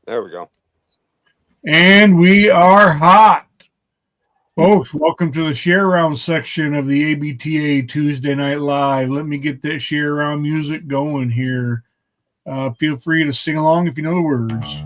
There we go. And we are hot. Folks, welcome to the share round section of the ABTA Tuesday Night Live. Let me get that share round music going here. Feel free to sing along if you know the words.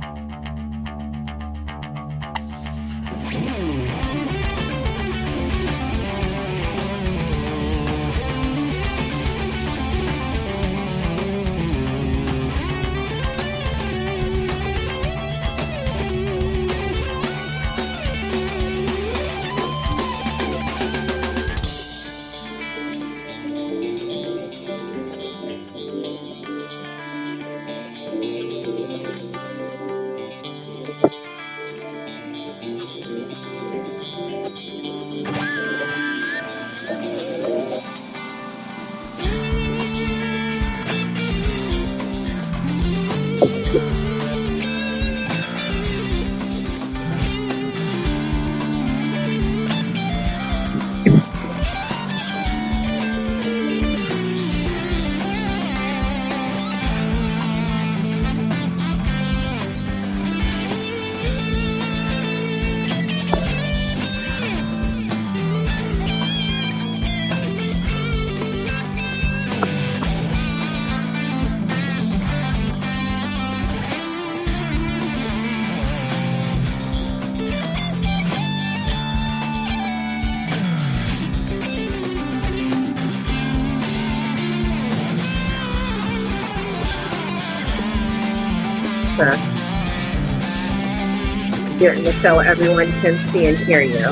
So everyone can see and hear you.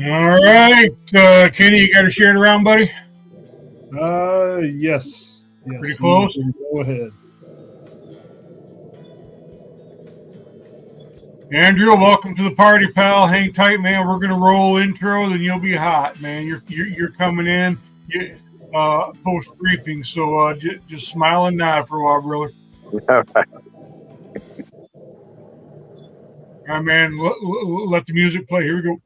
All right. Kenny, you got to share it around, buddy? Yes. Pretty close? Go ahead. Andrew, welcome to the party, pal. Hang tight, man. We're gonna roll intro, then you'll be hot, man. You're coming in, post briefing. So just smile and nod for a while, brother. All right. All right, man. Let the music play. Here we go.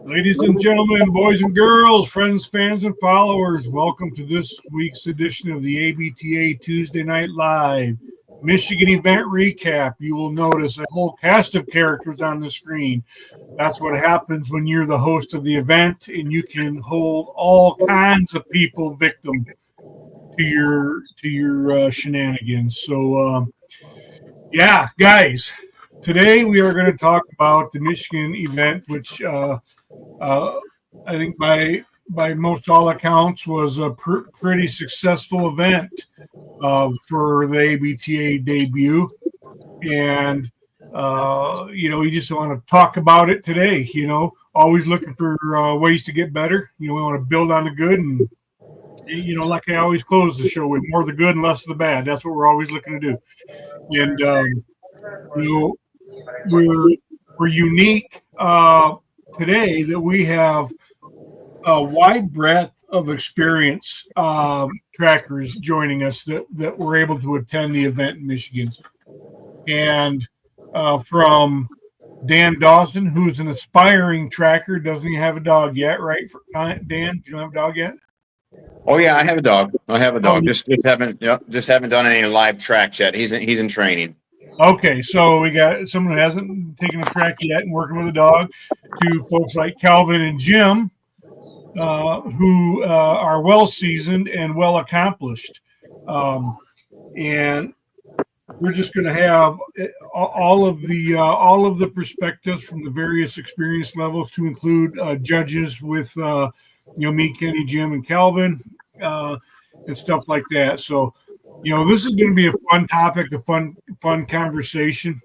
Ladies and gentlemen, boys and girls, friends, fans, and followers, welcome to this week's edition of the ABTA Tuesday Night Live Michigan event recap. You will notice a whole cast of characters on the screen. That's what happens when you're the host of the event, and you can hold all kinds of people victim to your shenanigans. So, yeah, guys, today we are going to talk about the Michigan event, which I think by most all accounts was a pretty successful event for the ABTA debut. And, we just want to talk about it today, always looking for ways to get better. We want to build on the good and, like I always close the show with more of the good and less of the bad. That's what we're always looking to do. And, we're unique today that we have a wide breadth of experience trackers joining us that were able to attend the event in Michigan. And from Dan Dawson, who's an aspiring tracker, doesn't even have a dog yet, right? Dan, you don't have a dog yet? Oh yeah, I have a dog. Just haven't done any live tracks yet. He's in training. Okay, so we got someone who hasn't taken a track yet and working with a dog, to folks like Calvin and Jim, who are well seasoned and well accomplished. And we're just going to have all of the perspectives from the various experience levels, to include judges with me, Kenny, Jim, and Calvin, and stuff like that. So, this is going to be a fun topic, a fun conversation.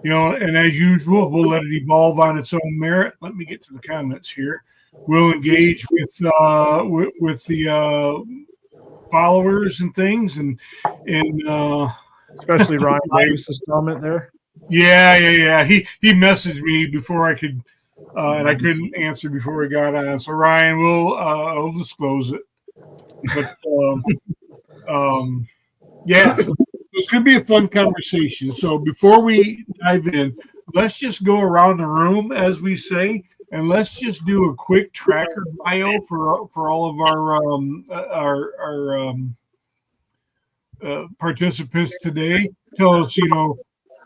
And as usual, we'll let it evolve on its own merit. Let me get to the comments here. We'll engage with the followers and things, and especially Ryan Davis's comment there. Yeah. He messaged me before I could, and I couldn't answer before we got on. So Ryan, we'll disclose it. But yeah, it's going to be a fun conversation. So before we dive in, let's just go around the room, as we say, and let's just do a quick tracker bio for all of our participants today. Tell us,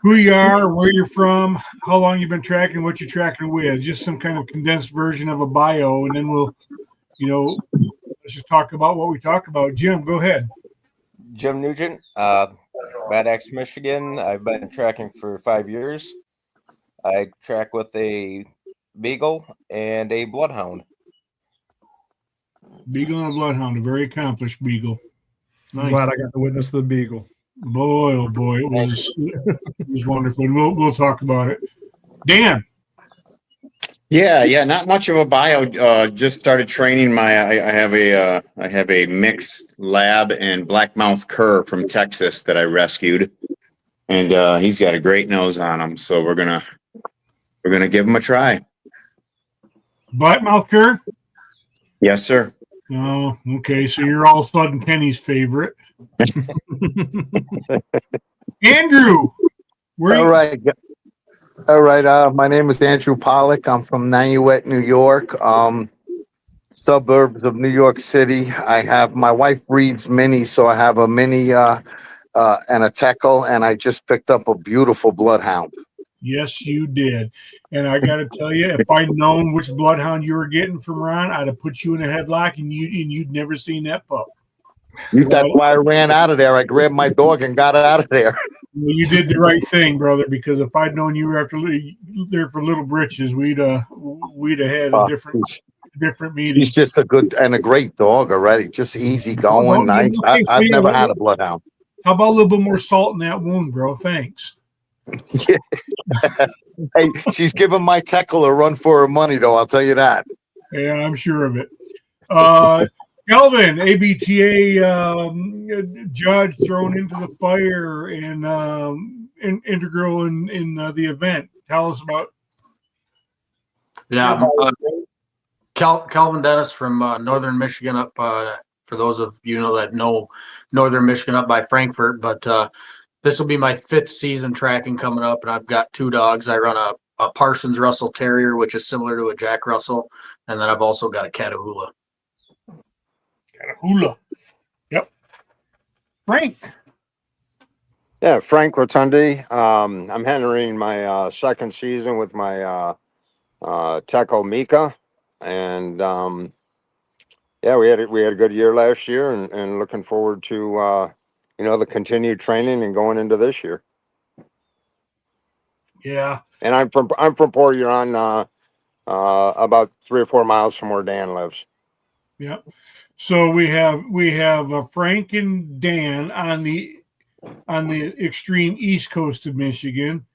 who you are, where you're from, how long you've been tracking, what you're tracking with. Just some kind of condensed version of a bio, and then we'll, let's just talk about what we talk about. Jim, go ahead. Jim Nugent, Mad Axe, Michigan. I've been tracking for 5 years. I track with a Beagle and a Bloodhound. Beagle and a Bloodhound, a very accomplished Beagle. I'm glad I got to witness the Beagle. Boy, oh boy, it was wonderful. And we'll talk about it. Dan. Yeah, not much of a bio. Just started training I have a mixed lab and blackmouth cur from Texas that I rescued, and he's got a great nose on him. So we're gonna give him a try. Blackmouth cur? Yes, sir. Oh, okay. So you're all of a sudden Kenny's favorite. Andrew, All right. My name is Andrew Pollock. I'm from Nanuet, New York, suburbs of New York City. My wife breeds mini, so I have a mini and a Teckle, and I just picked up a beautiful Bloodhound. Yes, you did. And I got to tell you, if I'd known which Bloodhound you were getting from Ron, I'd have put you in a headlock, and you'd never seen that pup. That's why I ran out of there. I grabbed my dog and got out of there. Well, you did the right thing, brother, because if I'd known you were there for Little Britches, we'd have had a different meeting. He's just a good and a great dog already. Just easy going, nice. I've never had a Bloodhound. How about a little bit more salt in that wound, bro? Thanks. Yeah. Hey, she's giving my Teckle a run for her money, though. I'll tell you that. Yeah, I'm sure of it. Kelvin, ABTA judge thrown into the fire and integral in the event. Tell us about. Yeah, Calvin Dennis from Northern Michigan up. For those of that know Northern Michigan up by Frankfurt, but this will be my 5th season tracking coming up, and I've got 2 dogs. I run a Parsons Russell Terrier, which is similar to a Jack Russell, and then I've also got a Catahoula. Catahoula. Yep. Frank. Yeah, Frank Rotundi. I'm entering my 2nd season with my Teckle Mika, and yeah, we had a good year last year, and looking forward to the continued training and going into this year. Yeah. And I'm from Port Huron, about 3 or 4 miles from where Dan lives. Yeah. So we have Frank and Dan on the extreme east coast of Michigan.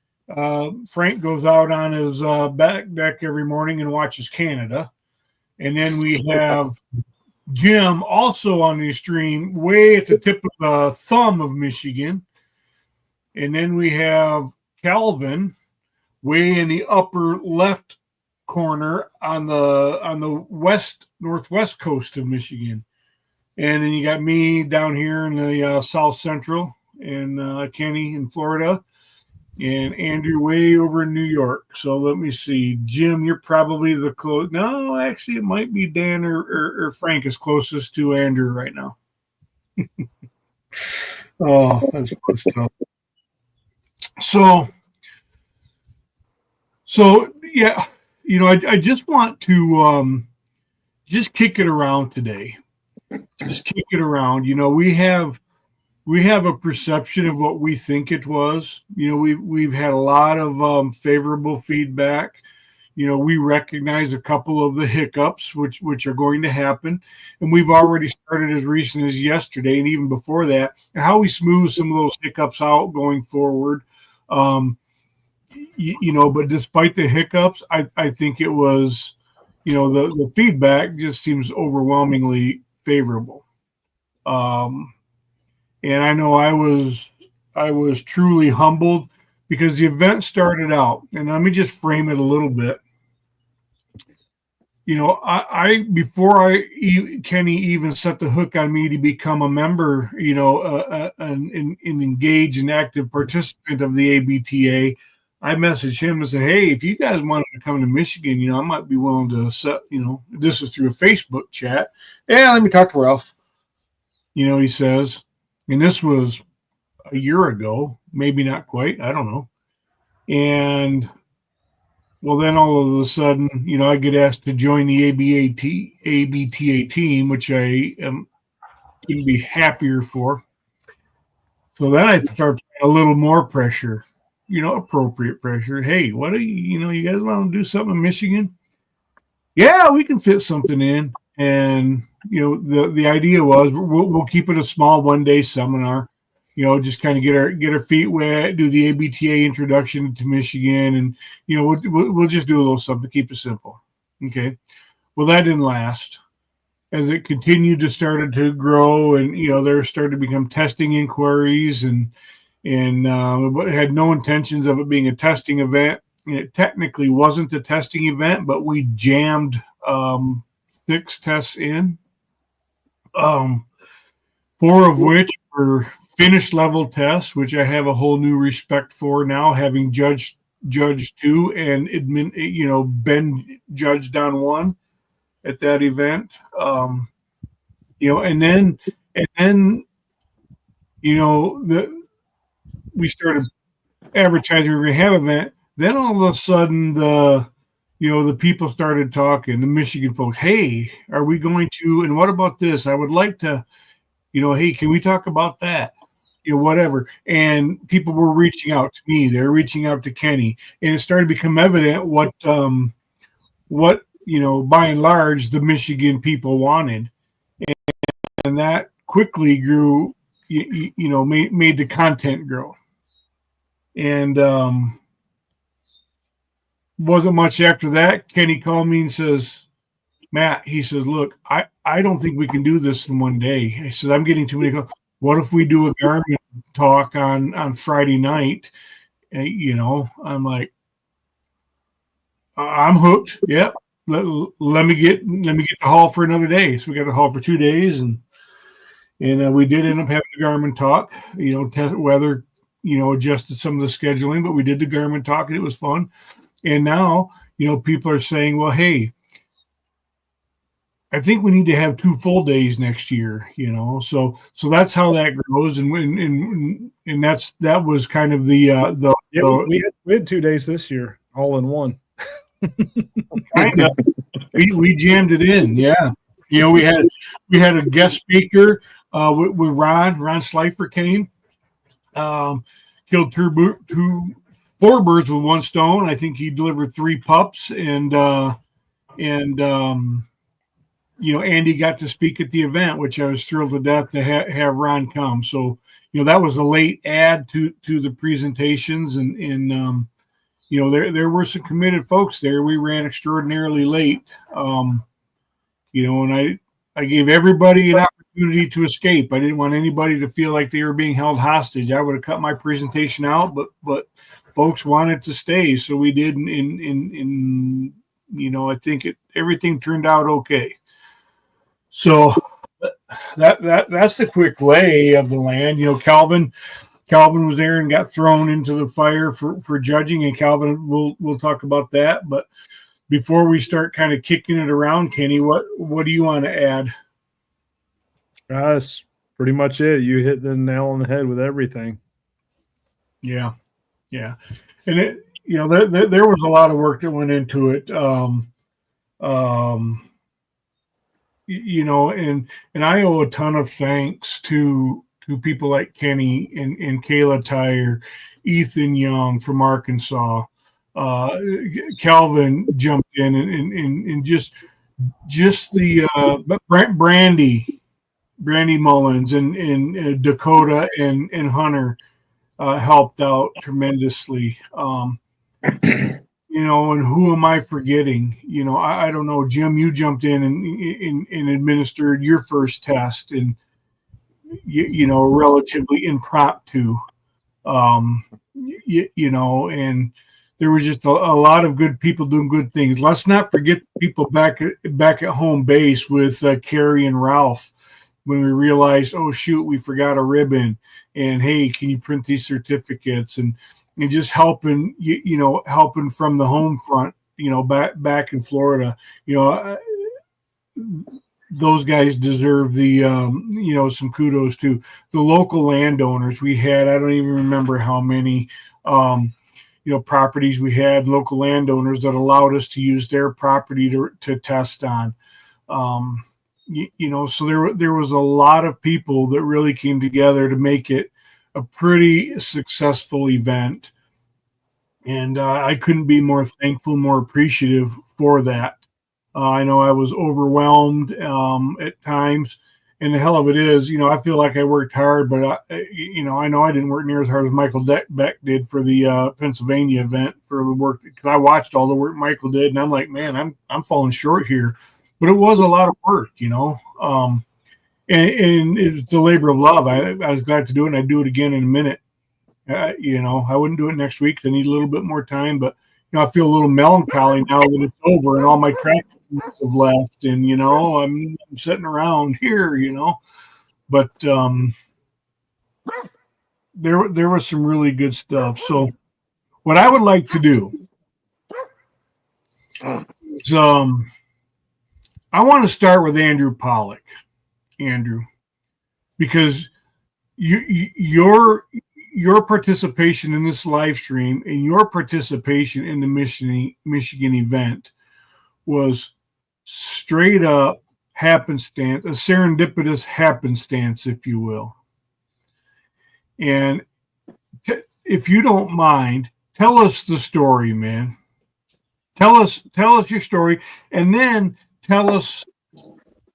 Frank goes out on his back deck every morning and watches Canada, and then we have Jim also on the extreme, way at the tip of the thumb of Michigan, and then we have Calvin way in the upper left corner on the northwest coast of Michigan, and then you got me down here in the south central, and Kenny in Florida, and Andrew way over in New York. So let me see, Jim, you're probably the close. No, actually, it might be Dan or Frank is closest to Andrew right now. Oh, that's tough. So yeah. I just want to just kick it around today. Just kick it around. We have we have a perception of what we think it was. You know, we've had a lot of favorable feedback. You know, we recognize a couple of the hiccups which are going to happen, and we've already started as recent as yesterday, and even before that, how we smooth some of those hiccups out going forward. You know, but despite the hiccups, I think it was, you know, the feedback just seems overwhelmingly favorable. And I know I was truly humbled because the event started out, and let me just frame it a little bit. You know, I before Kenny even set the hook on me to become a member, you know, an engaged and active participant of the ABTA, I messaged him and said, "Hey, if you guys wanted to come to Michigan, you know, I might be willing to set, you know, this is through a Facebook chat. Yeah, let me talk to Ralph." You know, he says, and this was a year ago, maybe not quite, I don't know. And well, then all of a sudden, you know, I get asked to join the ABTA team, which I couldn't be happier for. So then I start a little more pressure, you know, appropriate pressure. Hey, what do you know, you guys want to do something in Michigan? Yeah, we can fit something in. And, you know, the idea was we'll keep it a small one-day seminar. You know, just kind of get our feet wet, do the ABTA introduction to Michigan, and you know we'll just do a little something, keep it simple. Okay. Well, that didn't last. As it continued to started to grow, and you know there started to become testing inquiries, and it had no intentions of it being a testing event. It technically wasn't a testing event, but we jammed 6 tests in, 4 of which were finished level tests, which I have a whole new respect for now, having judged 2 and you know, been judged on 1 at that event. You know, and then you know, we started advertising we were going to have an event. Then all of a sudden the people started talking, the Michigan folks, hey, are we going to, and what about this? I would like to, you know, hey, can we talk about that? You know, whatever. And people were reaching out to me. They're reaching out to Kenny. And it started to become evident what, you know, by and large, the Michigan people wanted. And that quickly grew, you know, made the content grow. And wasn't much after that. Kenny called me and says, Matt, he says, look, I don't think we can do this in one day. He says, I'm getting too many calls. What if we do a Garmin talk on Friday night? You know, I'm like, I'm hooked. Yep. Let me get the haul for another day. So we got the haul for 2 days, and we did end up having the Garmin talk. You know, test weather. You know, adjusted some of the scheduling, but we did the Garmin talk, and it was fun. And now, you know, people are saying, well, hey, I think we need to have 2 full days next year, you know. So that's how that grows, and that was kind of the we had 2 days this year, all in one. kind of we jammed it in, yeah. You know, we had a guest speaker with Ron Schleifer came, killed 4 birds with 1 stone. I think he delivered 3 pups, and you know, Andy got to speak at the event, which I was thrilled to death to have Ron come. So, you know, that was a late add to the presentations, and you know, there were some committed folks there. We ran extraordinarily late, you know, and I gave everybody an opportunity to escape. I didn't want anybody to feel like they were being held hostage. I would have cut my presentation out, but folks wanted to stay, so we did. In you know, I think everything turned out okay. So that's the quick lay of the land. You know, Calvin was there and got thrown into the fire for judging, and Calvin we'll talk about that. But before we start kind of kicking it around, Kenny, what do you want to add? That's pretty much it. You hit the nail on the head with everything. Yeah, and it, you know, there was a lot of work that went into it. You know, and I owe a ton of thanks to to people like Kenny and Kayla Tyre, Ethan Young from Arkansas, Calvin jumped in and just the Brandy Mullins and Dakota and Hunter helped out tremendously. And who am I forgetting? I don't know. Jim, you jumped in and administered your first test, and relatively impromptu. And there was just a lot of good people doing good things. Let's not forget people back at home base with Carrie and Ralph when we realized, oh shoot, we forgot a ribbon, and hey, can you print these certificates, and just helping from the home front, back in Florida. Those guys deserve the some kudos too. The local landowners we had, I don't even remember how many properties we had, local landowners that allowed us to use their property to test on. So there was a lot of people that really came together to make it a pretty successful event. And I couldn't be more thankful, more appreciative for that. I know I was overwhelmed at times, and the hell of it is, I feel like I worked hard, but I know I didn't work near as hard as Michael Beck did for the Pennsylvania event for the work, because I watched all the work Michael did, and I'm like, man, I'm falling short here, but it was a lot of work, and it's a labor of love. I was glad to do it, and I'd do it again in a minute. I wouldn't do it next week. I need a little bit more time, but I feel a little melancholy now that it's over and all my track have left, and I'm sitting around here, but there was some really good stuff. So what I would like to do is I want to start with Andrew Pollock, because your participation in this live stream and your participation in the Michigan event was straight up happenstance, a serendipitous happenstance, if you will. And if you don't mind, tell us the story, man. Tell us your story, and then tell us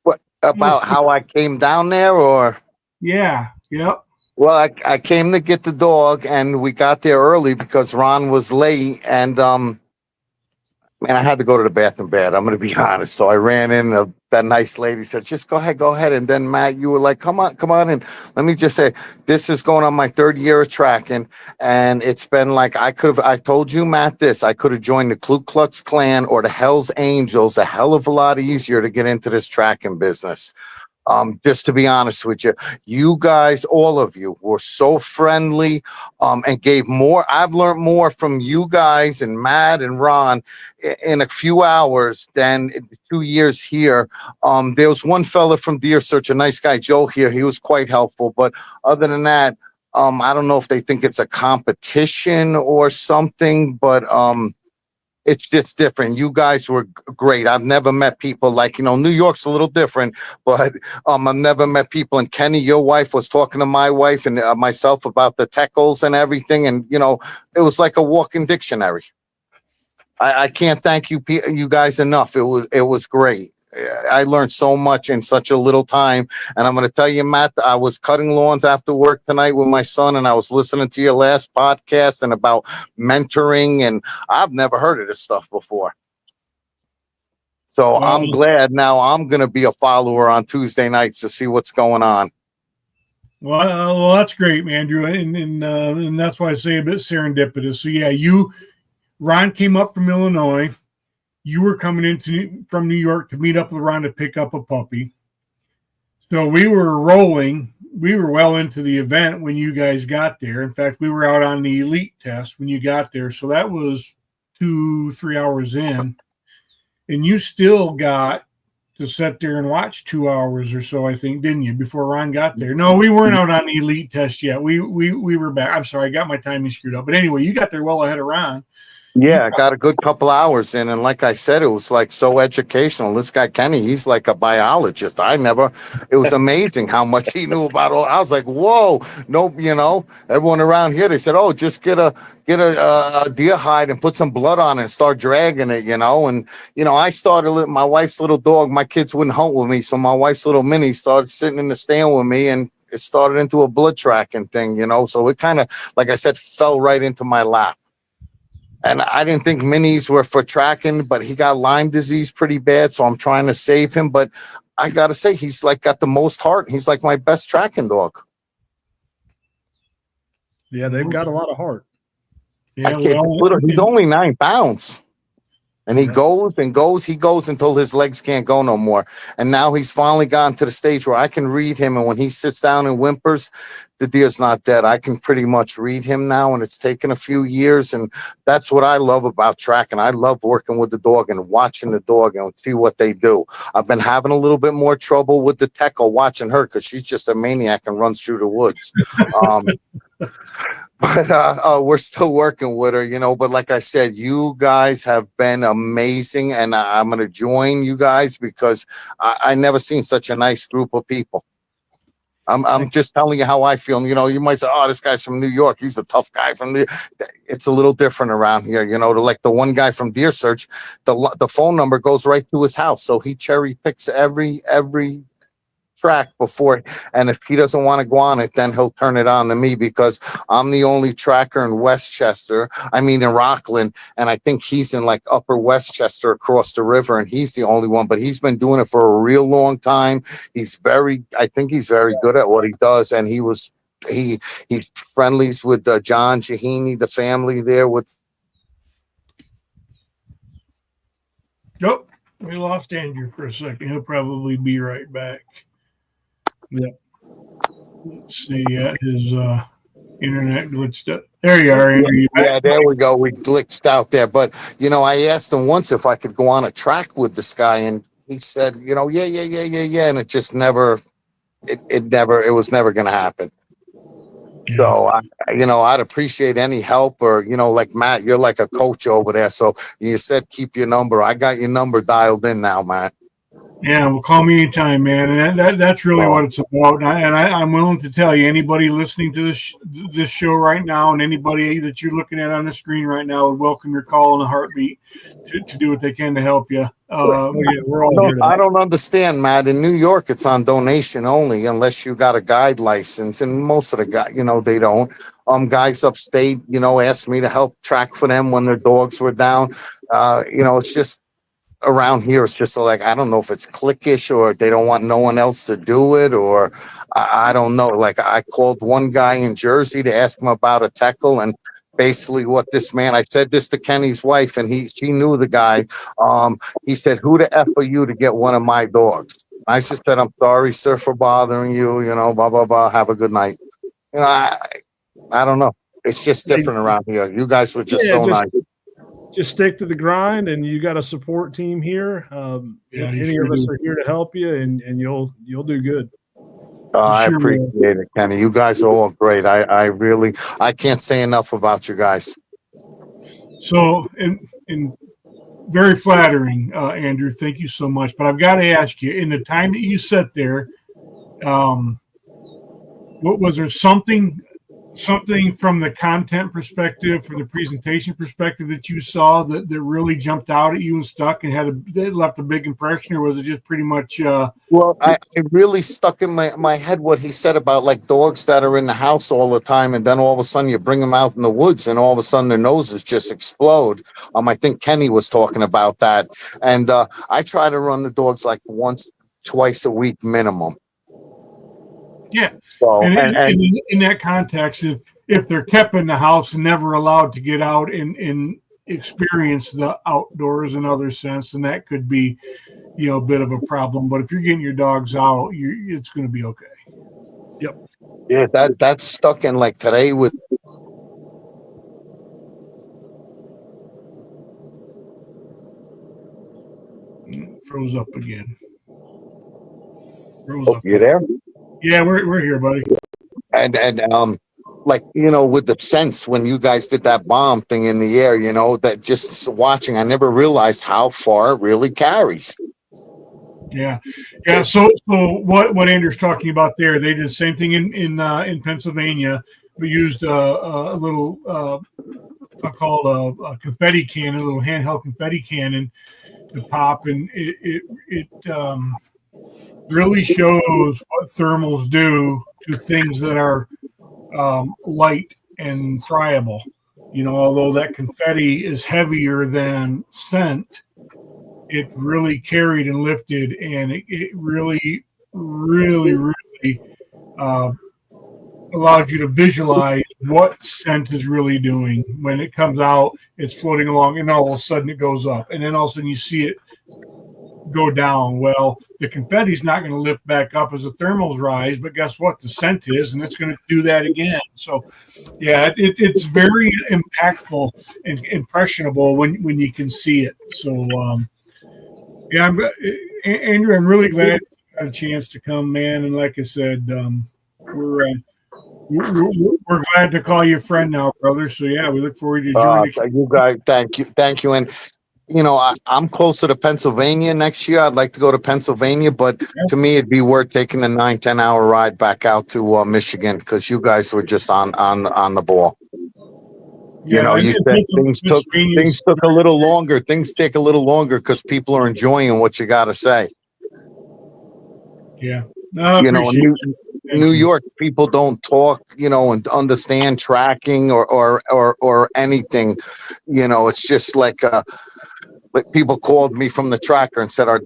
What about how I came down there, or? Yeah, yep. Well, I came to get the dog, and we got there early because Ron was late, and man, I had to go to the bathroom bad. I'm going to be honest. So I ran in. That nice lady said, "Just go ahead." And then Matt, you were like, "Come on." And let me just say, this is going on my third year of tracking, and it's been like I told you, Matt, this. I could have joined the Ku Klux Klan or the Hell's Angels. A hell of a lot easier to get into this tracking business. Just to be honest with you, you guys, all of you, were so friendly, and gave more. I've learned more from you guys and Matt and Ron in a few hours than 2 years here. There was one fella from Deer Search, a nice guy, Joe here. He was quite helpful. But other than that, I don't know if they think it's a competition or something, but it's just different. You guys were great. I've never met people like, New York's a little different, but I've never met people. And Kenny, your wife, was talking to my wife and myself about the Teckles and everything. And, it was like a walking dictionary. I can't thank you guys enough. It was great. I learned so much in such a little time. And I'm going to tell you, Matt, I was cutting lawns after work tonight with my son, and I was listening to your last podcast and about mentoring, and I've never heard of this stuff before. So I'm glad now I'm going to be a follower on Tuesday nights to see what's going on. Well, that's great, Andrew. And that's why I say a bit serendipitous. So yeah, Ron came up from Illinois. You were coming from New York to meet up with Ron to pick up a puppy. So we were rolling. We were well into the event when you guys got there. In fact, we were out on the elite test when you got there. So that was 2-3 hours in. And you still got to sit there and watch 2 hours or so, I think, didn't you, before Ron got there? No, we weren't out on the elite test yet. We were back. I'm sorry, I got my timing screwed up. But anyway, you got there well ahead of Ron. Yeah, I got a good couple hours in, and like I said, it was like so educational. This guy Kenny, he's like a biologist. It was amazing how much he knew about all. I was like, whoa, no, everyone around here, they said, oh, just get a deer hide and put some blood on it and start dragging it, and I started my wife's little dog. My kids wouldn't hunt with me, so my wife's little Minnie started sitting in the stand with me, and it started into a blood tracking thing, So it kind of, like I said, fell right into my lap. And I didn't think minis were for tracking, but he got Lyme disease pretty bad, so I'm trying to save him. But I gotta say, he's like got the most heart. He's like my best tracking dog. Yeah, they've got a lot of heart. Yeah, He's only 9 pounds. And he goes and goes. He goes until his legs can't go no more. And now he's finally gotten to the stage where I can read him. And when he sits down and whimpers, the deer's not dead. I can pretty much read him now. And it's taken a few years. And that's what I love about tracking. I love working with the dog and watching the dog and see what they do. I've been having a little bit more trouble with the Teco watching her because she's just a maniac and runs through the woods. But we're still working with her, but like I said, you guys have been amazing, and I'm going to join you guys because I never seen such a nice group of people. I'm just telling you how I feel. You might say, oh, this guy's from New York. He's a tough guy from New York. It's a little different around here, like the one guy from Deer Search, the phone number goes right to his house. So he cherry picks every track before, and if he doesn't want to go on it, then he'll turn it on to me because I'm the only tracker in in Rockland, and I think he's in like Upper Westchester across the river, and he's the only one, but he's been doing it for a real long time. I think he's very good at what he does, and he's friendlies with John Jahini, the family there with. Nope, we lost Andrew for a second. He'll probably be right back. Yeah. Let's see. His internet glitched up. There you are, Andrew. Yeah, there we go. We glitched out there. But, I asked him once if I could go on a track with this guy, and he said, yeah. And it just never, it was never going to happen. Yeah. So, I'd appreciate any help or, like Matt, you're like a coach over there. So you said keep your number. I got your number dialed in now, Matt. Yeah, well, call me anytime, man. And that's really what it's about. And I'm willing to tell you, anybody listening to this show right now, and anybody that you're looking at on the screen right now, would welcome your call in a heartbeat to do what they can to help you. We're all here. I don't understand, Matt. In New York, it's on donation only, unless you got a guide license. And most of the guys, they don't. Guys upstate, asked me to help track for them when their dogs were down. It's just. Around here, it's just like, I don't know if it's cliquish or they don't want no one else to do it, or I don't know. Like, I called one guy in Jersey to ask him about a Teckle, and basically what this man, I said this to Kenny's wife, and she knew the guy. He said, who the F are you to get one of my dogs? I just said, I'm sorry, sir, for bothering you, blah, blah, blah. Have a good night. I don't know. It's just different around here. You guys were just nice. Just stick to the grind, and you got a support team here. Any of us are here to help you, and you'll do good. I appreciate it, Kenny. You guys are all great. I can't say enough about you guys. So, and very flattering, Andrew. Thank you so much. But I've got to ask you, in the time that you sat there, what was there something from the content perspective, from the presentation perspective that you saw that really jumped out at you and stuck and it left a big impression, or was it just pretty much? Well, I really stuck in my head what he said about like dogs that are in the house all the time, and then all of a sudden you bring them out in the woods, and all of a sudden their noses just explode. I think Kenny was talking about that, and I try to run the dogs like twice a week minimum. Yeah. So, and in that context, if they're kept in the house and never allowed to get out and experience the outdoors in other sense, then that could be, a bit of a problem. But if you're getting your dogs out, it's going to be okay. Yep. Yeah, that's stuck in like today with. Froze up again. You there? Yeah, we're here, buddy. And like, with the sense when you guys did that bomb thing in the air, that just watching, I never realized how far it really carries. Yeah. So what Andrew's talking about there, they did the same thing in Pennsylvania. We used a little called a confetti cannon, a little handheld confetti cannon to pop, and it really shows what thermals do to things that are light and friable. Although that confetti is heavier than scent, it really carried and lifted, and it really, really, really allows you to visualize what scent is really doing. When it comes out, it's floating along, and all of a sudden it goes up, and then all of a sudden you see it go down. Well, the confetti is not going to lift back up as the thermals rise, but guess what? The scent is, and it's going to do that again. So, yeah, it's very impactful and impressionable when you can see it. So, yeah, Andrew, I'm really glad you got a chance to come, man. And like I said, we're glad to call you a friend now, brother. So yeah, we look forward to joining. You guys, thank you. And I'm closer to Pennsylvania next year. I'd like to go to Pennsylvania, but to me, it'd be worth taking the 9-10 hour ride back out to Michigan, because you guys were just on the ball. Yeah, you said things took a little longer. Things take a little longer because people are enjoying what you got to say. Yeah, no, New York people don't talk, and understand tracking or anything. It's just like people called me from the tracker and said our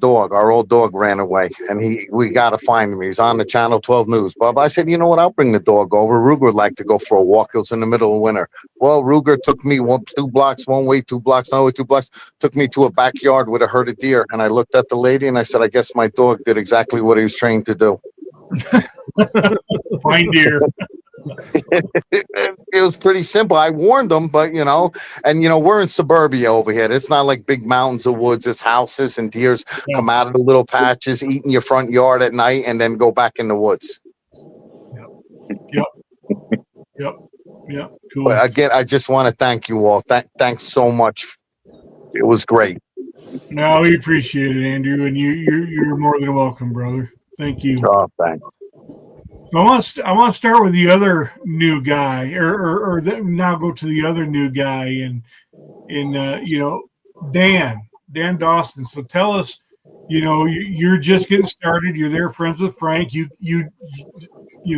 old dog ran away, and we got to find him. He's on the Channel 12 News. Bob, I said, you know what? I'll bring the dog over. Ruger would like to go for a walk. It was in the middle of winter. Well, Ruger took me 2 blocks one way, 2 blocks another way, 2 blocks. Took me to a backyard with a herd of deer, and I looked at the lady and I said, I guess my dog did exactly what he was trained to do. Find deer. It was pretty simple. I warned them, but we're in suburbia over here. It's not like big mountains of woods. It's houses, and deers come out of the little patches, eat in your front yard at night, and then go back in the woods. Yep. Cool. But again, I just want to thank you all. Thanks so much. It was great. No, we appreciate it, Andrew, and you're more than welcome, brother. Thank you. Oh, thanks. I want to start with the other new guy, or now go to the other new guy, and Dan Dawson. So tell us, you're just getting started. You're there, friends with Frank. You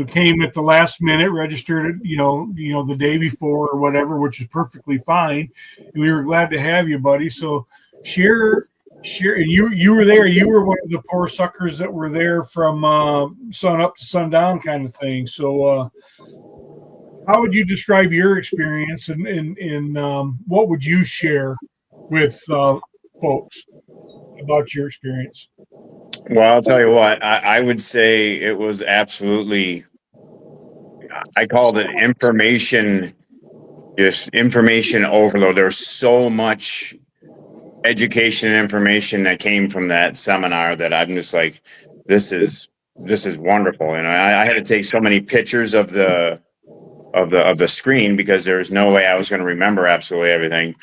came at the last minute, registered, the day before or whatever, which is perfectly fine, and we were glad to have you, buddy. So share. And you were there. You were one of the poor suckers that were there from sun up to sundown kind of thing. So, how would you describe your experience, and what would you share with folks about your experience? Well, I'll tell you what. I would say it was absolutely. I called it information overload. There's so much education and information that came from that seminar that I'm just like, this is wonderful. And I had to take so many pictures of the screen because there's no way I was going to remember absolutely everything.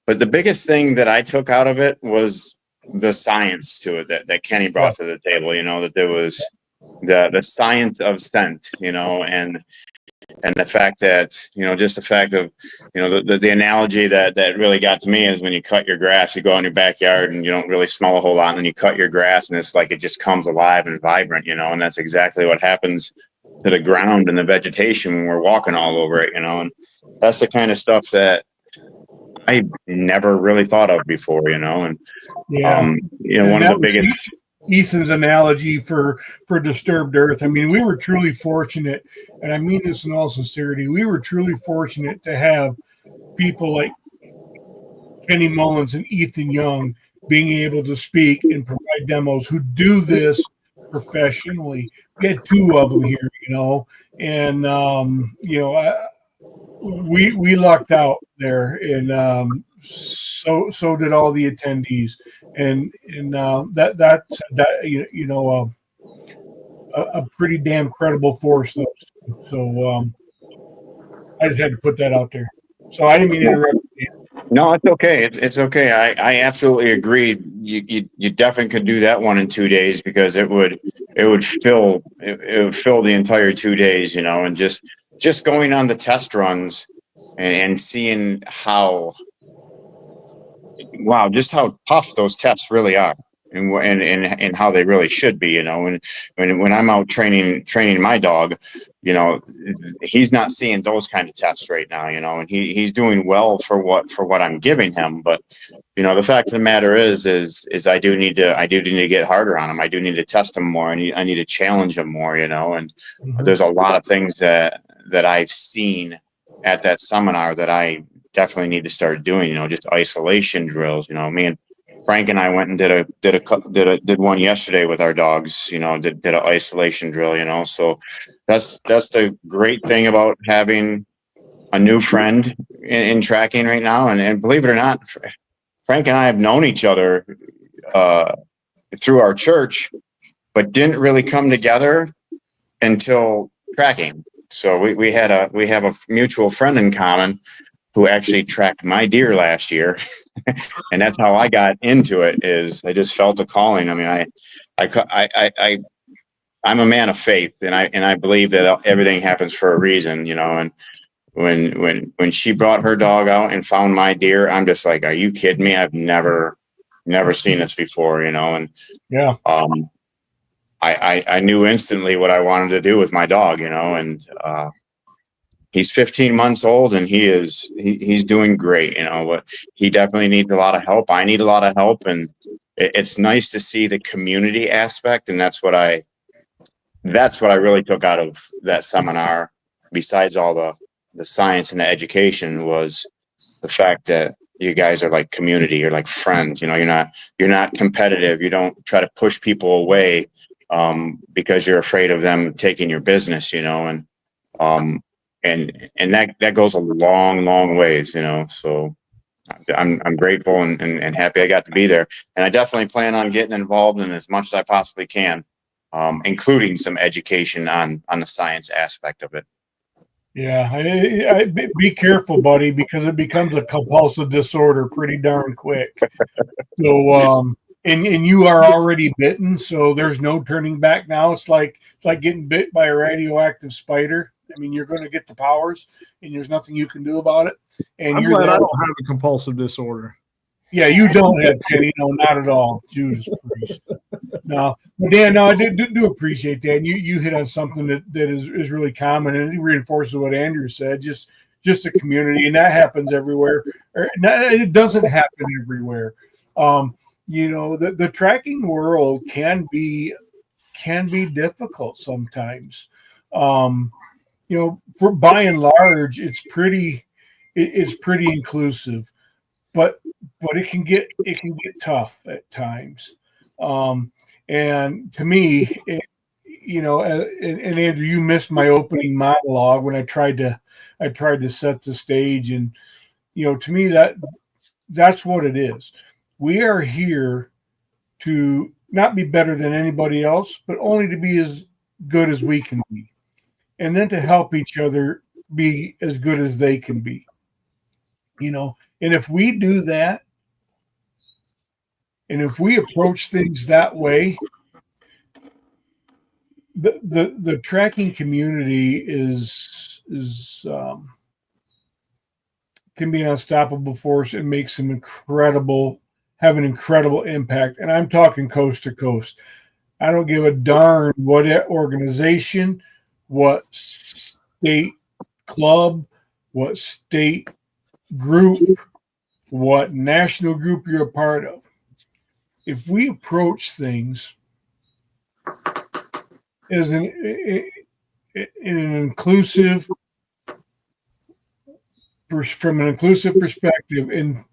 But the biggest thing that I took out of it was the science to it that Kenny brought to the table, that there was the science of scent, and the fact that, just the fact of, the analogy that really got to me is when you cut your grass, you go in your backyard and you don't really smell a whole lot. And then you cut your grass and it's like it just comes alive and vibrant, and that's exactly what happens to the ground and the vegetation when we're walking all over it, and that's the kind of stuff that I never really thought of before, and, one of the biggest. Ethan's analogy for disturbed earth. I mean, we were truly fortunate, and I mean this in all sincerity. We were truly fortunate to have people like Kenny Mullins and Ethan Young being able to speak and provide demos who do this professionally. We had 2 of them here, and we lucked out there, and so did all the attendees, and that's a pretty damn credible force. So I just had to put that out there. So I didn't mean to interrupt you. No, it's okay. It's okay. I absolutely agree. You definitely could do that one in 2 days because it would fill the entire 2 days, you know, and just going on the test runs and seeing just how tough those tests really are and how they really should be, you know. And when I'm out training my dog, you know, he's not seeing those kind of tests right now, you know, and he's doing well for what I'm giving him. But, you know, the fact of the matter is I do need to get harder on him. I do need to test him more. I need to challenge him more, you know, and there's a lot of things that I've seen at that seminar that I definitely need to start doing, you know, just isolation drills. You know, me and Frank and I went and did one yesterday with our dogs, you know, did an isolation drill, you know. So that's the great thing about having a new friend in tracking right now. And believe it or not, Frank and I have known each other through our church, but didn't really come together until tracking. So we have a mutual friend in common who actually tracked my deer last year. And that's how I got into it. Is I just felt a calling. I mean, I'm a man of faith, and I believe that everything happens for a reason, you know. And when she brought her dog out and found my deer, I'm just like, are you kidding me? I've never seen this before, you know. And Yeah. I knew instantly what I wanted to do with my dog, you know. And he's 15 months old and he's doing great, you know, but he definitely needs a lot of help. I need a lot of help, and it's nice to see the community aspect. And that's what I really took out of that seminar, besides all the science and the education, was the fact that you guys are like community. You're like friends, you know. You're not competitive. You don't try to push people away because you're afraid of them taking your business, you know. And that goes a long ways, you know. So I'm grateful and happy I got to be there. And I definitely plan on getting involved in as much as I possibly can, including some education on the science aspect of it. Yeah, be careful, buddy, because it becomes a compulsive disorder pretty darn quick. So, and you are already bitten, so there's no turning back now. It's like getting bit by a radioactive spider. I mean, you're going to get the powers, and there's nothing you can do about it. And I'm glad I don't have a compulsive disorder. Yeah, you don't have Kenny. No, not at all. Judas Priest. No, but Dan, no, I do appreciate that. And you hit on something that is really common, and it reinforces what Andrew said. Just a community, and that happens everywhere. It doesn't happen everywhere. You know, the tracking world can be difficult sometimes. You know, by and large, it's pretty inclusive, but it can get tough at times. And to me, you know, and Andrew, you missed my opening monologue when I tried to set the stage, and you know, to me that's what it is. We are here to not be better than anybody else, but only to be as good as we can be, and then to help each other be as good as they can be. You know, and if we do that, and if we approach things that way, the tracking community can be an unstoppable force and make have an incredible impact. And I'm talking coast to coast. I don't give a darn what organization, what state club, what state group, what national group you're a part of. If we approach things as in an inclusive, from an inclusive perspective, in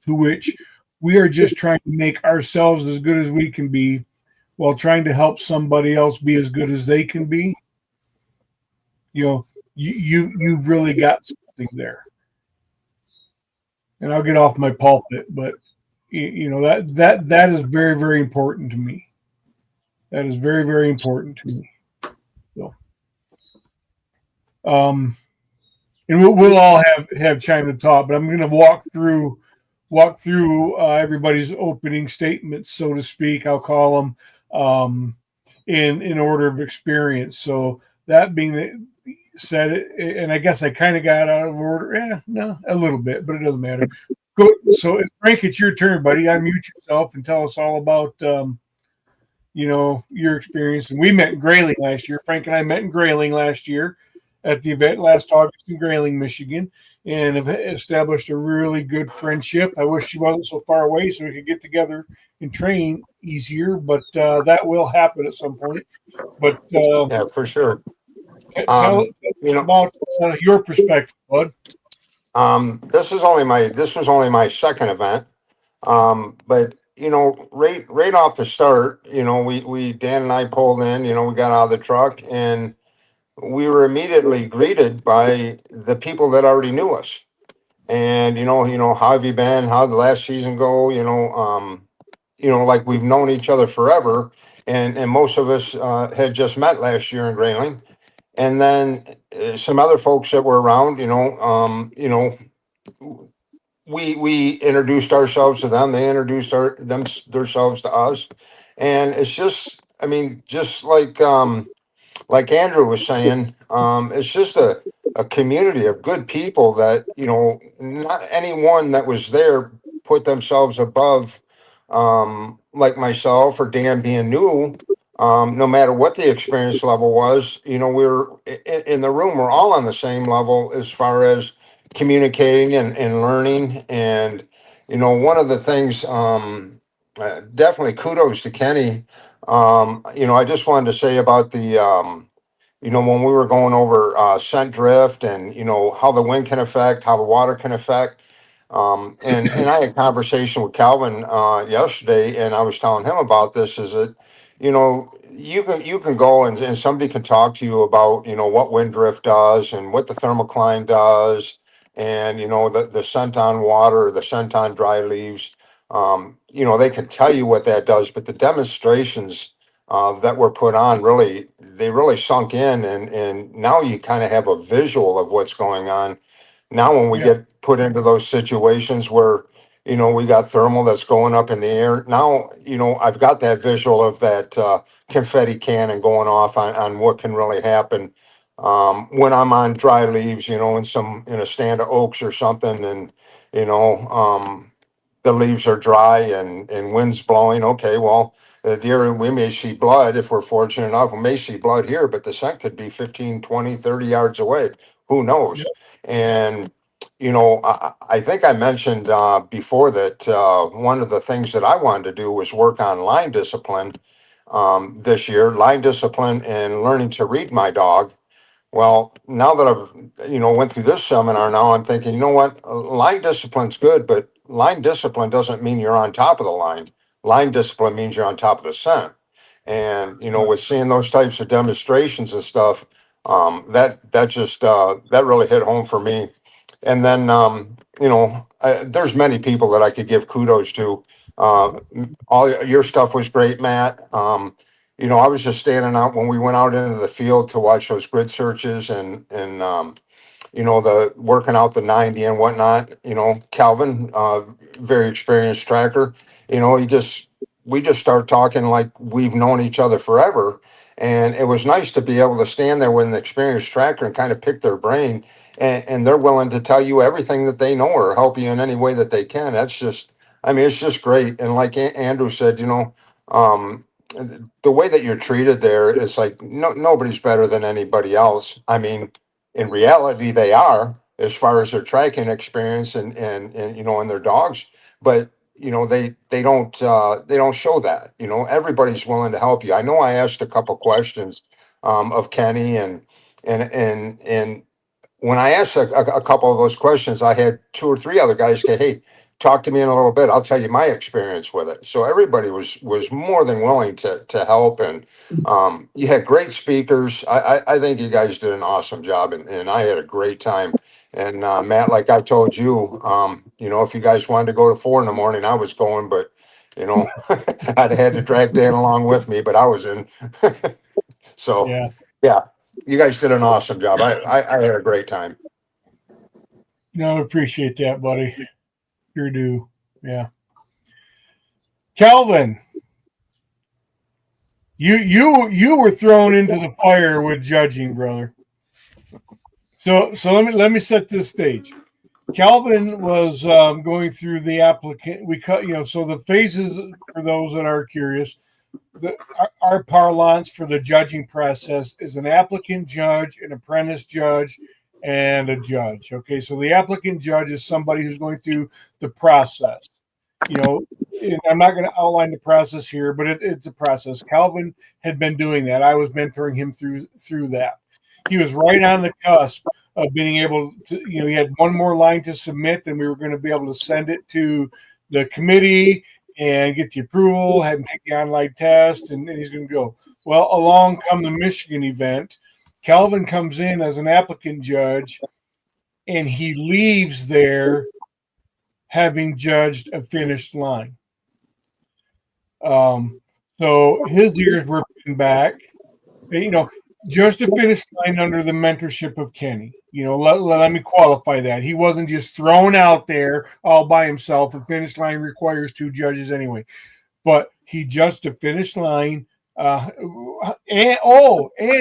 to which we are just trying to make ourselves as good as we can be, while trying to help somebody else be as good as they can be, you know, you've really got something there. And I'll get off my pulpit, but you know, that is very, very important to me. That is very, very important to me. So, and we'll all have time to talk. But I'm going to walk through everybody's opening statements, so to speak. I'll call them in order of experience. So that being said, and I guess I kind of got out of order. No, a little bit, but it doesn't matter. Go. So, Frank, it's your turn, buddy. Unmute yourself and tell us all about your experience. And we met in Grayling last year. Frank and I met in Grayling last year at the event last August in Grayling, Michigan, and have established a really good friendship. I wish she wasn't so far away so we could get together and train easier, but that will happen at some point. But Yeah, for sure. tell about your perspective, bud. This was only my second event. But right off the start, we Dan and I pulled in, we got out of the truck and we were immediately greeted by the people that already knew us. And how have you been? How'd the last season go? Like we've known each other forever. And most of us had just met last year in Grayling. And then some other folks that were around, we introduced ourselves to them. They introduced themselves to us. And it's just, I mean, just like Andrew was saying, it's just a community of good people that, not anyone that was there put themselves above, like myself or Dan being new. No matter what the experience level was, we're in the room, we're all on the same level as far as communicating and learning. And, one of the things, definitely kudos to Kenny. I just wanted to say about the, when we were going over scent drift and, how the wind can affect, how the water can affect. And I had a conversation with Calvin yesterday, and I was telling him about this, is that, you can go and somebody can talk to you about, what wind drift does and what the thermocline does, and, the scent on water, or the scent on dry leaves. They can tell you what that does, but the demonstrations that were put on really sunk in, and now you kind of have a visual of what's going on. Now, when we get put into those situations where, we got thermal that's going up in the air. Now, I've got that visual of that confetti cannon going off on what can really happen when I'm on dry leaves, in a stand of oaks or something, and, the leaves are dry and wind's blowing. Okay, well, deer, we may see blood if we're fortunate enough. We may see blood here, but the scent could be 15, 20, 30 yards away. Who knows? And, I think I mentioned before that one of the things that I wanted to do was work on line discipline this year, line discipline and learning to read my dog. Well, now that I've, went through this seminar, now I'm thinking, you know what, line discipline's good, but line discipline doesn't mean you're on top of the line. Line discipline means you're on top of the scent. And, with seeing those types of demonstrations and stuff, that really hit home for me. And then, there's many people that I could give kudos to. All your stuff was great, Matt. I was just standing out when we went out into the field to watch those grid searches and the working out the 90 and whatnot. Calvin, very experienced tracker. We just start talking like we've known each other forever. And it was nice to be able to stand there with an experienced tracker and kind of pick their brain. And they're willing to tell you everything that they know or help you in any way that they can. That's just, it's just great. And like Andrew said, the way that you're treated there is like nobody's better than anybody else. In reality, they are, as far as their tracking experience and and their dogs. But they don't show that. Everybody's willing to help you. I know I asked a couple questions of Kenny and when I asked a couple of those questions, I had 2 or 3 other guys say, "Hey, talk to me in a little bit. I'll tell you my experience with it." So everybody was more than willing to help, and you had great speakers. I think you guys did an awesome job, and I had a great time. And Matt, like I told you, if you guys wanted to go to 4 a.m, I was going, but I'd had to drag Dan along with me, but I was in. So yeah, you guys did an awesome job. I had a great time. No, I appreciate that, buddy. Sure do. Yeah. Calvin, you were thrown into the fire with judging, brother. So let me set this stage. Calvin was going through the applicant. We cut, so the phases for those that are curious. Our parlance for the judging process is an applicant judge, an apprentice judge, and a judge. Okay, so the applicant judge is somebody who's going through the process. And I'm not going to outline the process here, but it's a process. Calvin had been doing that. I was mentoring him through that. He was right on the cusp of being able to, he had one more line to submit, then we were going to be able to send it to the committee and get the approval, have him take the online test, and he's going to go. Well, along come the Michigan event. Calvin comes in as an applicant judge, and he leaves there having judged a finished line. So his ears were pinned back. Just a finish line under the mentorship of Kenny. Let me qualify that. He wasn't just thrown out there all by himself. A finish line requires 2 judges anyway. But he judged a finish line. And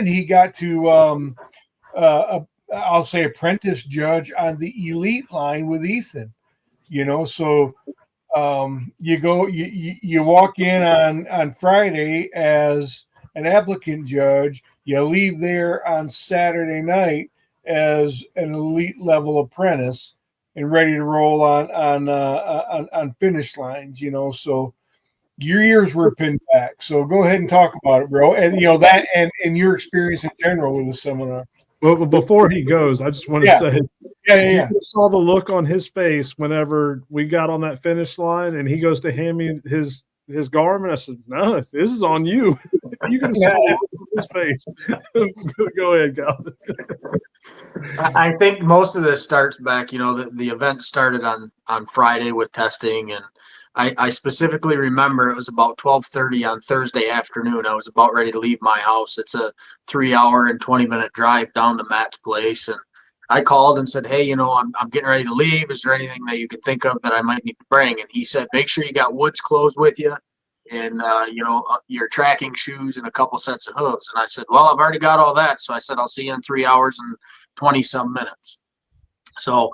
he got to, I'll say, apprentice judge on the elite line with Ethan. So you walk in on Friday as an applicant judge. You leave there on Saturday night as an elite level apprentice and ready to roll on finish lines. So your ears were pinned back. So go ahead and talk about it, bro. And that and your experience in general with the seminar. Well, before he goes, I just want to say, you saw the look on his face whenever we got on that finish line, and he goes to hand me his garment. I said, "No, this is on you. You can see his face." Go ahead, Calvin. I think most of this starts back. The event started on Friday with testing, and I specifically remember it was about 12:30 on Thursday afternoon. I was about ready to leave my house. It's a 3-hour and 20-minute drive down to Matt's place, and I called and said, "Hey, I'm getting ready to leave. Is there anything that you could think of that I might need to bring?" And he said, "Make sure you got Woods clothes with you, and your tracking shoes and a couple sets of hooves." And I said, "Well, I've already got all that." So I said, "I'll see you in 3 hours and 20-some minutes." So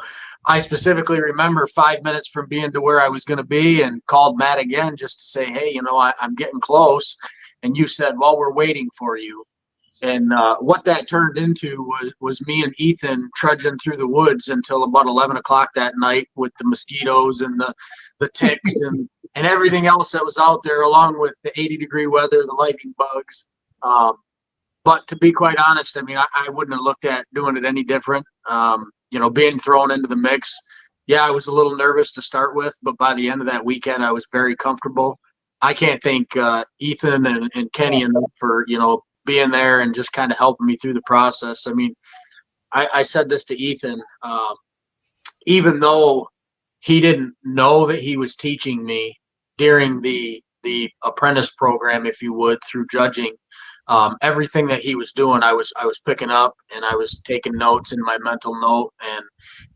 I specifically remember 5 minutes from being to where I was going to be and called Matt again just to say, "Hey, I'm getting close." And you said, "Well, we're waiting for you." And what that turned into was me and Ethan trudging through the woods until about 11 o'clock that night with the mosquitoes and the ticks and everything else that was out there, along with the 80-degree weather, the lightning bugs. But to be quite honest, I wouldn't have looked at doing it any different. Being thrown into the mix. Yeah, I was a little nervous to start with, but by the end of that weekend, I was very comfortable. I can't thank Ethan and Kenny enough for, being there and just kind of helping me through the process. I said this to Ethan, even though he didn't know that he was teaching me during the apprentice program, if you would, through judging. Everything that he was doing, I was picking up, and I was taking notes in my mental note, and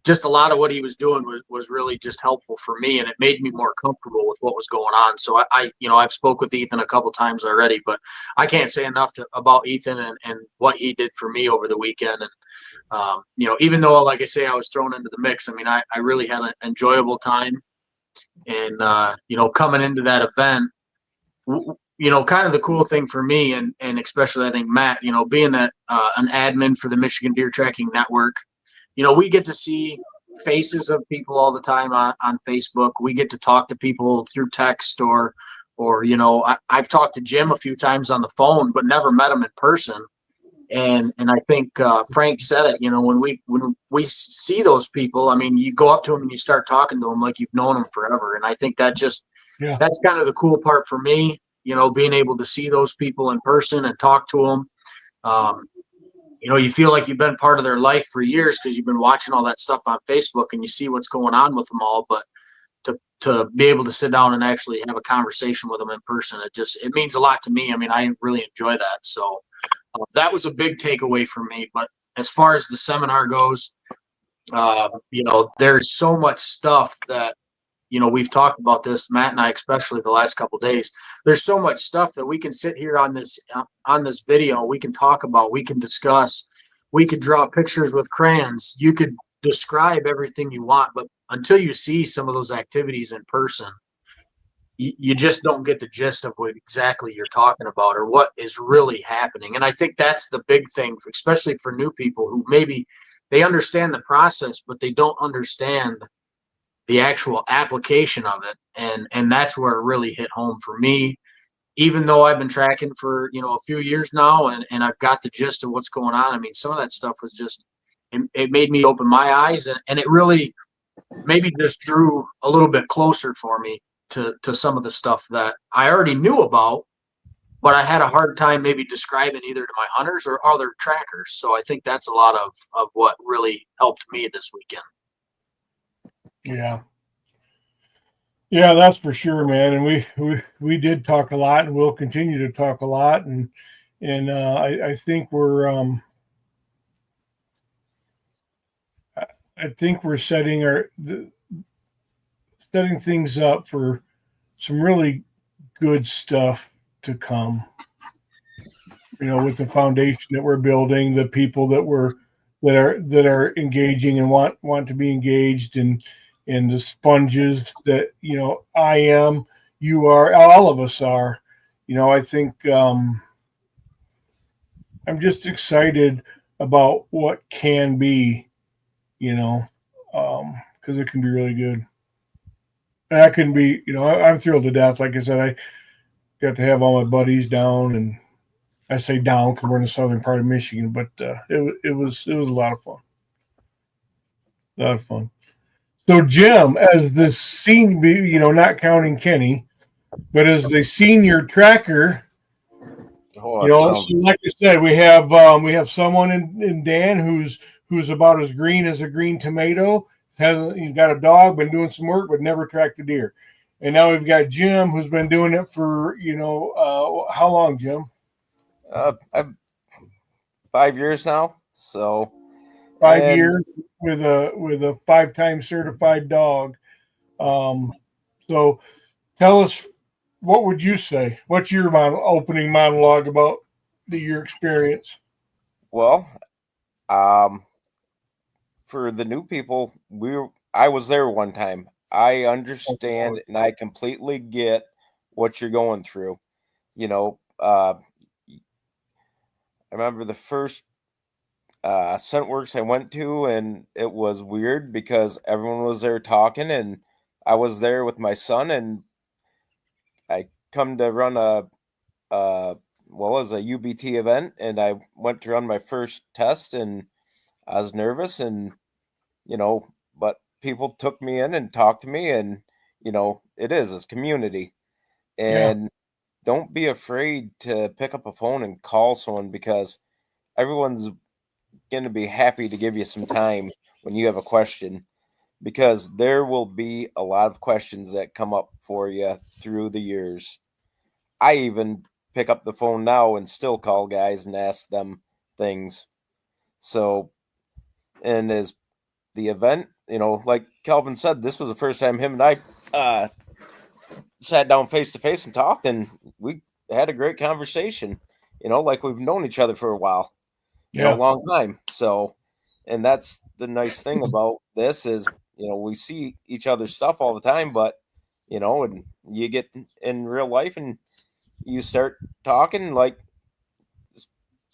just a lot of what he was doing was really just helpful for me, and it made me more comfortable with what was going on. So I've spoke with Ethan a couple times already, but I can't say enough about Ethan and what he did for me over the weekend. And even though, like I say, I was thrown into the mix, I really had an enjoyable time. And coming into that event, kind of the cool thing for me, and especially I think Matt, being an admin for the Michigan Deer Tracking Network, we get to see faces of people all the time on Facebook. We get to talk to people through text or I've talked to Jim a few times on the phone, but never met him in person. And I think Frank said it, when we see those people, you go up to them and you start talking to them like you've known them forever. And I think that's kind of the cool part for me. Being able to see those people in person and talk to them. You feel like you've been part of their life for years because you've been watching all that stuff on Facebook and you see what's going on with them all. But to be able to sit down and actually have a conversation with them in person, it means a lot to me. I really enjoy that. So that was a big takeaway for me. But as far as the seminar goes, There's so much stuff that, we've talked about this, Matt and I, especially the last couple of days. There's so much stuff that we can sit here on this video. We can talk about, we can discuss, we could draw pictures with crayons. You could describe everything you want, but until you see some of those activities in person, you just don't get the gist of what exactly you're talking about or what is really happening. And I think that's the big thing, especially for new people who maybe they understand the process, but they don't understand the actual application of it. And that's where it really hit home for me, even though I've been tracking for, a few years now and I've got the gist of what's going on. I mean, some of that stuff was just, it made me open my eyes and it really maybe just drew a little bit closer for me to some of the stuff that I already knew about, but I had a hard time maybe describing either to my hunters or other trackers. So I think that's a lot of what really helped me this weekend. Yeah. Yeah, that's for sure, man. And we did talk a lot, and we'll continue to talk a lot. And I think we're setting things up for some really good stuff to come. With the foundation that we're building, the people that are engaging and want to be engaged, and the sponges that I am, you are, all of us are. I think I'm just excited about what can be, because it can be really good. And that can be, I'm thrilled to death. Like I said, I got to have all my buddies down, and I say down because we're in the southern part of Michigan, but it was a lot of fun. A lot of fun. So Jim, as the senior, not counting Kenny, but as the senior tracker, like I said, we have someone in Dan who's about as green as a green tomato. He's got a dog, been doing some work, but never tracked a deer. And now we've got Jim, who's been doing it for how long, Jim? 5 years now. So 5 years with a 5-time certified dog. So tell us, what would you say? What's your opening monologue about your experience? Well, for the new people, I was there one time. I understand and I completely get what you're going through. I remember the first Scentworks I went to, and it was weird because everyone was there talking, and I was there with my son, and I come to run it was a UBT event, and I went to run my first test, and I was nervous, and but people took me in and talked to me, and it's community, and don't be afraid to pick up a phone and call someone, because everyone's going to be happy to give you some time when you have a question, because there will be a lot of questions that come up for you through the years. I even pick up the phone now and still call guys and ask them things. So, and as the event, like Calvin said, this was the first time him and I sat down face to face and talked, and we had a great conversation, like we've known each other for a while, a long time. So, and that's the nice thing about this is, we see each other's stuff all the time, but, and you get in real life and you start talking like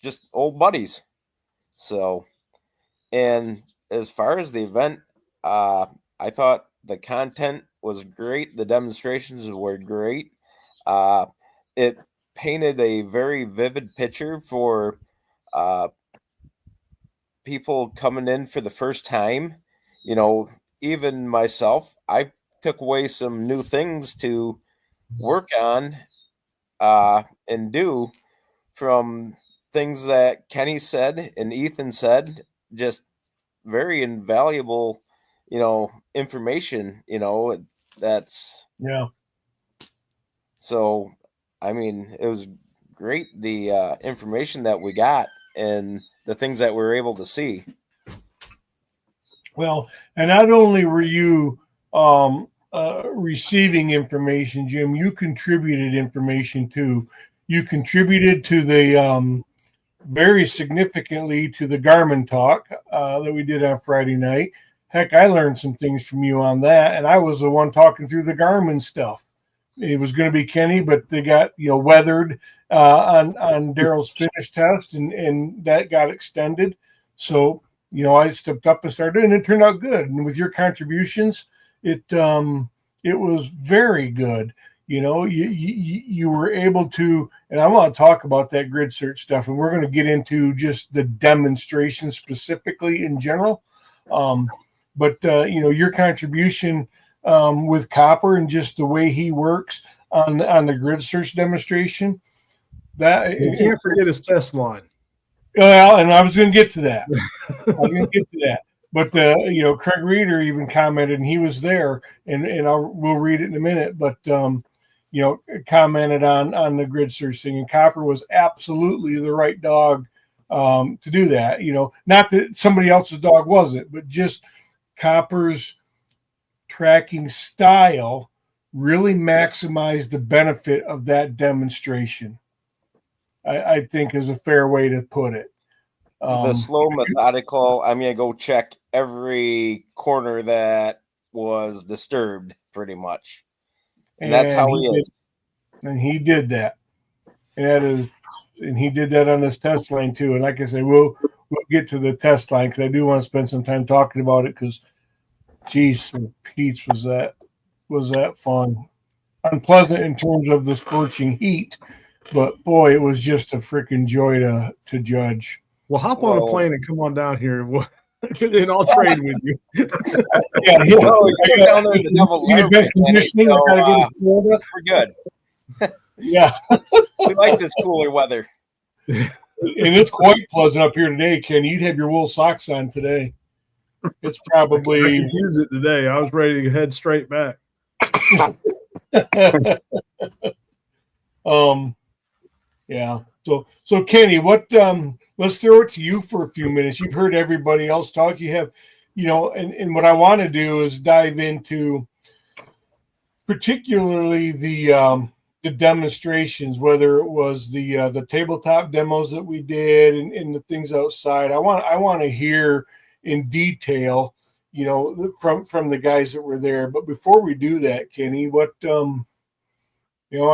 just old buddies. So, and as far as the event, I thought the content was great. The demonstrations were great. It painted a very vivid picture for people coming in for the first time. Even myself, I took away some new things to work on and do from things that Kenny said and Ethan said. Just very invaluable, information, that's so, I mean, it was great, the information that we got and the things that we were able to see. Well, and not only were you receiving information, Jim, you contributed information too. You contributed to the very significantly to the Garmin talk that we did on Friday night. Heck, I learned some things from you on that, and I was the one talking through the Garmin stuff. It was going to be Kenny, but they got weathered on Daryl's finish test, and that got extended. So I stepped up and started, and it turned out good. And with your contributions, it was very good. You were able to, and I want to talk about that grid search stuff, and we're going to get into just the demonstration specifically in general. But your contribution with Copper and just the way he works on the grid search demonstration, that You can't forget his test line. Well, and I was going to get to that. But Craig Reeder even commented, and he was there, and we'll read it in a minute. But commented on the grid search thing, and Copper was absolutely the right dog to do that. Not that somebody else's dog wasn't, but just Copper's tracking style really maximized the benefit of that demonstration. I think is a fair way to put it. The slow, methodical. I'm gonna go check every corner that was disturbed, pretty much, and that's how he is. And he did that, and he did that on his test line too. And like I said, we'll get to the test line because I do want to spend some time talking about it. Because, geez, Pete's was that fun, unpleasant in terms of the scorching heat, but boy, it was just a freaking joy to judge. Well, hop on a plane and come on down here, and I'll trade with you. Yeah, we're good. Yeah, we like this cooler weather. And it's quite pleasant up here today, Ken. You'd have your wool socks on today. It's probably I could use it today. I was ready to head straight back. Yeah. So Kenny, what let's throw it to you for a few minutes. You've heard everybody else talk. You have, and what I want to do is dive into particularly the demonstrations, whether it was the tabletop demos that we did and the things outside. I want to hear in detail, from the guys that were there. But before we do that, Kenny, what I'll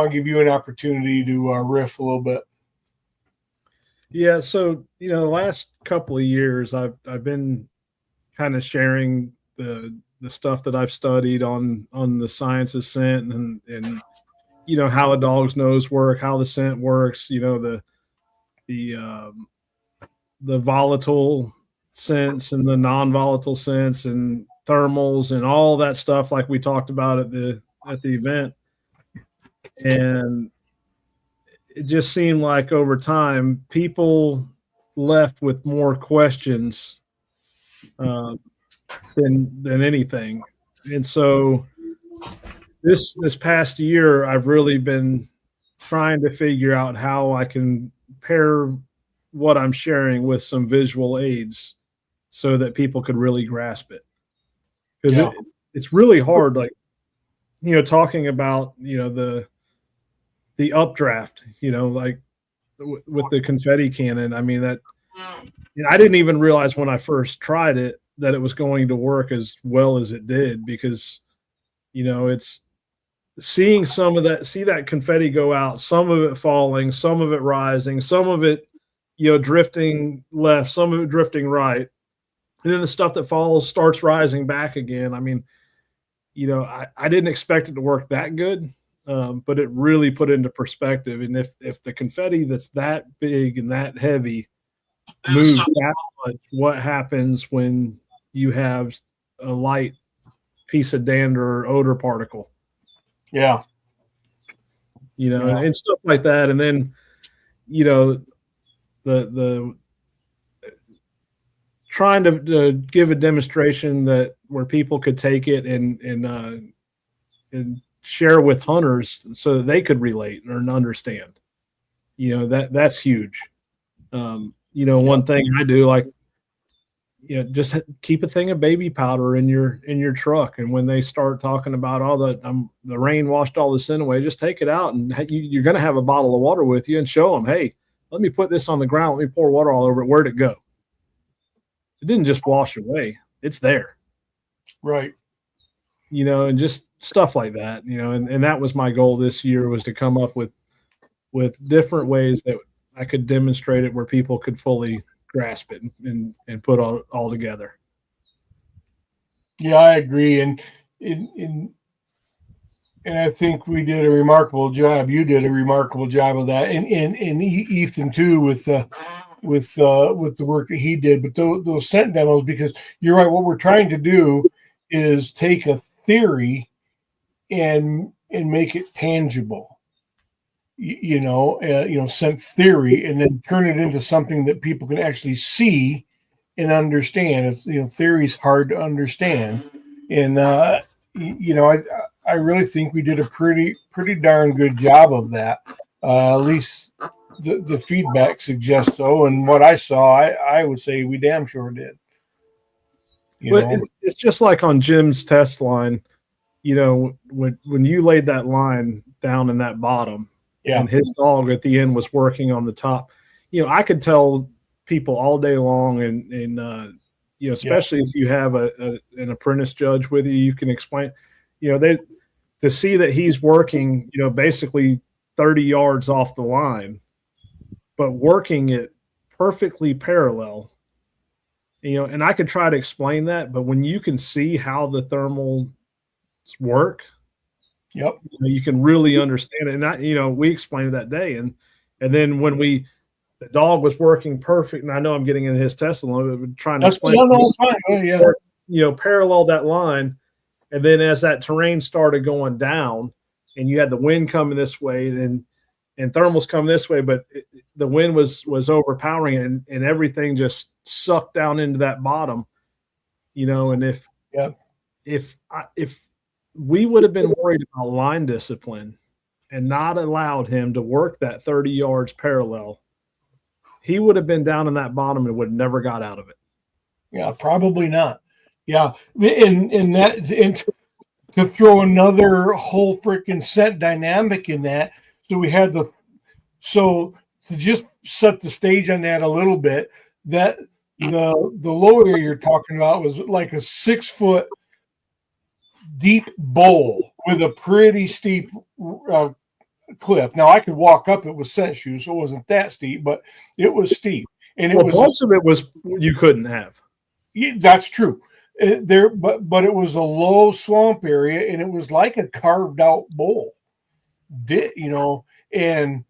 give you an opportunity to riff a little bit. Yeah, so the last couple of years, I've been kind of sharing the stuff that I've studied on the science of scent and how a dog's nose work, how the scent works, the volatile scents and the non-volatile scents and thermals and all that stuff like we talked about at the event. And it just seemed like over time people left with more questions than anything. And so this past year, I've really been trying to figure out how I can pair what I'm sharing with some visual aids so that people could really grasp it. Because it's really hard, like, talking about, the updraft, like with the confetti cannon. I mean, that I didn't even realize when I first tried it that it was going to work as well as it did, because, it's seeing see that confetti go out, some of it falling, some of it rising, some of it, drifting left, some of it drifting right. And then the stuff that falls starts rising back again. I mean, I didn't expect it to work that good. But it really put into perspective. And if the confetti that's that big and that heavy moves that much, what happens when you have a light piece of dander or odor particle? Yeah. And stuff like that. And then, the trying to give a demonstration where people could take it and share with hunters so that they could relate or understand. That's huge. One thing I do, like just keep a thing of baby powder in your truck. And when they start talking about the rain washed all the sin away, just take it out, and you're going to have a bottle of water with you, and show them, hey, let me put this on the ground. Let me pour water all over it. Where'd it go? It didn't just wash away. It's there. Right. And just stuff like that, and that was my goal this year, was to come up with different ways that I could demonstrate it where people could fully grasp it and put all together. Yeah, I agree. And I think we did a remarkable job. You did a remarkable job of that. And Ethan too, with the work that he did, but those scent demos, because you're right. What we're trying to do is take a theory and make it tangible, scent theory, and then turn it into something that people can actually see and understand. It's, theory is hard to understand. And, I really think we did a pretty darn good job of that. At least the feedback suggests so. And what I saw, I would say we damn sure did. It's just like on Jim's test line, when you laid that line down in that bottom, yeah, and his dog at the end was working on the top, I could tell people all day long, and especially if you have an apprentice judge with you, you can explain, to see that he's working, basically 30 yards off the line, but working it perfectly parallel. And I could try to explain that, but when you can see how the thermals work, yep, you can really understand it. And we explained it that day, and then when the dog was working perfect, and I know I'm getting into his test a little bit, but trying to explain, it's fine. Parallel that line, and then as that terrain started going down, and you had the wind coming this way, and thermals come this way, but the wind was overpowering it, and everything just sucked down into that bottom, and if we would have been worried about line discipline and not allowed him to work that 30 yards parallel, he would have been down in that bottom and would have never got out of it. Yeah, probably not. Yeah. And to throw another whole freaking set dynamic in that. So to just set the stage on that a little bit, that the low area you're talking about was like a 6 foot deep bowl with a pretty steep cliff. Now I could walk up it with scent shoes, so it wasn't that steep, but it was steep. And most of it was you couldn't have. That's true. But it was a low swamp area, and it was like a carved out bowl. And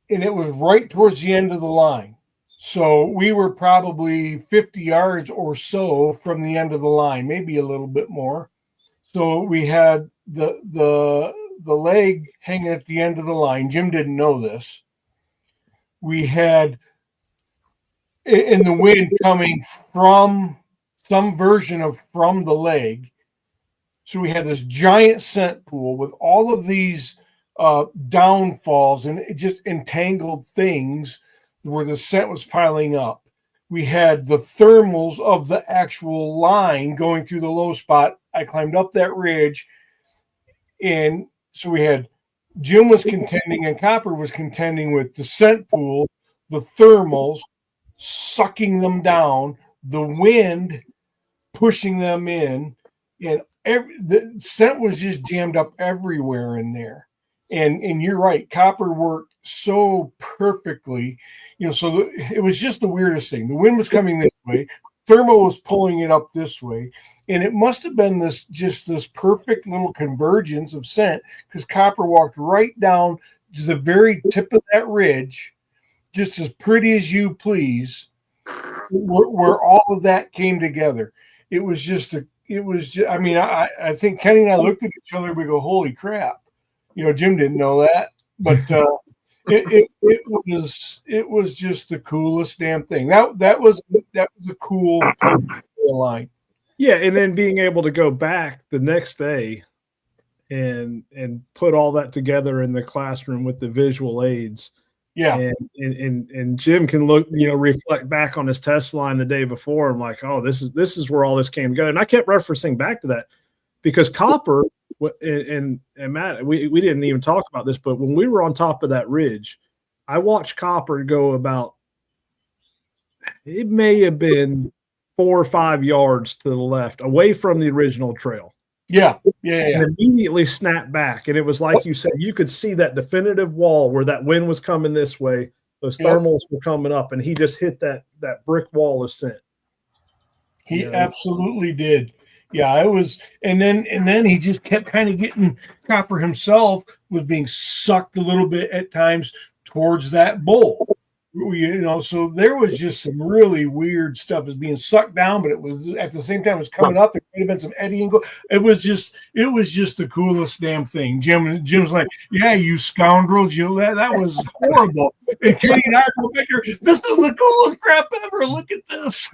it was right towards the end of the line. So we were probably 50 yards or so from the end of the line, maybe a little bit more. So we had the leg hanging at the end of the line. Jim didn't know this. We had in the wind coming from some version of from the leg. So we had this giant scent pool with all of these downfalls and just entangled things where the scent was piling up. We had the thermals of the actual line going through the low spot. I climbed up that ridge, and so we had Jim was contending and Copper was contending with the scent pool, the thermals sucking them down, the wind pushing them in, and the scent was just jammed up everywhere in there. And you're right, Copper worked so perfectly, so it was just the weirdest thing. The wind was coming this way, thermal was pulling it up this way, and it must have been this perfect little convergence of scent, because Copper walked right down to the very tip of that ridge, just as pretty as you please, where all of that came together. I think Kenny and I looked at each other, we go, holy crap. Jim didn't know that, but it was just the coolest damn thing. That was a cool line. Yeah, and then being able to go back the next day and put all that together in the classroom with the visual aids Yeah. And Jim can look, reflect back on his test line the day before. I'm like, oh, this is where all this came together. And I kept referencing back to that because Copper and Matt, we didn't even talk about this, but when we were on top of that ridge, I watched Copper go about, it may have been 4 or 5 yards to the left away from the original trail. Yeah. And immediately snapped back. And it was like you said, you could see that definitive wall where that wind was coming this way. Those thermals were coming up, and he just hit that brick wall of scent. He absolutely did. Yeah, it was, and then he just kept kind of getting, Copper himself was being sucked a little bit at times towards that bowl. So there was just some really weird stuff. It was being sucked down, but it was at the same time it was coming up. There could have been some eddying. It was just the coolest damn thing. Jim's like, yeah, you scoundrels, that was horrible. And Kenny and I go back here, this is the coolest crap ever. Look at this.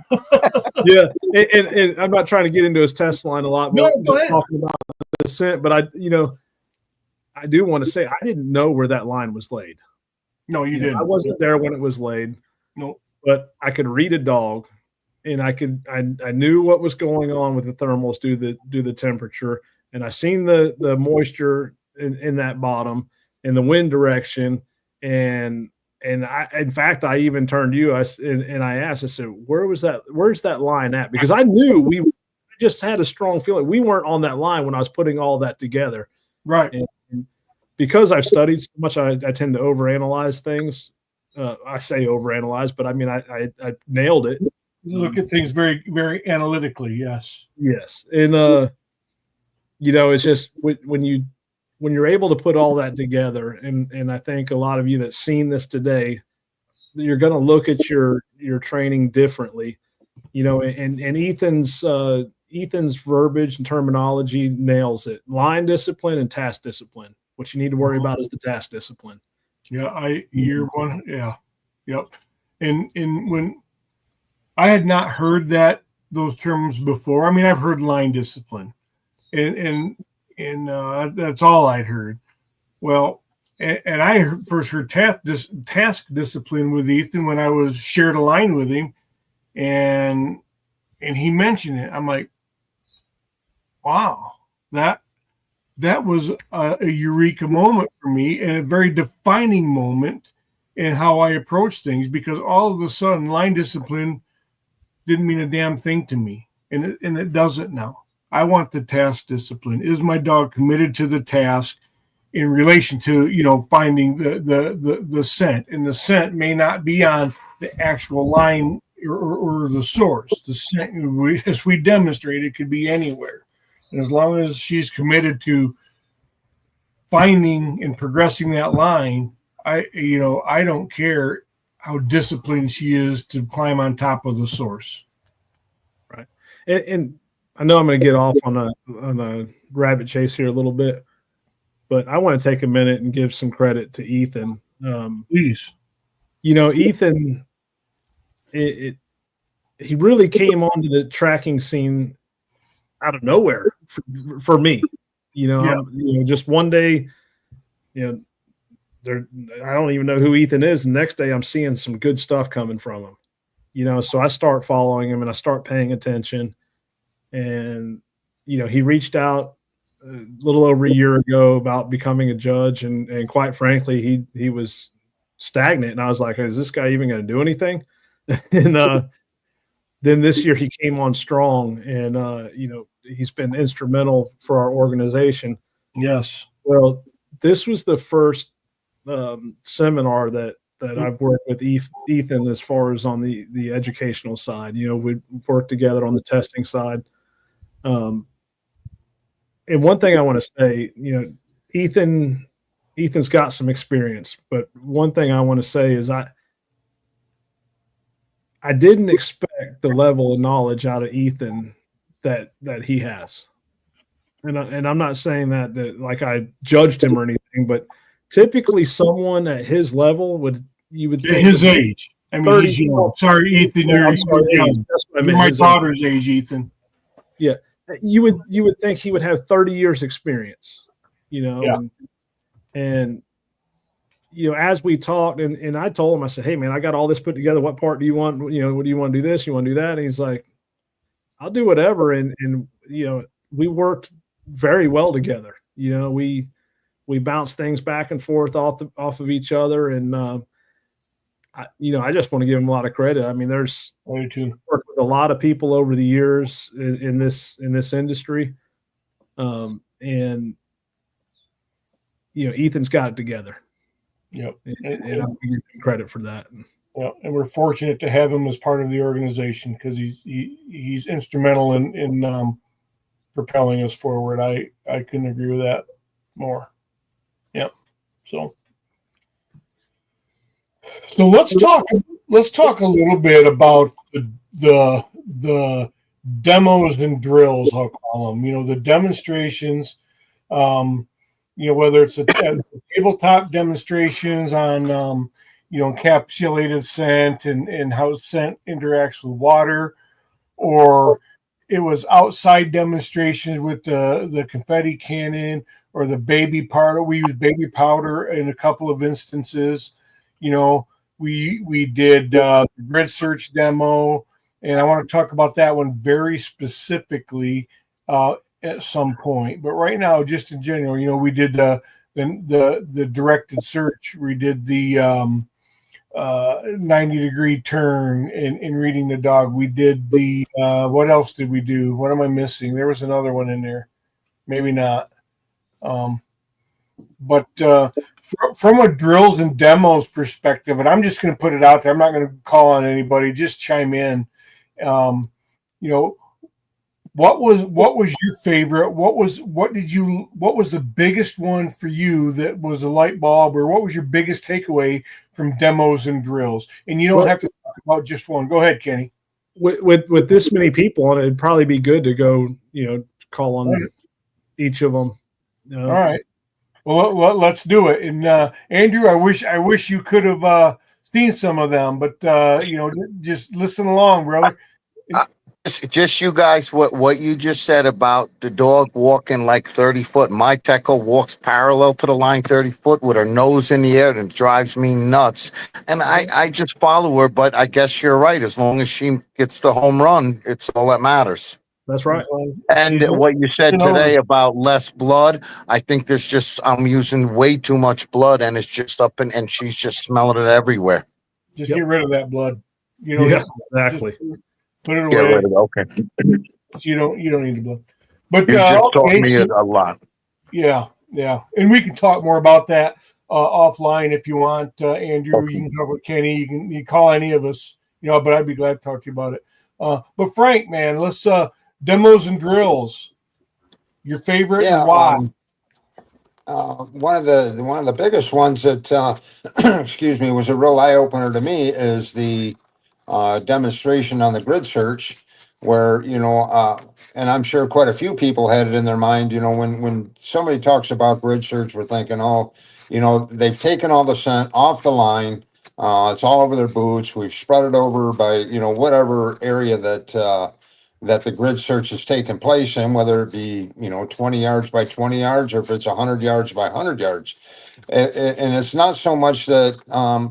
Yeah, and I'm not trying to get into his test line a lot, but just talking about the scent. But I do want to say I didn't know where that line was laid. No, you didn't. I wasn't there when it was laid. No, but I could read a dog, and I knew what was going on with the thermals due to the temperature, and I seen the moisture in that bottom and the wind direction, and I, in fact, I even turned to you. I asked. I said, "Where's that line at?" Because I knew we just had a strong feeling we weren't on that line when I was putting all that together. Right. And because I've studied so much, I tend to overanalyze things. I say overanalyze, but I mean I nailed it. Look at things very, very analytically. Yes. Yes, and it's just when you're able to put all that together, and I think a lot of you that's seen this today, you're going to look at your training differently. And Ethan's verbiage and terminology nails it. Line discipline and task discipline. What you need to worry about is the task discipline. Yeah, year one. Yeah, yep. And when I had not heard those terms before. I mean, I've heard line discipline, and that's all I'd heard. Well, and I first heard task discipline with Ethan when I was shared a line with him, and he mentioned it. I'm like, wow, that was a eureka moment for me, and a very defining moment in how I approach things, because all of a sudden line discipline didn't mean a damn thing to me. And it doesn't now. I want the task discipline. Is my dog committed to the task in relation to, finding the scent? And the scent may not be on the actual line or the source. The scent, as we demonstrated, could be anywhere. And as long as she's committed to finding and progressing that line, I don't care how disciplined she is to climb on top of the source. Right. And I know I'm going to get off on a rabbit chase here a little bit, but I want to take a minute and give some credit to Ethan. Please. Ethan, he really came onto the tracking scene out of nowhere for me. Just one day, I don't even know who Ethan is. The next day I'm seeing some good stuff coming from him, so I start following him and I start paying attention. And, he reached out a little over a year ago about becoming a judge. And quite frankly, he was stagnant. And I was like, is this guy even going to do anything? And then this year he came on strong, and, he's been instrumental for our organization. Yes. Well, this was the first seminar that I've worked with Ethan as far as on the educational side. We worked together on the testing side. And one thing I want to say, Ethan's got some experience, but one thing I want to say is I didn't expect the level of knowledge out of Ethan that he has. And I'm not saying that like I judged him or anything, but typically someone at his level you would think his age. I mean, he's young. Sorry, Ethan, you're young. You're my daughter's age, Ethan. Yeah. You would think he would have 30 years experience, Yeah. And as we talked, and I told him, I said, "Hey, man, I got all this put together. What part do you want? What do you want to do this? You want to do that?" And he's like, "I'll do whatever." And we worked very well together. We bounced things back and forth off of each other, and I just want to give him a lot of credit. I mean, there's worked with a lot of people over the years in this industry, and Ethan's got it together. Yep. And I'll give him credit for that. Yeah, and we're fortunate to have him as part of the organization because he's instrumental in propelling us forward. I couldn't agree with that more. Yep. So let's talk a little bit about the demos and drills, I'll call them. The demonstrations. Whether it's a tabletop demonstrations on, encapsulated scent and how scent interacts with water, or it was outside demonstrations with the confetti cannon or the baby powder. We used baby powder in a couple of instances. We did the grid search demo, and I want to talk about that one very specifically at some point. But right now, just in general, we did the directed search. We did the 90-degree turn in reading the dog. We did the what else did we do? What am I missing? There was another one in there. Maybe not. But from a drills and demos perspective, and I'm just going to put it out there. I'm not going to call on anybody. Just chime in. What was your favorite? What was the biggest one for you that was a light bulb, or what was your biggest takeaway from demos and drills? And you don't have to talk about just one. Go ahead, Kenny. With this many people on it, it'd probably be good to go, call on each of them. All right. Well, let's do it. And Andrew, I wish you could have seen some of them, but just listen along, brother. Just you guys, what you just said about the dog walking like 30 foot. My Teco walks parallel to the line 30 foot with her nose in the air, and it drives me nuts. And I just follow her, but I guess you're right. As long as she gets the home run, it's all that matters. That's right. And what you said today about less blood, I think I'm using way too much blood, and it's just up and she's just smelling it everywhere. Just get rid of that blood. Yeah, exactly. Put it away. Okay. You don't need the blood. But you just taught me a lot. Yeah, and we can talk more about that offline if you want, Andrew. Okay. You can talk with Kenny. You can call any of us. But I'd be glad to talk to you about it. But Frank, man, let's demos and drills. Your favorite and why? One of the biggest ones that excuse me, was a real eye opener to me is the demonstration on the grid search, where and I'm sure quite a few people had it in their mind. When somebody talks about grid search, we're thinking, they've taken all the scent off the line. It's all over their boots. We've spread it over by whatever area that the grid search is taking place in, whether it be 20 yards by 20 yards, or if it's 100 yards by 100 yards. And it's not so much that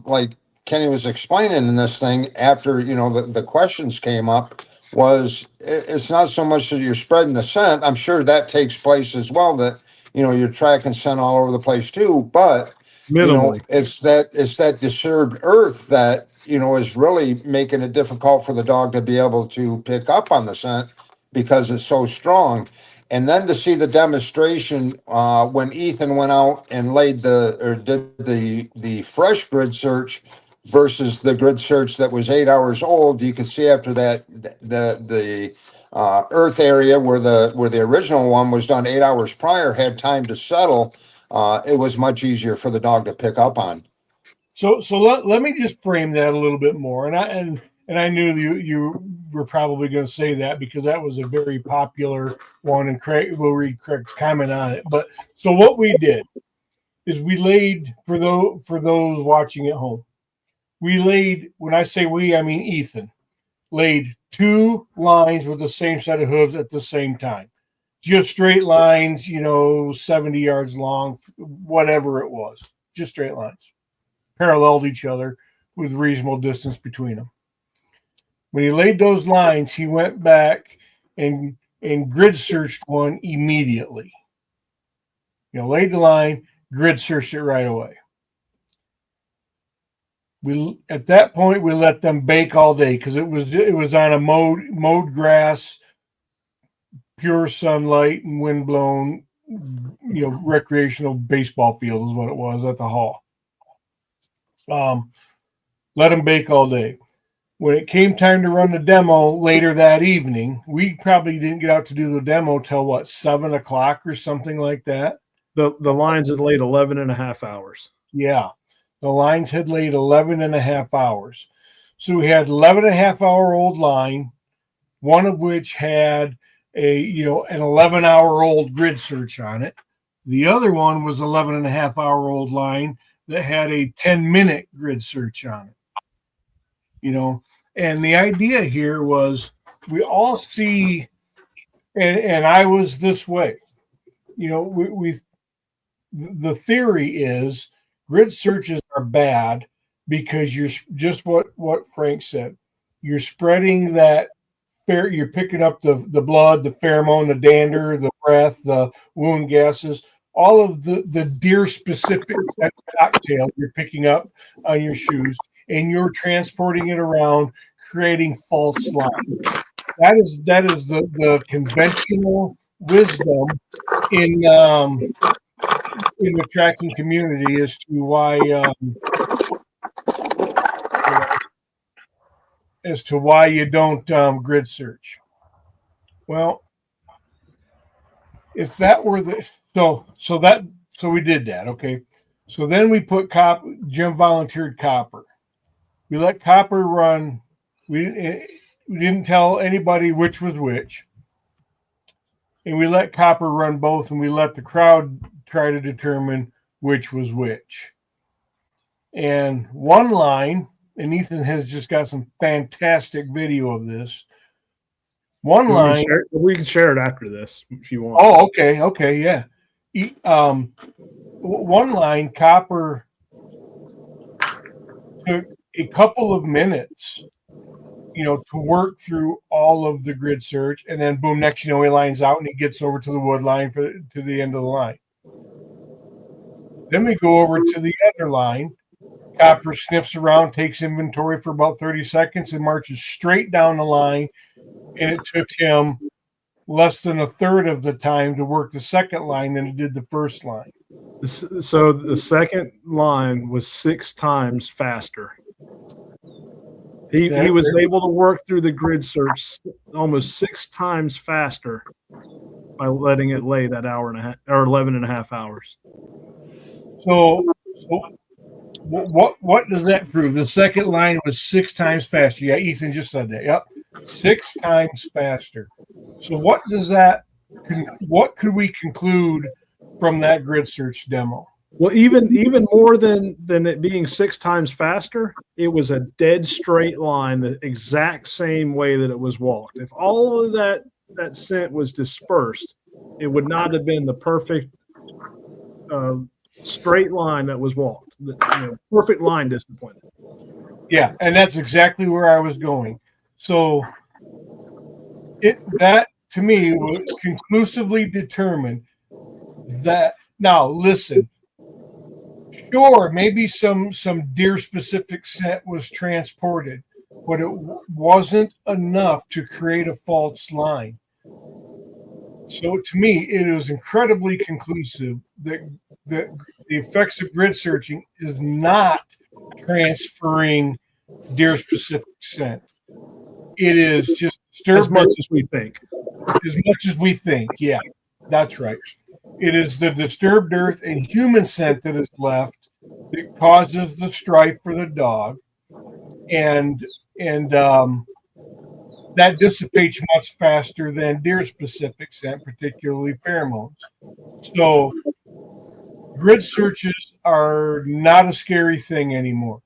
like Kenny was explaining in this thing after the questions came up, was it's not so much that you're spreading the scent. I'm sure that takes place as well, that you're tracking scent all over the place too, but minimally. It's that disturbed earth that is really making it difficult for the dog to be able to pick up on the scent because it's so strong. And then to see the demonstration when Ethan went out and did the fresh grid search versus the grid search that was 8 hours old, you can see after that the earth area where the original one was done 8 hours prior had time to settle. It was much easier for the dog to pick up on. So let me just frame that a little bit more. And I knew you were probably going to say that because that was a very popular one, and Craig will read Craig's comment on it. But so what we did is we laid, for those watching at home, we laid, when I say we, I mean Ethan, laid 2 lines with the same set of hooves at the same time. Just straight lines, 70 yards long, whatever it was, just straight lines. paralleled each other with reasonable distance between them. When he laid those lines, he went back and grid searched one immediately. Laid the line, grid searched it right away. At that point we let them bake all day because it was on a mowed grass, pure sunlight and wind blown, recreational baseball field is what it was at the hall. Let them bake all day. When it came time to run the demo later that evening, we probably didn't get out to do the demo till 7:00 or something like that. The lines had laid 11 and a half hours. Yeah. The lines had laid 11 and a half hours. So we had 11 and a half hour old line, one of which had an 11-hour old grid search on it. The other one was 11 and a half hour old line that had a 10-minute grid search on it. And the idea here was we all see, and I was this way, the theory is grid searches are bad because you're just what Frank said. You're spreading you're picking up the blood, the pheromone, the dander, the breath, the wound gases, all of the deer specific cocktail you're picking up on your shoes, and you're transporting it around, creating false lines. That is the conventional wisdom in the tracking community as to why you don't grid search. Well, if that were so we did that, okay. So then we put Jim volunteered Copper. We let Copper run. We didn't tell anybody which was which, and we let Copper run both, and we let the crowd try to determine which was which. And one line, and Ethan has just got some fantastic video of this. One line. We can share it after this if you want. Oh, okay, yeah. One line, Copper took a couple of minutes, to work through all of the grid search, and then boom, next he lines out and he gets over to the wood line to the end of the line. Then we go over to the other line. Copper sniffs around, takes inventory for about 30 seconds, and marches straight down the line. And it took him less than a third of the time to work the second line than it did the first line. So the second line was 6 times faster. He was able to work through the grid search almost 6 times faster by letting it lay that hour and a half or 11 and a half hours. So what does that prove? The second line was 6 times faster. Yeah, Ethan just said that. Yep, 6 times faster. So what could we conclude from that grid search demo? Well, even more than it being 6 times faster, it was a dead straight line, the exact same way that it was walked. If all of that scent was dispersed, it would not have been the perfect straight line that was walked. Perfect line disappointed. Yeah, and that's exactly where I was going. So that to me was conclusively determined that. Now listen. Sure, maybe some deer specific scent was transported, but it wasn't enough to create a false line. So to me, it is incredibly conclusive that the effects of grid searching is not transferring deer specific scent. It is just as much as we think. As much as we think, yeah, that's right. It is the disturbed earth and human scent that is left that causes the strife for the dog, and that dissipates much faster than deer-specific scent, particularly pheromones. So grid searches are not a scary thing anymore.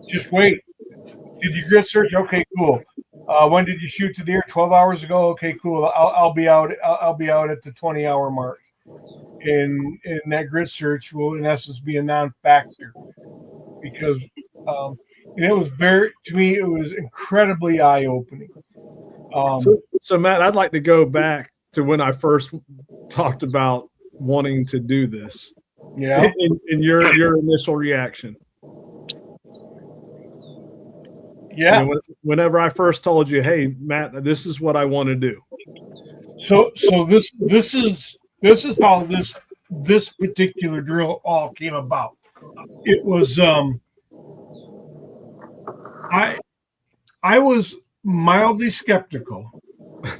Just wait. Did you grid search? Okay, cool. When did you shoot the deer? 12 hours ago. Okay, cool. I'll be out. I'll be out at the 20-hour mark. and that grid search will in essence be a non-factor because and it was to me it was incredibly eye-opening. So Matt, I'd like to go back to when I first talked about wanting to do this. Yeah. In your initial reaction. Yeah. You know, whenever I first told you, hey Matt, this is what I want to do. So this is how this particular drill all came about. It was I was mildly skeptical,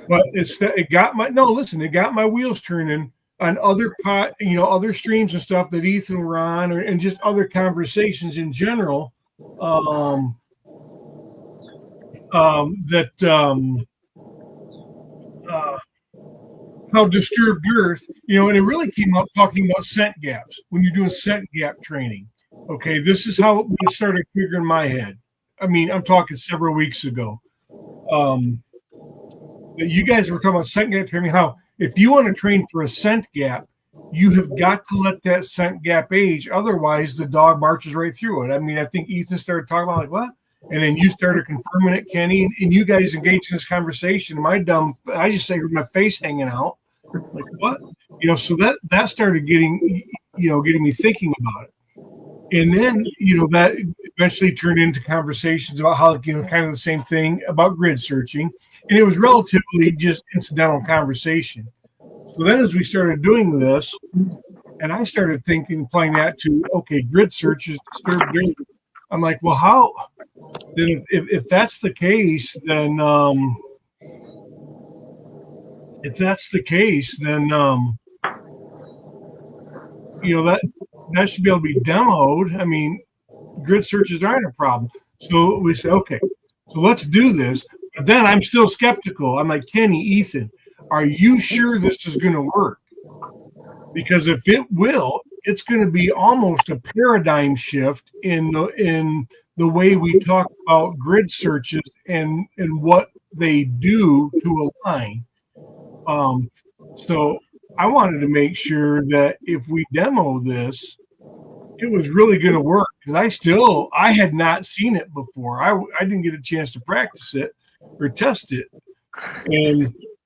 but it got my wheels turning on other streams and stuff that Ethan were on, and just other conversations in general. How disturbed earth, and it really came up talking about scent gaps when you're doing scent gap training. Okay, this is how it started triggering my head. I mean, I'm talking several weeks ago. You guys were talking about scent gap training, how if you want to train for a scent gap, you have got to let that scent gap age. Otherwise, the dog marches right through it. I mean, I think Ethan started talking about like, what? And then you started confirming it, Kenny, and you guys engaged in this conversation. I just say with my face hanging out, like what? So that started getting me thinking about it. And then, that eventually turned into conversations about how, kind of the same thing about grid searching. And it was relatively just incidental conversation. So then as we started doing this, and I started applying that to, okay, grid search is disturbed. I'm like, well, how? Then if that's the case, then that should be able to be demoed. I mean, grid searches aren't a problem. So we say, okay, so let's do this. But then I'm still skeptical. I'm like, Kenny, Ethan, are you sure this is going to work? Because if it will, it's going to be almost a paradigm shift in the way we talk about grid searches and what they do to a line. So I wanted to make sure that if we demo this, it was really going to work, because I had not seen it before. I didn't get a chance to practice it or test it.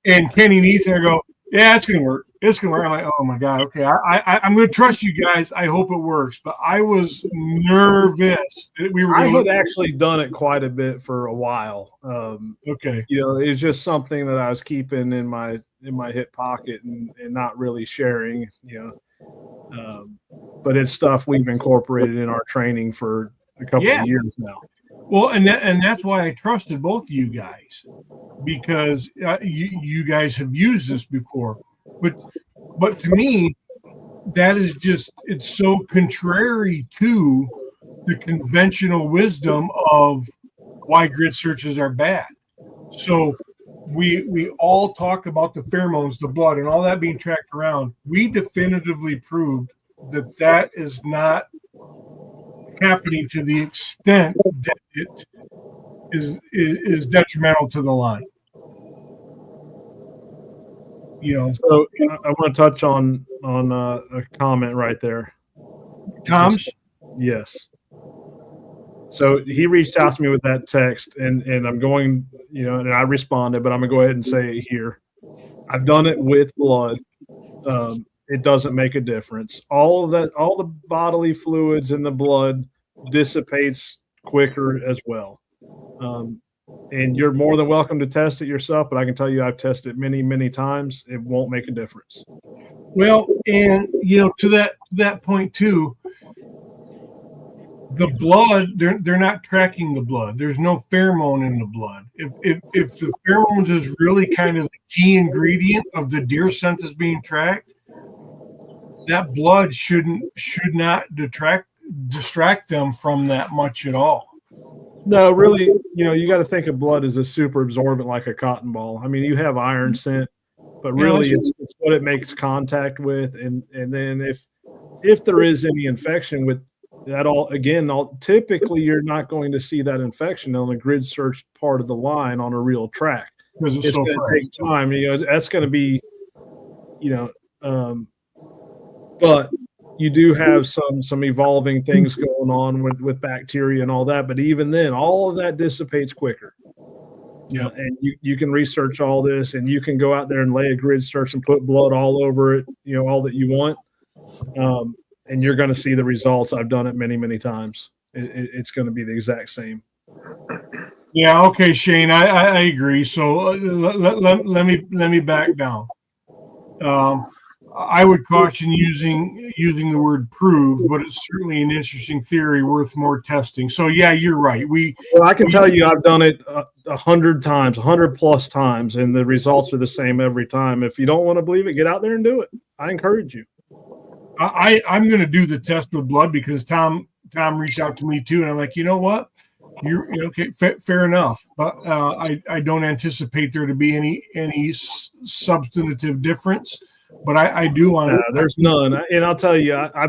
And Kenny and Ethan go, yeah, it's going to work. It's going to work. I'm like, oh my God. Okay. I'm going to trust you guys. I hope it works. But I was nervous that we were. I had actually done it quite a bit for a while. Okay. It's just something that I was keeping in my hip pocket and not really sharing, but it's stuff we've incorporated in our training for a couple of years now. Well, and that's why I trusted both of you guys, because you guys have used this before. But to me, that is it's so contrary to the conventional wisdom of why grid searches are bad. So we all talk about the pheromones, the blood, and all that being tracked around. We definitively proved that is not happening to the extent that it is detrimental to the line. So I want to touch on a comment right there. Tom's? Yes. So he reached out to me with that text, and I'm going, and I responded, but I'm gonna go ahead and say it here. I've done it with blood. It doesn't make a difference. All the bodily fluids in the blood dissipates quicker as well. And you're more than welcome to test it yourself, but I can tell you I've tested it many, many times. It won't make a difference. Well, and to that point too, the blood, they're not tracking the blood. There's no pheromone in the blood. If the pheromones is really kind of the key ingredient of the deer scent is being tracked, that blood should not distract them from that much at all. No, really, you got to think of blood as a super absorbent, like a cotton ball. I mean, you have iron scent, but really it's what it makes contact with. And then if there is any infection with that, typically you're not going to see that infection on the grid search part of the line on a real track. It's going to take time. That's going to be, but you do have some evolving things going on with bacteria and all that. But even then, all of that dissipates quicker. Yeah. And you can research all this, and you can go out there and lay a grid search and put blood all over it, all that you want. And you're going to see the results. I've done it many, many times. It's going to be the exact same. Yeah. Okay, Shane, I agree. So let me back down. I would caution using the word "prove," but it's certainly an interesting theory worth more testing. So yeah, you're right. Well, I can tell you, I've done it 100 times, 100+ times, and the results are the same every time. If you don't want to believe it, get out there and do it. I encourage you. I'm going to do the test with blood because Tom reached out to me too, and I'm like, you know what? You're okay. Fair enough, but I don't anticipate there to be any substantive difference. But I do want. There's none, and I'll tell you, I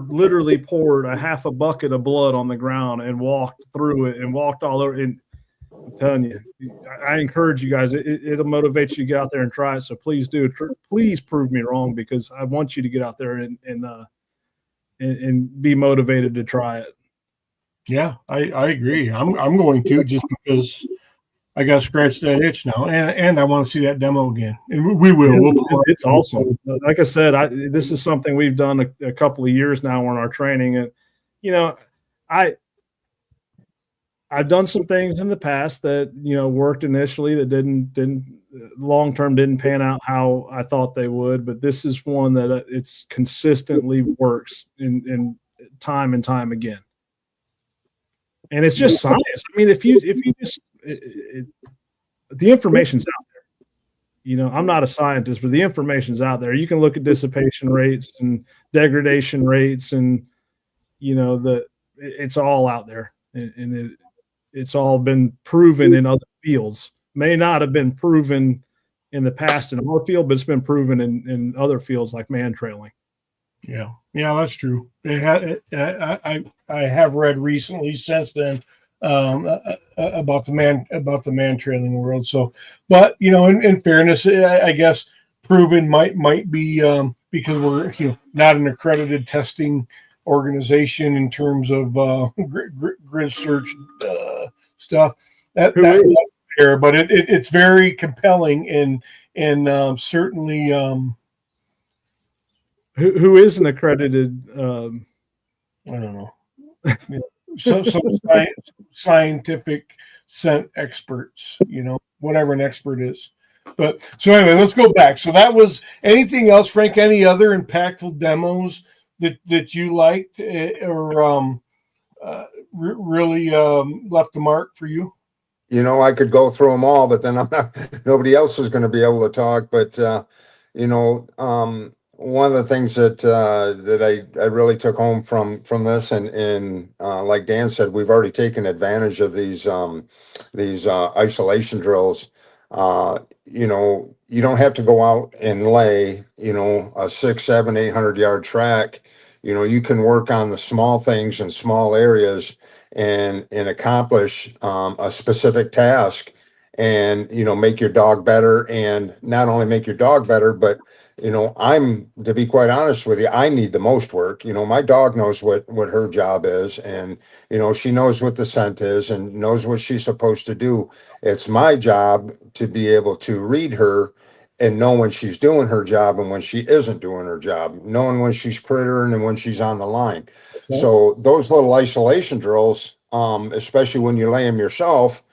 literally poured a half a bucket of blood on the ground and walked through it and walked all over. And I'm telling you, I encourage you guys. It'll motivate you to get out there and try it. So please do. Please prove me wrong, because I want you to get out there and be motivated to try it. Yeah, I agree. I'm going to, just because I got to scratch that itch now, and I want to see that demo again. And we will. It's awesome. Like I said, this is something we've done a couple of years now in our training, and I've done some things in the past that worked initially that didn't long term didn't pan out how I thought they would, but this is one that it's consistently works in time and time again. And it's just science. I mean, if you just the information's out there. I'm not a scientist, but the information's out there. You can look at dissipation rates and degradation rates, and it's all out there, and it's all been proven in other fields. May not have been proven in the past in our field, but it's been proven in other fields like man trailing. Yeah, that's true. I have read recently since then about the man trailing world. So, but in fairness, I guess proven might be because we're not an accredited testing organization in terms of grid search stuff. That's fair, but it's very compelling and certainly. Who is an accredited? I don't know. Some scientific scent experts, whatever an expert is. But so anyway, let's go back. So that was anything else, Frank? Any other impactful demos that you liked or really left the mark for you? I could go through them all, but then nobody else is going to be able to talk. But one of the things that I really took home from this, and like Dan said, we've already taken advantage of these isolation drills. You don't have to go out and lay a 600, 700, 800 yard track. You can work on the small things in small areas and accomplish a specific task, and make your dog better. And not only make your dog better, but to be quite honest with you, I need the most work. My dog knows what her job is, and she knows what the scent is and knows what she's supposed to do. It's my job to be able to read her and know when she's doing her job and when she isn't doing her job, knowing when she's crittering and when she's on the line. Okay. So those little isolation drills, especially when you lay them yourself,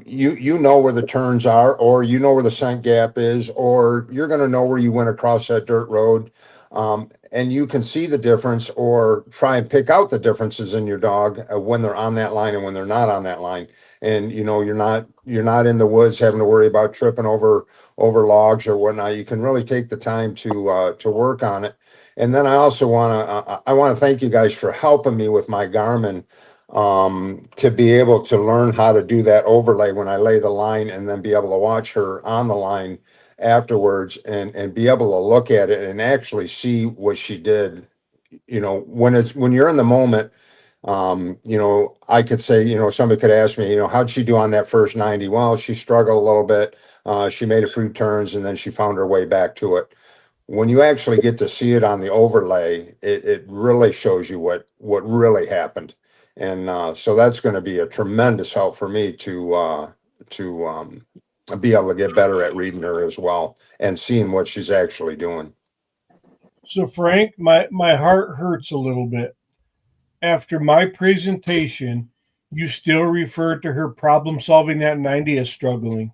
you know where the turns are, or where the scent gap is, or you're going to know where you went across that dirt road, and you can see the difference or try and pick out the differences in your dog when they're on that line and when they're not on that line. And you're not in the woods having to worry about tripping over logs or whatnot. You can really take the time to work on it. And then I also want to thank you guys for helping me with my Garmin. To be able to learn how to do that overlay when I lay the line, and then be able to watch her on the line afterwards and be able to look at it and actually see what she did. When you're in the moment, I could say, somebody could ask me, how'd she do on that first 90? Well, she struggled a little bit. She made a few turns and then she found her way back to it. when you actually get to see it on the overlay, it really shows you what really happened. And so that's going to be a tremendous help for me to be able to get better at reading her as well and seeing what she's actually doing. So Frank, my heart hurts a little bit. After my presentation, you still refer to her problem solving at 90 as struggling.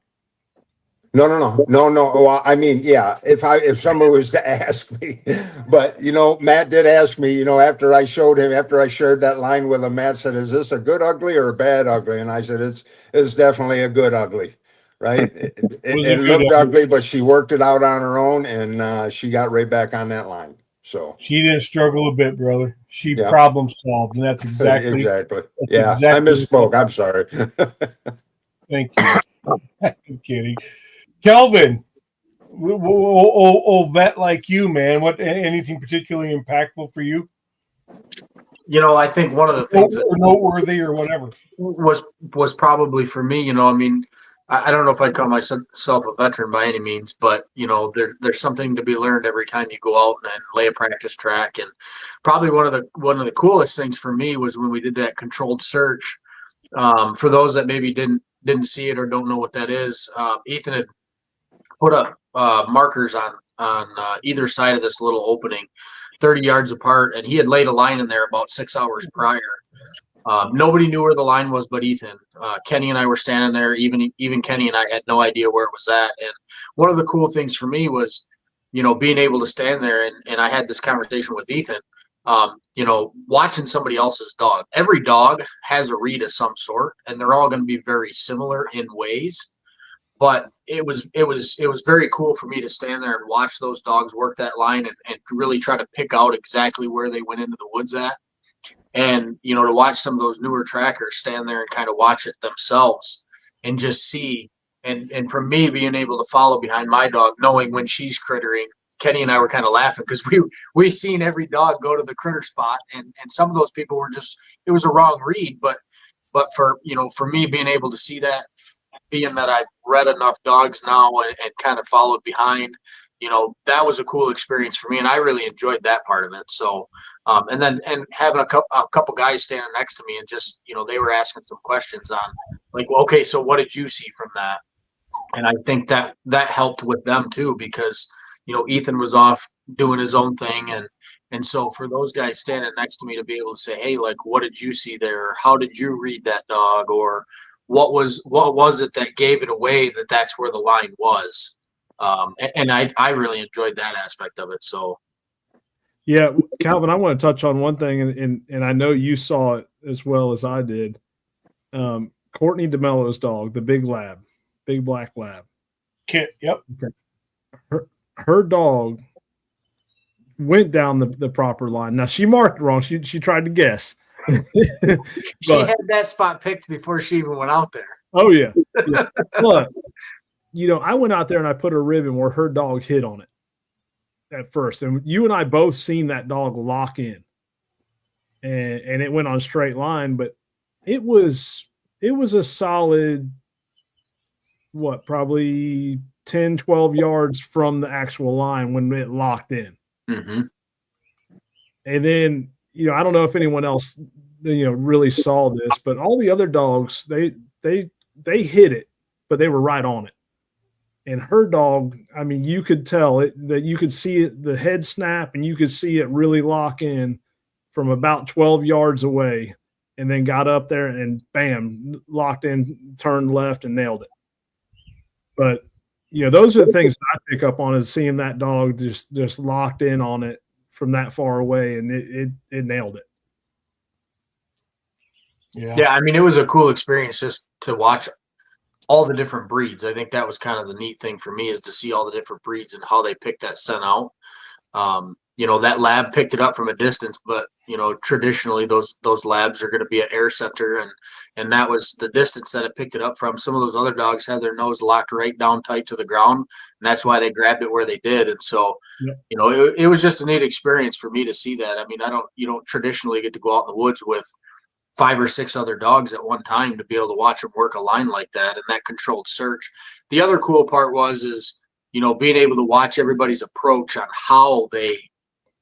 No. Well, I mean, yeah, if someone was to ask me, but Matt did ask me, after I shared that line with him, Matt said, "Is this a good ugly or a bad ugly?" And I said, it's definitely a good ugly, right? It looked ugly, but she worked it out on her own, and she got right back on that line. So she didn't struggle a bit, brother. She problem solved, and that's exactly. I misspoke. I'm sorry. Thank you. I'm kidding. Kelvin, vet like you, man. What anything particularly impactful for you? I think one of the things or noteworthy or whatever was probably for me. I mean, I don't know if I'd call myself a veteran by any means, but there's something to be learned every time you go out and lay a practice track. And probably one of the coolest things for me was when we did that controlled search. For those that maybe didn't see it or don't know what that is, Ethan had put up markers on either side of this little opening, 30 yards apart, and he had laid a line in there about 6 hours prior. Nobody knew where the line was but Ethan. Kenny and I were standing there. Even Kenny and I had no idea where it was at. And one of the cool things for me was, being able to stand there, and I had this conversation with Ethan, watching somebody else's dog. Every dog has a read of some sort, and they're all going to be very similar in ways. But it was very cool for me to stand there and watch those dogs work that line and really try to pick out exactly where they went into the woods at. And, to watch some of those newer trackers stand there and kind of watch it themselves and just see. And for me, being able to follow behind my dog, knowing when she's crittering, Kenny and I were kind of laughing because we seen every dog go to the critter spot. And some of those people were it was a wrong read. But for me being able to see that, being that I've read enough dogs now and kind of followed behind, that was a cool experience for me, and I really enjoyed that part of it. So, and having a couple guys standing next to me and just, they were asking some questions on like, well, okay, so what did you see from that? And I think that helped with them too, because, Ethan was off doing his own thing. And so for those guys standing next to me to be able to say, hey, like, what did you see there? How did you read that dog? Or what was it that gave it away that that's where the line was? And I really enjoyed that aspect of it. So, yeah, Calvin, I want to touch on one thing, and I know you saw it as well as I did. Courtney DeMello's dog, the big black lab. Kit, yep. Her dog went down the proper line. Now she marked wrong. She tried to guess. She had that spot picked before she even went out there. Oh yeah. But I went out there and I put a ribbon where her dog hit on it at first, and you and I both seen that dog lock in, and it went on straight line, but it was a solid probably 10, 12 yards from the actual line when it locked in. Mm-hmm. And then, I don't know if anyone else, really saw this, but all the other dogs, they hit it, but they were right on it. And her dog, I mean, you could tell that you could see it, the head snap, and you could see it really lock in from about 12 yards away, and then got up there and bam, locked in, turned left and nailed it. But, those are the things that I pick up on, is seeing that dog just locked in on it from that far away, and it nailed it. Yeah. I mean, it was a cool experience just to watch all the different breeds. I think that was kind of the neat thing for me, is to see all the different breeds and how they picked that scent out. That lab picked it up from a distance, but traditionally those labs are going to be an air center, and that was the distance that it picked it up from. Some of those other dogs had their nose locked right down tight to the ground, and that's why they grabbed it where they did. And so, it was just a neat experience for me to see that. I mean, you don't traditionally get to go out in the woods with 5 or 6 other dogs at one time to be able to watch them work a line like that, and that controlled search. The other cool part is being able to watch everybody's approach on how they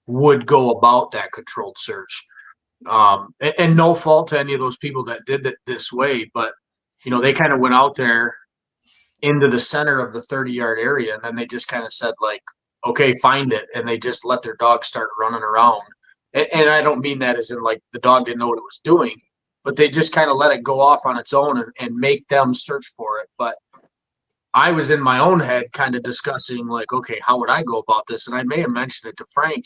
would go about that controlled search. And no fault to any of those people that did it this way, but they kind of went out there into the center of the 30-yard area, and then they just kind of said, like, okay, find it, and they just let their dog start running around. And I don't mean that as in like the dog didn't know what it was doing, but they just kind of let it go off on its own and make them search for it. But I was in my own head kind of discussing, like, okay, how would I go about this? And I may have mentioned it to Frank.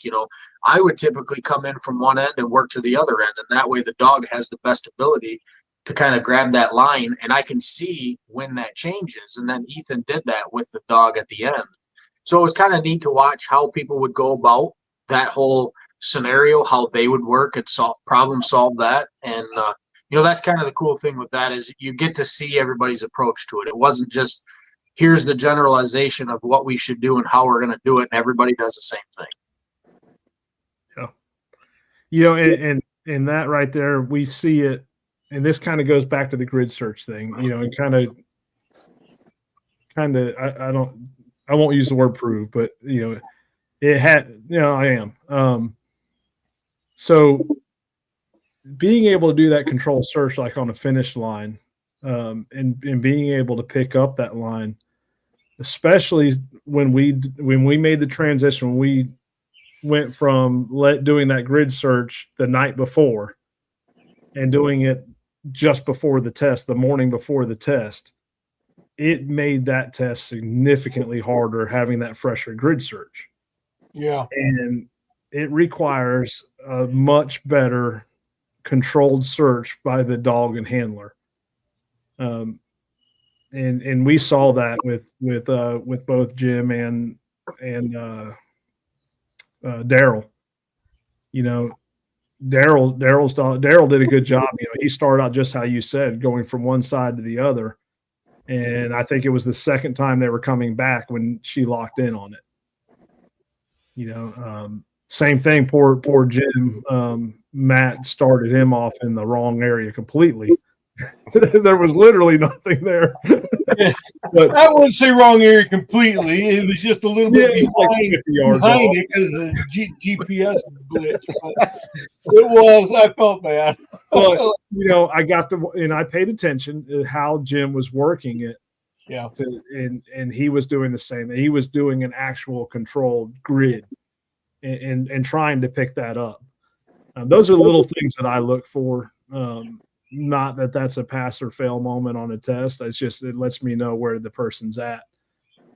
I would typically come in from one end and work to the other end, and that way the dog has the best ability to kind of grab that line, and I can see when that changes. And then Ethan did that with the dog at the end. So it was kind of neat to watch how people would go about that whole scenario, how they would work and problem solve that. And, that's kind of the cool thing with that is you get to see everybody's approach to it. It wasn't just, here's the generalization of what we should do and how we're going to do it, and everybody does the same thing. Yeah. And that right there, we see it. And this kind of goes back to the grid search thing, and I won't use the word prove, but it had, I am. So being able to do that control search, like on a finish line, and being able to pick up that line, especially when we made the transition, when we went from doing that grid search the night before and doing it just before the test, the morning before the test, it made that test significantly harder having that fresher grid search. Yeah. And it requires a much better controlled search by the dog and handler. And we saw that with both Jim and Daryl. Daryl did a good job. He started out just how you said, going from one side to the other. And I think it was the second time they were coming back when she locked in on it. Same thing. Poor Jim. Matt started him off in the wrong area completely. There was literally nothing there. But I wouldn't say wrong area completely. It was just a little bit behind, like 50 yards behind off. it because of the GPS glitch. It was. I felt bad. But I paid attention to how Jim was working it. Yeah. And he was doing the same. He was doing an actual controlled grid and trying to pick that up. Those are little things that I look for. Not that that's a pass or fail moment on a test. It's just, it lets me know where the person's at.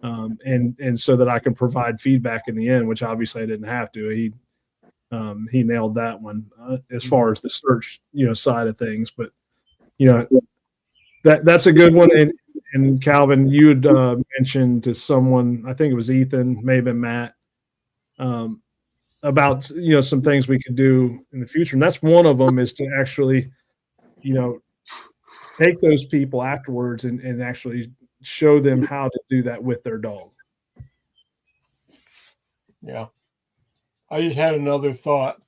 And so that I can provide feedback in the end, which obviously I didn't have to. He nailed that one as far as the search, side of things. But, that's a good one. And Calvin, you had mentioned to someone, I think it was Ethan, maybe Matt, about, some things we could do in the future. And that's one of them, is to actually, take those people afterwards and actually show them how to do that with their dog. Yeah. I just had another thought.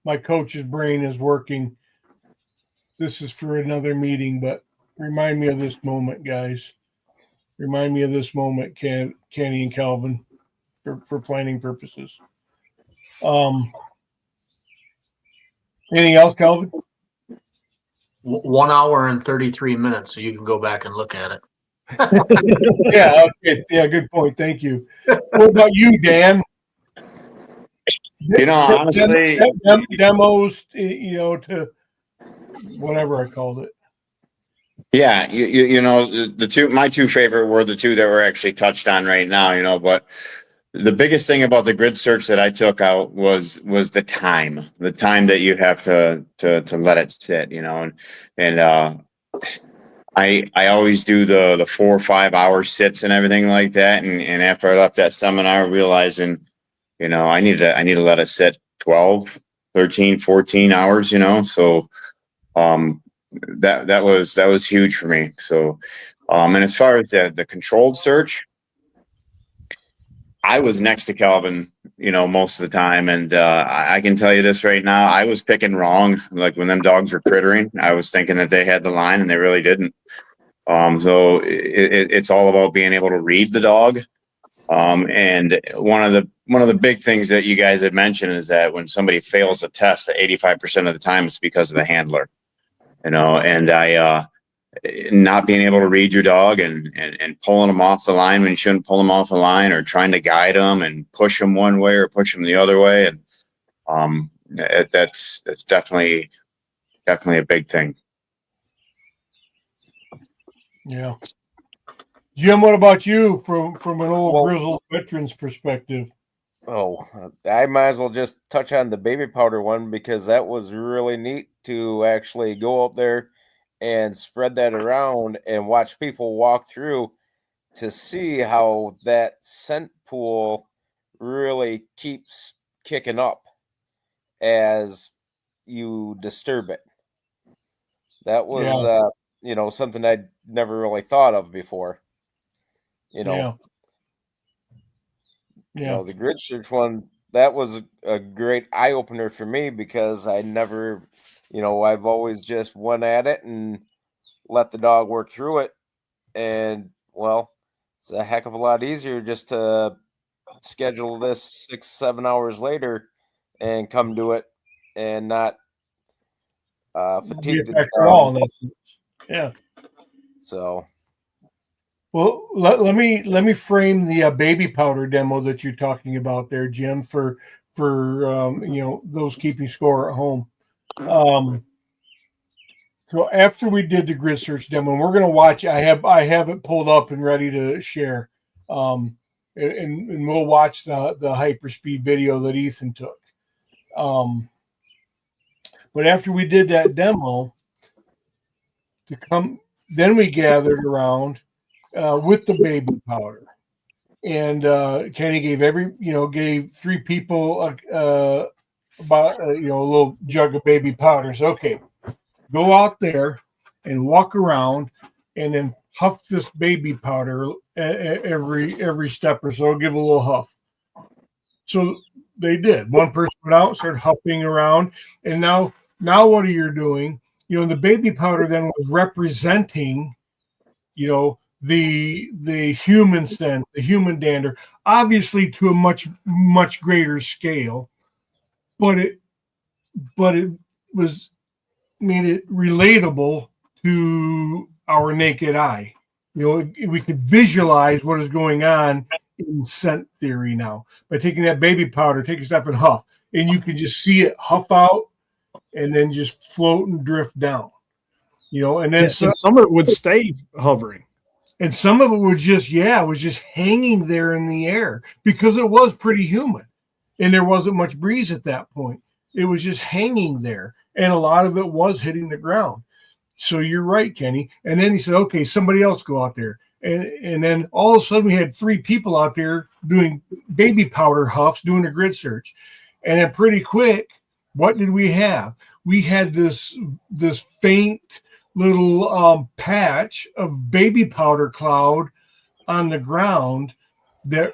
My coach's brain is working. This is for another meeting, but remind me of this moment, guys. Remind me of this moment, Kenny and Calvin, for planning purposes. Anything else, Calvin? 1 hour and 33 minutes, so you can go back and look at it. Yeah. Okay. Yeah. Good point. Thank you. What about you, Dan? Honestly, demos, to whatever I called it. yeah, my two favorite were the two that were actually touched on right now, but the biggest thing about the grid search that I took out was the time that you have to let it sit, and I always do the 4 or 5 hour sits and everything like that. And after I left that seminar, realizing, I need to let it sit 12, 13, 14 hours, so, that was huge for me. So, and as far as the controlled search, I was next to Calvin, most of the time. And, I can tell you this right now, I was picking wrong. Like when them dogs were crittering, I was thinking that they had the line and they really didn't. So it's all about being able to read the dog. And one of the big things that you guys had mentioned is that when somebody fails a test, that 85% of the time it's because of the handler, and not being able to read your dog and pulling them off the line when you shouldn't pull them off the line, or trying to guide them and push them one way or push them the other way. And that's definitely a big thing. Yeah. Jim, what about you from an old Well- grizzled veteran's perspective? Oh, I might as well just touch on the baby powder one, because that was really neat to actually go up there and spread that around and watch people walk through to see how that scent pool really keeps kicking up as you disturb it. That was something I'd never really thought of before. Yeah. The grid search one, that was a great eye opener for me, because I never, I've always just went at it and let the dog work through it. And well, it's a heck of a lot easier just to schedule this 6-7 hours later and come to it and not fatigue Be the a factor all dog. in that sense. Yeah. So Well, let me frame the baby powder demo that you're talking about there, Jim, for those keeping score at home. So after we did the grid search demo, and we're going to watch. I have it pulled up and ready to share, and we'll watch the hyperspeed video that Ethan took. But after we did that demo, then we gathered around with the baby powder, and Kenny gave 3 people about a little jug of baby powder. So okay, go out there and walk around, and then huff this baby powder every step or so. Give a little huff. So they did. One person went out, started huffing around, and now what are you doing? The baby powder then was representing, the human scent, the human dander, obviously to a much, much greater scale, but it made it relatable to our naked eye. We could visualize what is going on in scent theory now by taking that baby powder, take a step and huff, and you can just see it huff out and then just float and drift down. And then some of it would stay hovering. And some of it was just hanging there in the air because it was pretty humid and there wasn't much breeze at that point. It was just hanging there, and a lot of it was hitting the ground. So you're right, Kenny. And then he said, okay, somebody else go out there. And then all of a sudden we had 3 people out there doing baby powder huffs, doing a grid search. And then pretty quick, what did we have? We had this faint little patch of baby powder cloud on the ground that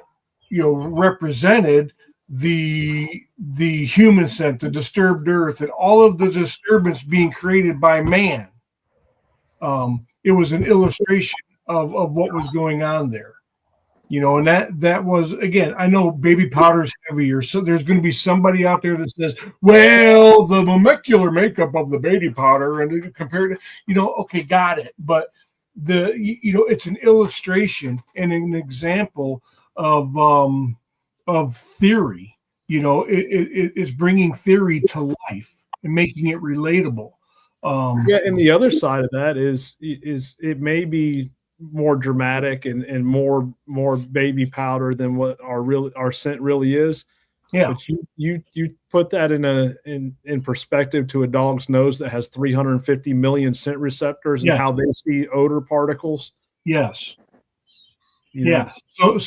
represented the human scent, the disturbed earth, and all of the disturbance being created by man. It was an illustration of what was going on there. And that was, again, I know baby powder is heavier, so there's going to be somebody out there that says, well, the molecular makeup of the baby powder and compared to, okay, got it. But it's an illustration and an example of theory. It's bringing theory to life and making it relatable. And the other side of that is it may be more dramatic and more baby powder than what our scent really is. Yeah. But you put that in perspective to a dog's nose that has 350 million scent receptors and how they see odor particles. Yes. Yeah. So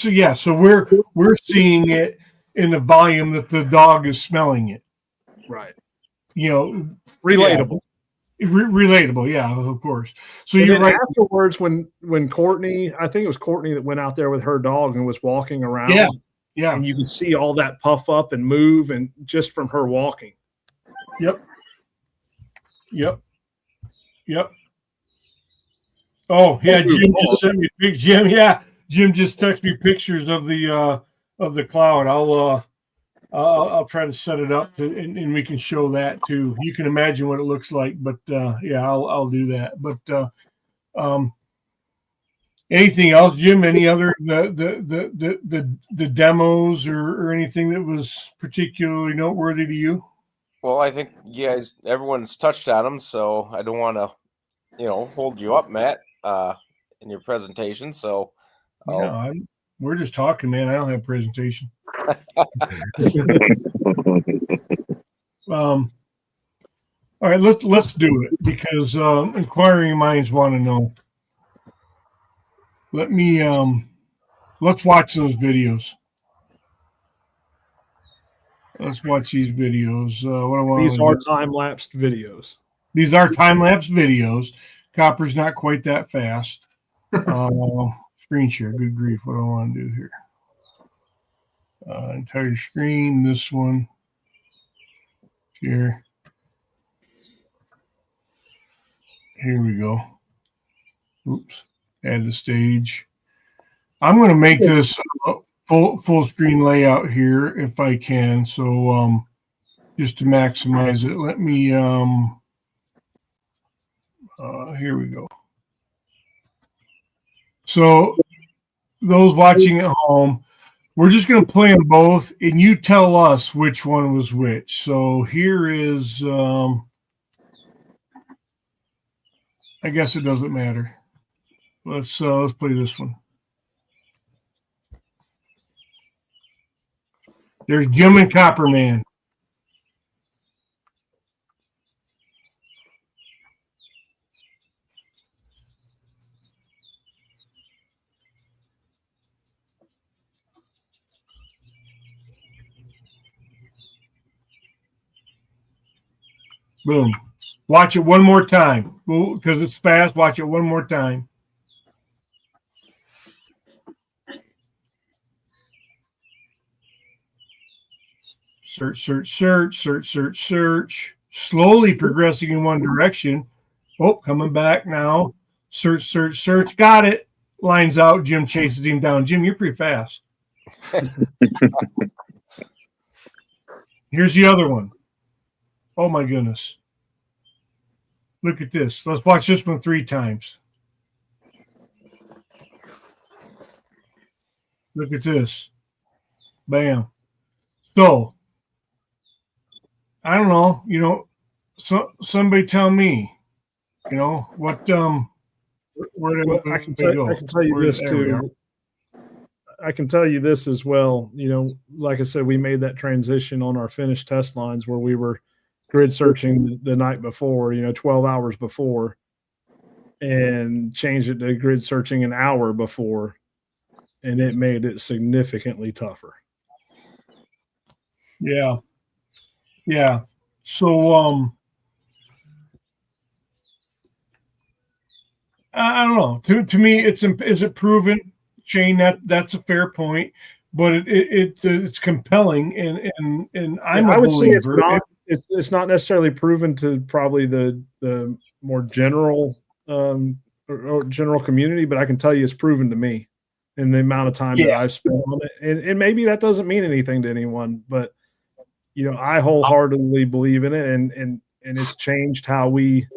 we're seeing it in the volume that the dog is smelling it. Right. Yeah. Relatable. Relatable, yeah, of course. So and you're right. Afterwards, when Courtney, I think it was Courtney that went out there with her dog and was walking around. Yeah. And you can see all that puff up and move, and just from her walking. Yep. Oh yeah, Jim just sent me a big Jim. Yeah, Jim just texted me pictures of the cloud. I'll try to set it up and we can show that too. You can imagine what it looks like, but yeah, I'll do that. But anything else, Jim? Any other the demos or anything that was particularly noteworthy to you? Well, I think you guys, everyone's touched on them, so I don't want to, hold you up, Matt, in your presentation. So, we're just talking, man. I don't have a presentation. All right, let's do it because inquiring minds want to know. Let's watch those videos. Let's watch these videos. These are time-lapsed videos. These are time-lapse videos. Copper's not quite that fast. Screen share. Good grief. What do I want to do here? Entire screen. This one. Share. Here we go. Oops. Add the stage. I'm going to make this full screen layout here if I can. So just to maximize it, let me here we go. So those watching at home, we're just going to play them both and you tell us which one was which. So here is I guess it doesn't matter. Let's play this one. There's Jim and Copperman. Boom. Watch it one more time. Because it's fast, watch it one more time. Search. Slowly progressing in one direction. Oh, coming back now. Search. Got it. Lines out. Jim chases him down. Jim, you're pretty fast. Here's the other one. Oh, my goodness. Look at this. Let's watch this one 3 times. Look at this. Bam. So, I don't know, somebody tell me, what, where did I can tell you this too. I can tell you this as well. Like I said, we made that transition on our finished test lines where we were grid searching the night before, 12 hours before, and changed it to grid searching an hour before, and it made it significantly tougher. Yeah. Yeah. So, I don't know. To me, is it proven, Shane? That's a fair point, but it's compelling, and I would say it's not necessarily proven to probably the more general or general community, but I can tell you it's proven to me in the amount of time that I've spent on it, and maybe that doesn't mean anything to anyone, but I wholeheartedly believe in it, and it's changed how we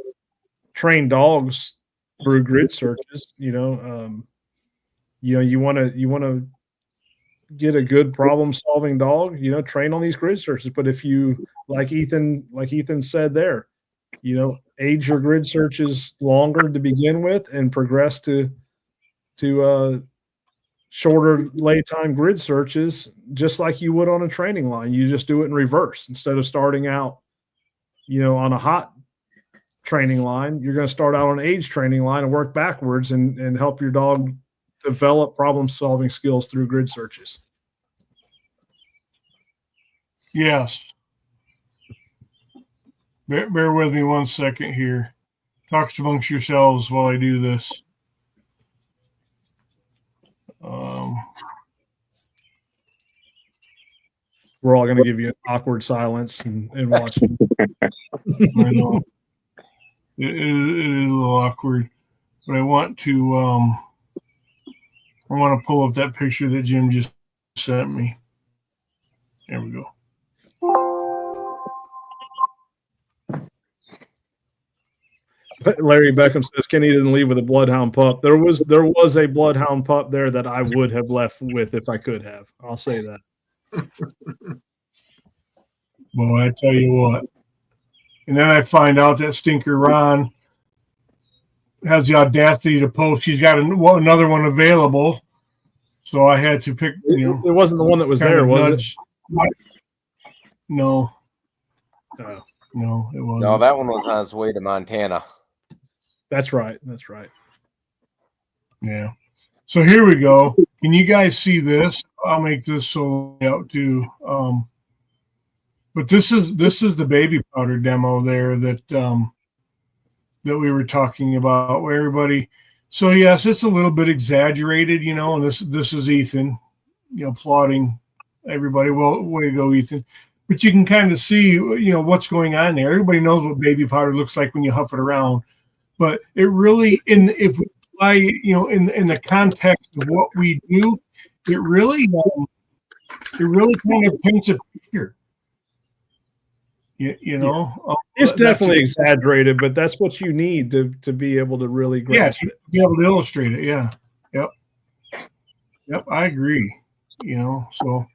train dogs through grid searches. You want to get a good problem solving dog, train on these grid searches. But if you, like Ethan said there, age your grid searches longer to begin with and progress to shorter lay time grid searches, just like you would on a training line. You just do it in reverse. Instead of starting out, on a hot training line, you're going to start out on an age training line and work backwards and help your dog develop problem solving skills through grid searches. Yes. Bear with me 1 second here. Talk amongst yourselves while I do this. We're all going to give you an awkward silence and watch. I know. It is a little awkward, but I want to I want to pull up that picture that Jim just sent me. There we go. Larry Beckham says Kenny didn't leave with a bloodhound pup. There was a bloodhound pup there that I would have left with if I could have. I'll say that. Boy, I tell you what. And then I find out that stinker Ron has the audacity to post he's got another one available. So I had to pick, It wasn't the one that was there, was it? No. Oh, No, it wasn't. No, that one was on its way to Montana. that's right. That's right. Yeah. So here we go. Can you guys see this? I'll make this so out too. But this is the baby powder demo there that that we were talking about, where everybody. So yes, it's a little bit exaggerated, and this is Ethan, applauding everybody. Well, way to go, Ethan. But you can kind of see, what's going on there. Everybody knows what baby powder looks like when you huff it around. But it really, if we apply, in the context of what we do, it really kind of paints a picture. It's definitely exaggerated, but that's what you need to be able to really grasp it. Be able to illustrate it. Yeah. Yep. I agree. So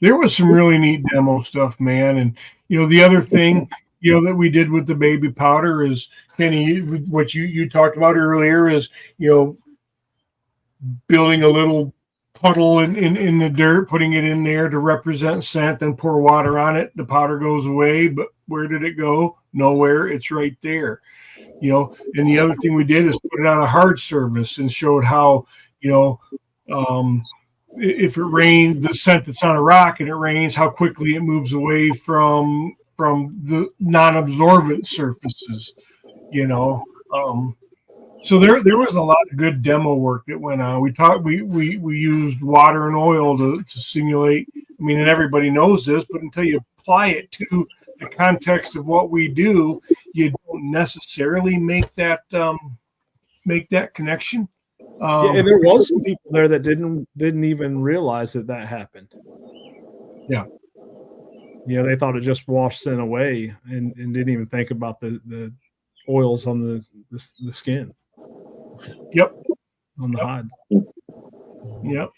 there was some really neat demo stuff, man. And the other thing, that we did with the baby powder is, Kenny, what you talked about earlier is, building a little puddle in the dirt, putting it in there to represent scent, then pour water on it. The powder goes away, but where did it go? Nowhere. It's right there. And the other thing we did is put it on a hard surface and showed how, if it rained, the scent that's on a rock and it rains, how quickly it moves away from the non-absorbent surfaces, So there was a lot of good demo work that went on. We used water and oil to simulate. I mean, and everybody knows this, but until you apply it to the context of what we do, you don't necessarily make that connection. And there was some people there that didn't even realize that happened. Yeah. They thought it just washed scent away and didn't even think about the oils on the skin. Yep. On the hide. Yep.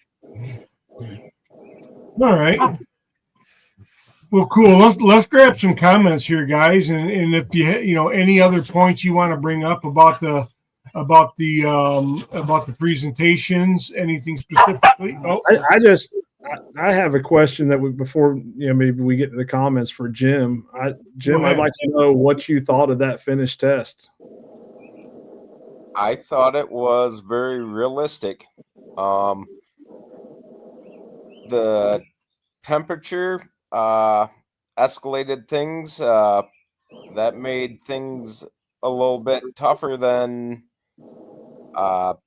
All right. Well, cool. Let's grab some comments here, guys, and if you any other points you want to bring up about the presentations, anything specifically? Oh, I have a question that before maybe we get to the comments for Jim. Jim, I'd like to know what you thought of that finished test. I thought it was very realistic. The temperature escalated things. That made things a little bit tougher than, but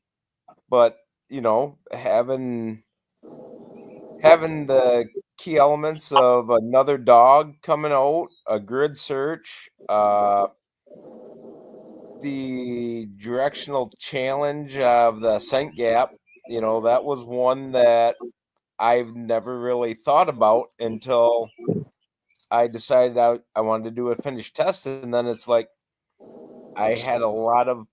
having the key elements of another dog coming out, a grid search, the directional challenge of the scent gap, that was one that I've never really thought about until I decided I wanted to do a finished test. And then it's like I had a lot of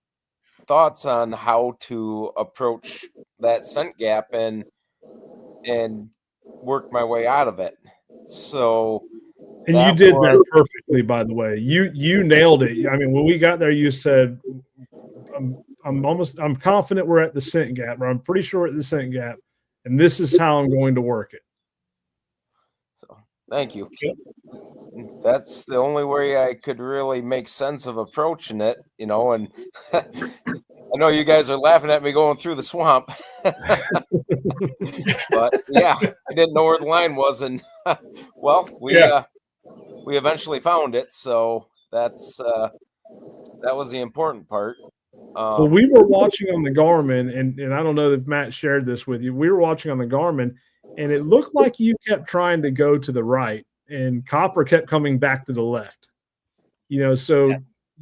thoughts on how to approach that scent gap and work my way out of it. So, and you did that perfectly, by the way. You nailed it. I mean, when we got there, you said, I'm confident we're at the scent gap, or I'm pretty sure we're at the scent gap, and this is how I'm going to work it. So thank you. That's the only way I could really make sense of approaching it, and I know you guys are laughing at me going through the swamp, but yeah, I didn't know where the line was, and well, we eventually found it, so that was the important part. Well, we were watching on the Garmin, and I don't know if Matt shared this with you. We were watching on the Garmin, and it looked like you kept trying to go to the right, and Copper kept coming back to the left. So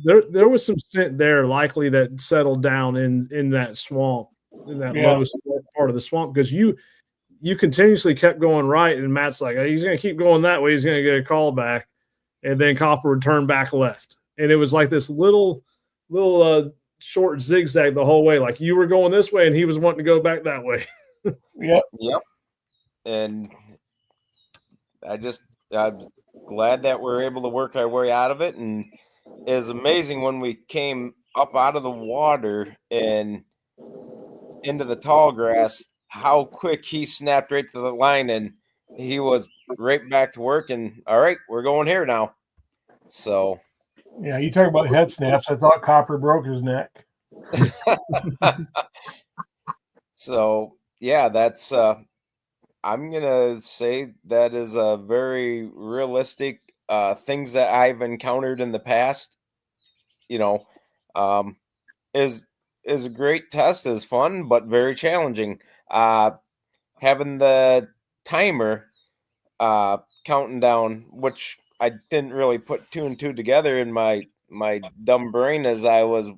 there was some scent there likely that settled down in that swamp in that Yeah. low part of the swamp because you continuously kept going right, and Matt's like, "Hey, he's going to keep going that way. He's going to get a call back," and then Copper would turn back left, and it was like this little short zigzag the whole way. Like you were going this way, and he was wanting to go back that way. Yep. Yep. And I'm glad that we're able to work our way out of it. And it was amazing when we came up out of the water and into the tall grass, how quick he snapped right to the line, and he was right back to work. And all right, we're going here now. So Yeah, you talk about head snaps. I thought Copper broke his neck. So yeah, that's I'm gonna say that is a very realistic things that I've encountered in the past. You know, is a great test, is fun but very challenging. Having the timer counting down, which I didn't really put two and two together in my dumb brain as I was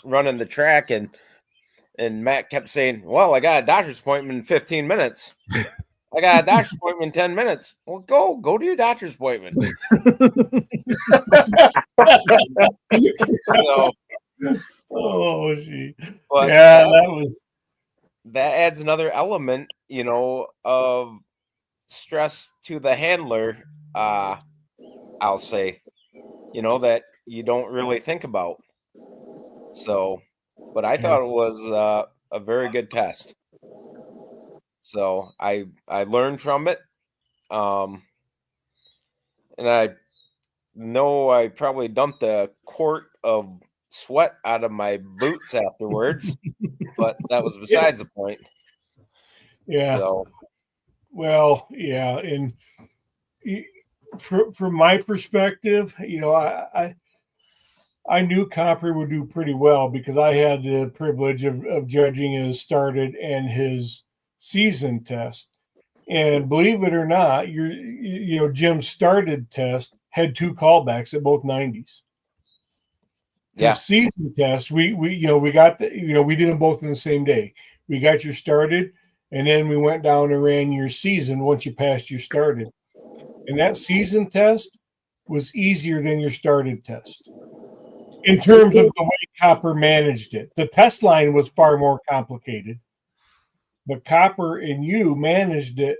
running the track, and Matt kept saying, "Well, I got a doctor's appointment in 15 minutes. I got a doctor's appointment in 10 minutes." Well, go to your doctor's appointment. So, Oh, gee. but Yeah, that adds another element, of stress to the handler. I'll say, that you don't really think about. So, but I thought it was a very good test. So I learned from it. And I know I probably dumped a quart of sweat out of my boots afterwards, but that was besides the point. yeah. So Well, yeah, and from my perspective, I knew Copper would do pretty well because I had the privilege of judging his started and his season test. And believe it or not, Jim's started test had 2 callbacks at both 90s. yeah, His season test, we got we did them both in the same day. We got your started, and then we went down and ran your season once you passed your started. And that season test was easier than your started test in terms of the way Copper managed it. The test line was far more complicated, but Copper and you managed it.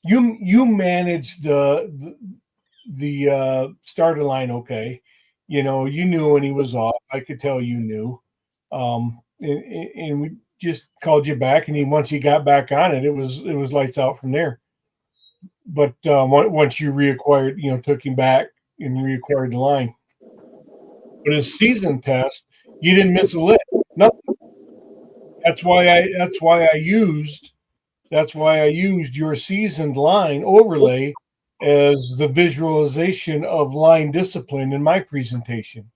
You managed the starter line okay. You knew when he was off. I could tell you knew. And we just called you back, and once he got back on it, it was lights out from there. But once you reacquired, took him back and reacquired the line. But his season test, you didn't miss a lick, nothing. That's why I used your seasoned line overlay as the visualization of line discipline in my presentation,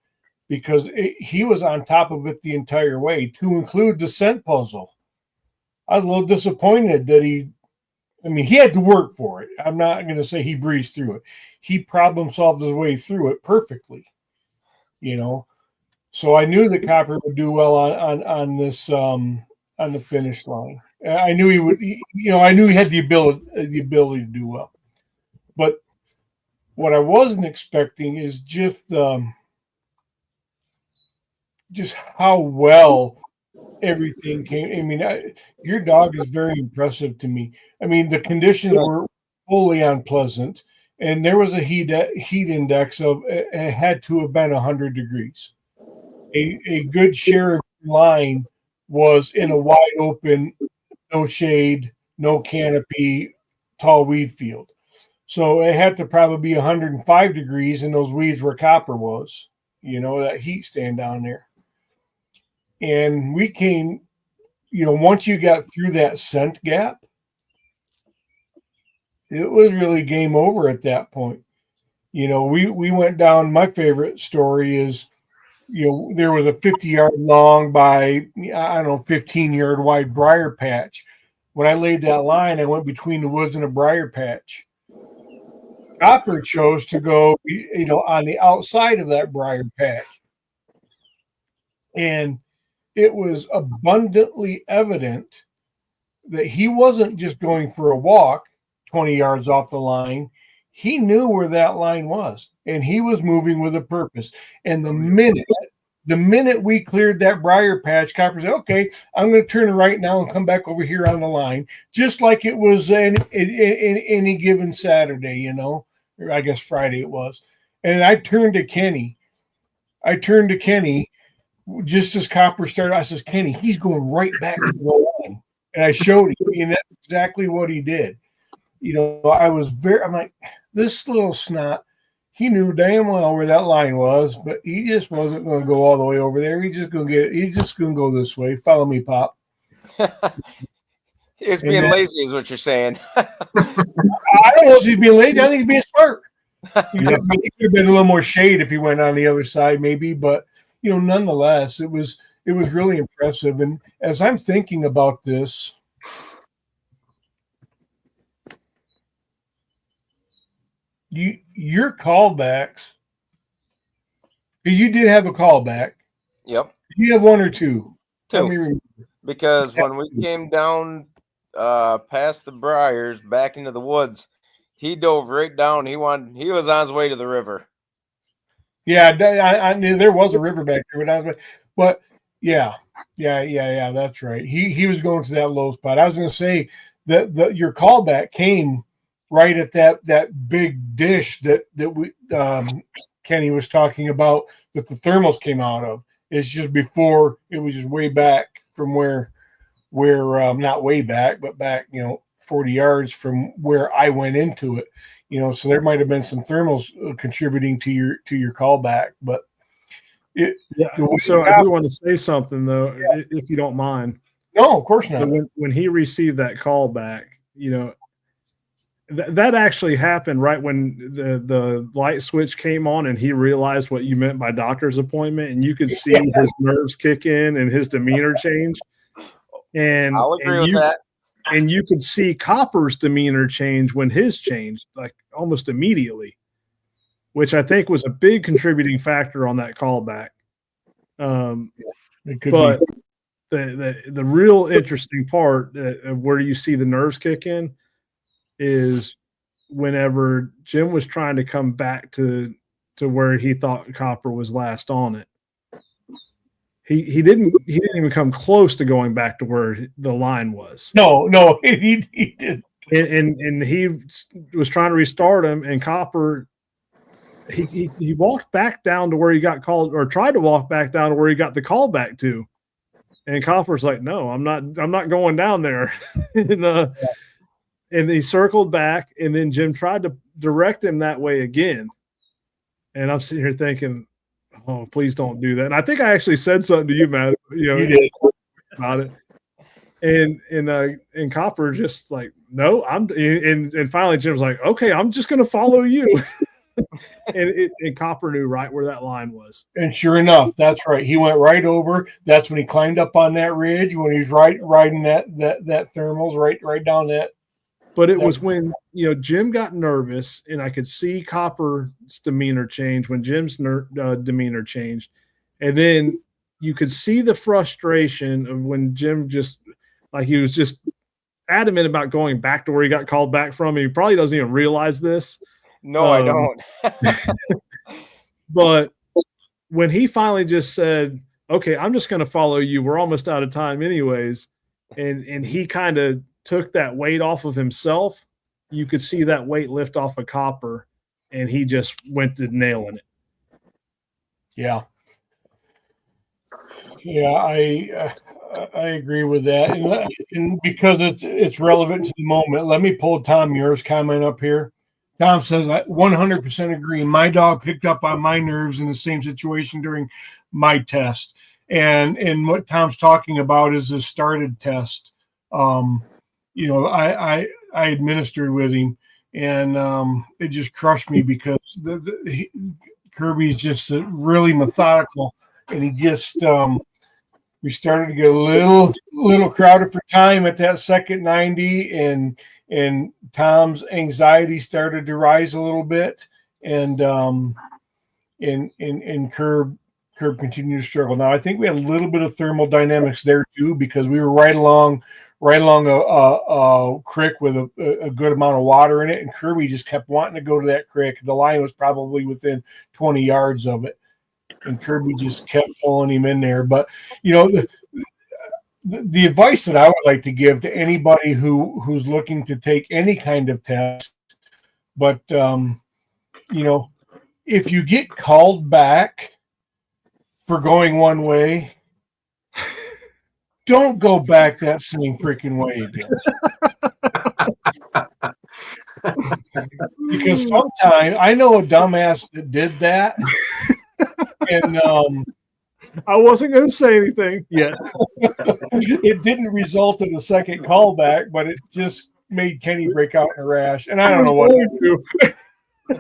because he was on top of it the entire way, to include the scent puzzle. I was a little disappointed that he had to work for it. I'm not going to say he breezed through it. He problem solved his way through it perfectly, So I knew that Copper would do well on this on the finish line. I knew he would. I knew he had the ability to do well. But what I wasn't expecting is just how well everything came. Your dog is very impressive to me. The conditions were wholly unpleasant, and there was a heat index of it had to have been 100 degrees. A good share of the line was in a wide open, no shade, no canopy, tall weed field. So it had to probably be 105 degrees in those weeds where Copper was, that heat stand down there. And we came, once you got through that scent gap, it was really game over at that point. We went down, my favorite story is, there was a 50-yard long by, 15-yard wide briar patch. When I laid that line, I went between the woods and a briar patch. Copper chose to go, on the outside of that briar patch. And it was abundantly evident that he wasn't just going for a walk 20 yards off the line. He knew where that line was, and he was moving with a purpose. And the minute we cleared that briar patch, Copper said, okay, I'm going to turn right now and come back over here on the line, just like it was any given Saturday, you know, or I guess Friday it was. And I turned to Kenny. Just as Copper started. I says, Kenny, he's going right back to the line. And I showed him, and that's exactly what he did. You know, I'm like, this little snot, he knew damn well where that line was, but he just wasn't going to go all the way over there. He's just going to go this way. Follow me, Pop. He's being lazy, is what you're saying. I don't know if he's being lazy. I think he's being smart. He could have been a little more shade if he went on the other side, maybe, but you know, nonetheless, it was really impressive. And as I'm thinking about this, your callbacks, because you did have a callback. Yep. You have one or two. Tell me. Two. Because when we came down past the briars back into the woods, he dove right down. He was on his way to the river. Yeah, I knew there was a river back there, but yeah, that's right. He was going to that low spot. I was going to say that your callback came right at that big dish that we Kenny was talking about that the thermals came out of. It's just before, it was just way back from where not way back, but back 40 yards from where I went into it. So there might have been some thermals contributing to your callback, but so I do want to say something though, if you don't mind. No, of course not. When he received that callback, that actually happened right when the light switch came on, and he realized what you meant by doctor's appointment, and you could see his nerves kick in and his demeanor change. And I'll agree with that. And you could see Copper's demeanor change when his changed, like almost immediately, which I think was a big contributing factor on that callback. But the real interesting part of where you see the nerves kick in is whenever Jim was trying to come back to where he thought Copper was last on it. He didn't even come close to going back to where the line was. No, he did. And he was trying to restart him, and Copper he walked back down to where he got called, or tried to walk back down to where he got the call back to. And Copper's like, no, I'm not going down there. And he circled back, and then Jim tried to direct him that way again. And I'm sitting here thinking, oh, please don't do that. And I think I actually said something to you, Matt, you did. About it. And Copper just like, no, and finally Jim's like, okay, I'm just going to follow you. and Copper knew right where that line was. And sure enough, that's right. He went right over. That's when he climbed up on that ridge, when he was riding that thermals right down that. But it was when, Jim got nervous, and I could see Copper's demeanor change when Jim's demeanor changed. And then you could see the frustration of when Jim he was just adamant about going back to where he got called back from. And he probably doesn't even realize this. No, I don't. But when he finally just said, okay, I'm just going to follow you. We're almost out of time anyways. And he kind of took that weight off of himself. You could see that weight lift off of Copper, and he just went to nailing it. Yeah. Yeah, I agree with that. And because it's relevant to the moment, let me pull Tom Muir's comment up here. Tom says, I 100% agree. My dog picked up on my nerves in the same situation during my test. And what Tom's talking about is a started test. I administered with him, and it just crushed me because Kirby's just really methodical, and he just we started to get a little crowded for time at that second 90, and Tom's anxiety started to rise a little bit, and Curb continued to struggle. Now I think we had a little bit of thermodynamics there too, because we were right along a creek with a good amount of water in it, and Kirby just kept wanting to go to that creek. The line was probably within 20 yards of it, and Kirby just kept pulling him in there. But you know, the advice that I would like to give to anybody who's looking to take any kind of test, but you know, if you get called back for going one way, don't go back that same freaking way again. Because sometimes I know a dumbass that did that, and I wasn't going to say anything yet. it didn't result in a second callback, but it just made Kenny break out in a rash. And I don't know what to do.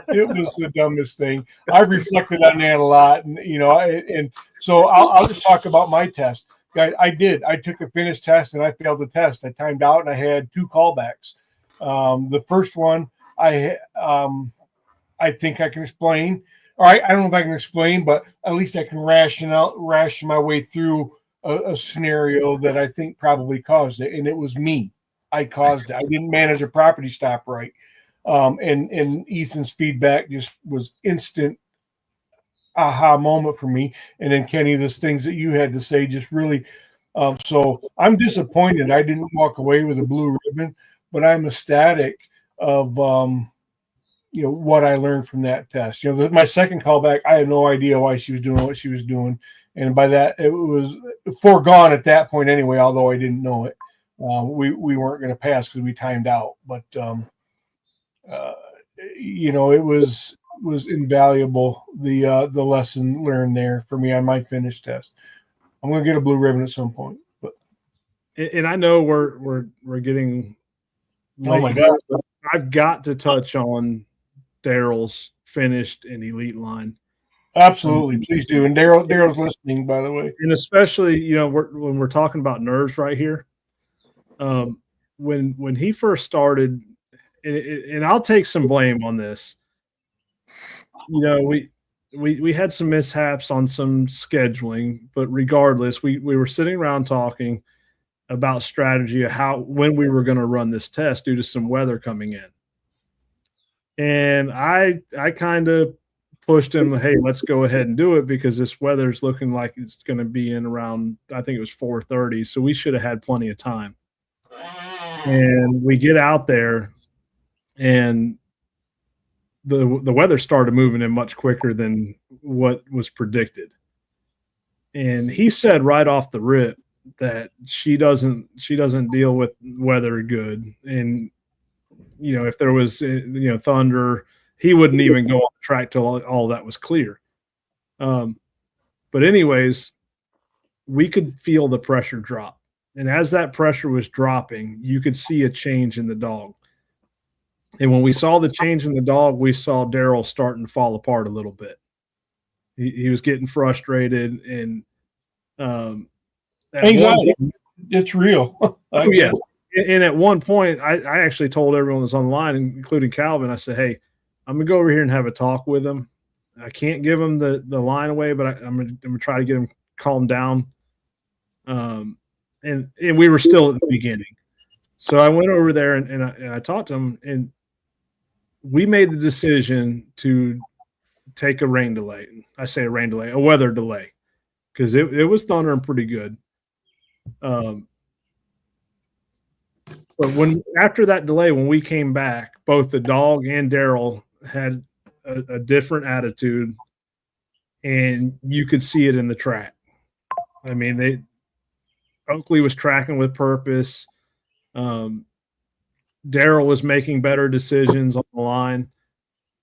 It was the dumbest thing. I've reflected on that a lot, and you know, and so I'll just talk about my test. I did. I took a finished test and I failed the test. I timed out and I had 2 callbacks. The first one I think I can explain. All right, I don't know if I can explain, but at least I can ration my way through a scenario that I think probably caused it, and it was me. I caused it. I didn't manage a property stop right. And Ethan's feedback just was instant aha moment for me. And then Kenny, those things that you had to say just really. So I'm disappointed I didn't walk away with a blue ribbon, but I'm ecstatic of you know what I learned from that test. You know, my second callback, I had no idea why she was doing what she was doing, and by that it was foregone at that point anyway. Although I didn't know it, we weren't going to pass because we timed out, but. You know, it was invaluable, the lesson learned there for me on my finish test. I'm going to get a blue ribbon at some point, but And I know we're getting. oh my God, I've got to touch on Daryl's finished and elite line. absolutely, please do. And Daryl's listening, by the way, And especially, you know, when we're talking about nerves right here, when he first started. And I'll take some blame on this. You know, we had some mishaps on some scheduling, but regardless, we were sitting around talking about strategy of when we were going to run this test due to some weather coming in. And I kind of pushed him, hey, let's go ahead and do it because this weather's looking like it's going to be in around, I think it was 4:30, so we should have had plenty of time. And we get out there. And the weather started moving in much quicker than what was predicted. And he said right off the rip that she doesn't deal with weather good. And, you know, if there was, thunder, he wouldn't even go on the track till all that was clear. But anyways, we could feel the pressure drop. And as that pressure was dropping, you could see a change in the dog. And when we saw the change in the dog, we saw Daryl starting to fall apart a little bit. He was getting frustrated and anxiety. It's real. Oh, yeah. And at one point, I actually told everyone that's online, including Calvin, I said, hey, I'm going to go over here and have a talk with him. I can't give him the line away, but I'm going to try to get him calmed down. And we were still at the beginning. So I went over there and I talked to him, and we made the decision to take a rain delay. I say a rain delay, a weather delay, because it was thundering pretty good. But after that delay, when we came back, both the dog and Daryl had a different attitude, and you could see it in the track. I mean, Oakley was tracking with purpose. Daryl was making better decisions on the line.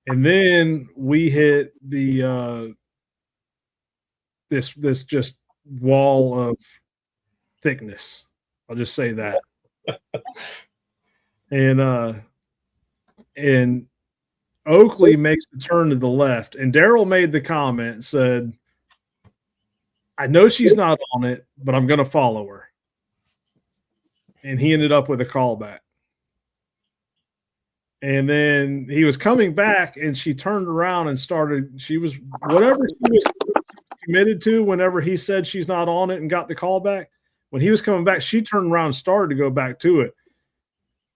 And then we hit the this just wall of thickness. I'll just say that. And Oakley makes the turn to the left, and Daryl made the comment, said, I know she's not on it, but I'm going to follow her. And he ended up with a callback. And then he was coming back, and she turned around and she was whatever she was committed to whenever he said she's not on it and got the call back. When he was coming back, she turned around and started to go back to it.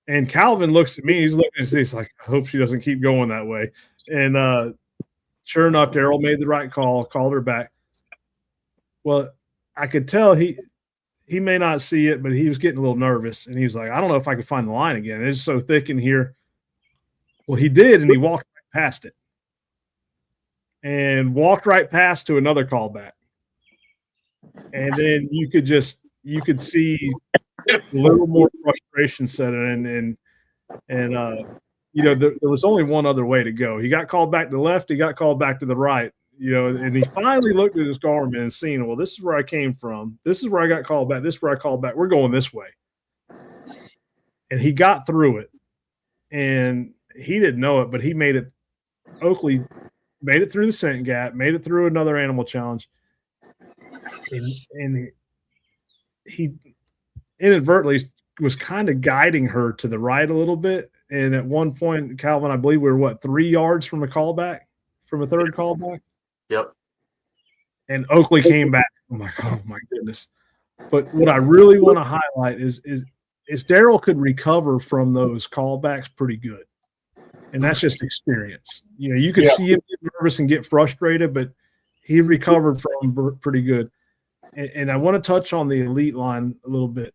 And Calvin looks at me. He's looking at me. He's like, I hope she doesn't keep going that way. And sure enough, Daryl made the right call, called her back. Well, I could tell he may not see it, but he was getting a little nervous. And he was like, I don't know if I could find the line again. It's so thick in here. Well, he did, and he walked right past it. And walked right past to another callback. And then you could see a little more frustration set in, and there was only one other way to go. He got called back to the left, he got called back to the right, and he finally looked at his Garmin and seen, well, this is where I came from. This is where I got called back. This is where I called back. We're going this way. And he got through it, and he didn't know it, but he made it. Oakley made it through the scent gap, made it through another animal challenge. And he inadvertently was kind of guiding her to the right a little bit. And at one point, Calvin, I believe we were 3 yards from a callback, from a third callback? Yep. And Oakley came back. I'm like, oh my goodness. But what I really want to highlight is Daryl could recover from those callbacks pretty good. And that's just experience. You could see him get nervous and get frustrated, but he recovered from pretty good. And I want to touch on the elite line a little bit.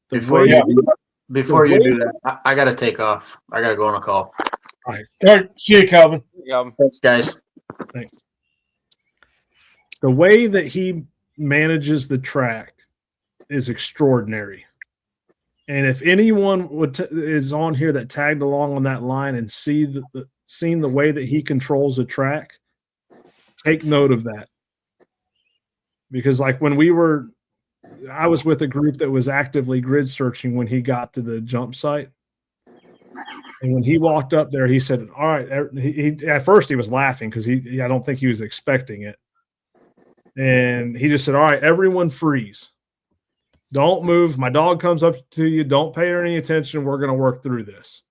Before you do that, I got to take off. I got to go on a call. All right. See you, Calvin. Thanks, guys. Thanks. The way that he manages the track is extraordinary. And if anyone is on here that tagged along on that line and seen the way that he controls the track, take note of that. Because like when I was with a group that was actively grid searching when he got to the jump site. And when he walked up there, he said, all right, at first he was laughing because I don't think he was expecting it. And he just said, all right, everyone freeze. Don't move. My dog comes up to you. Don't pay her any attention. We're going to work through this.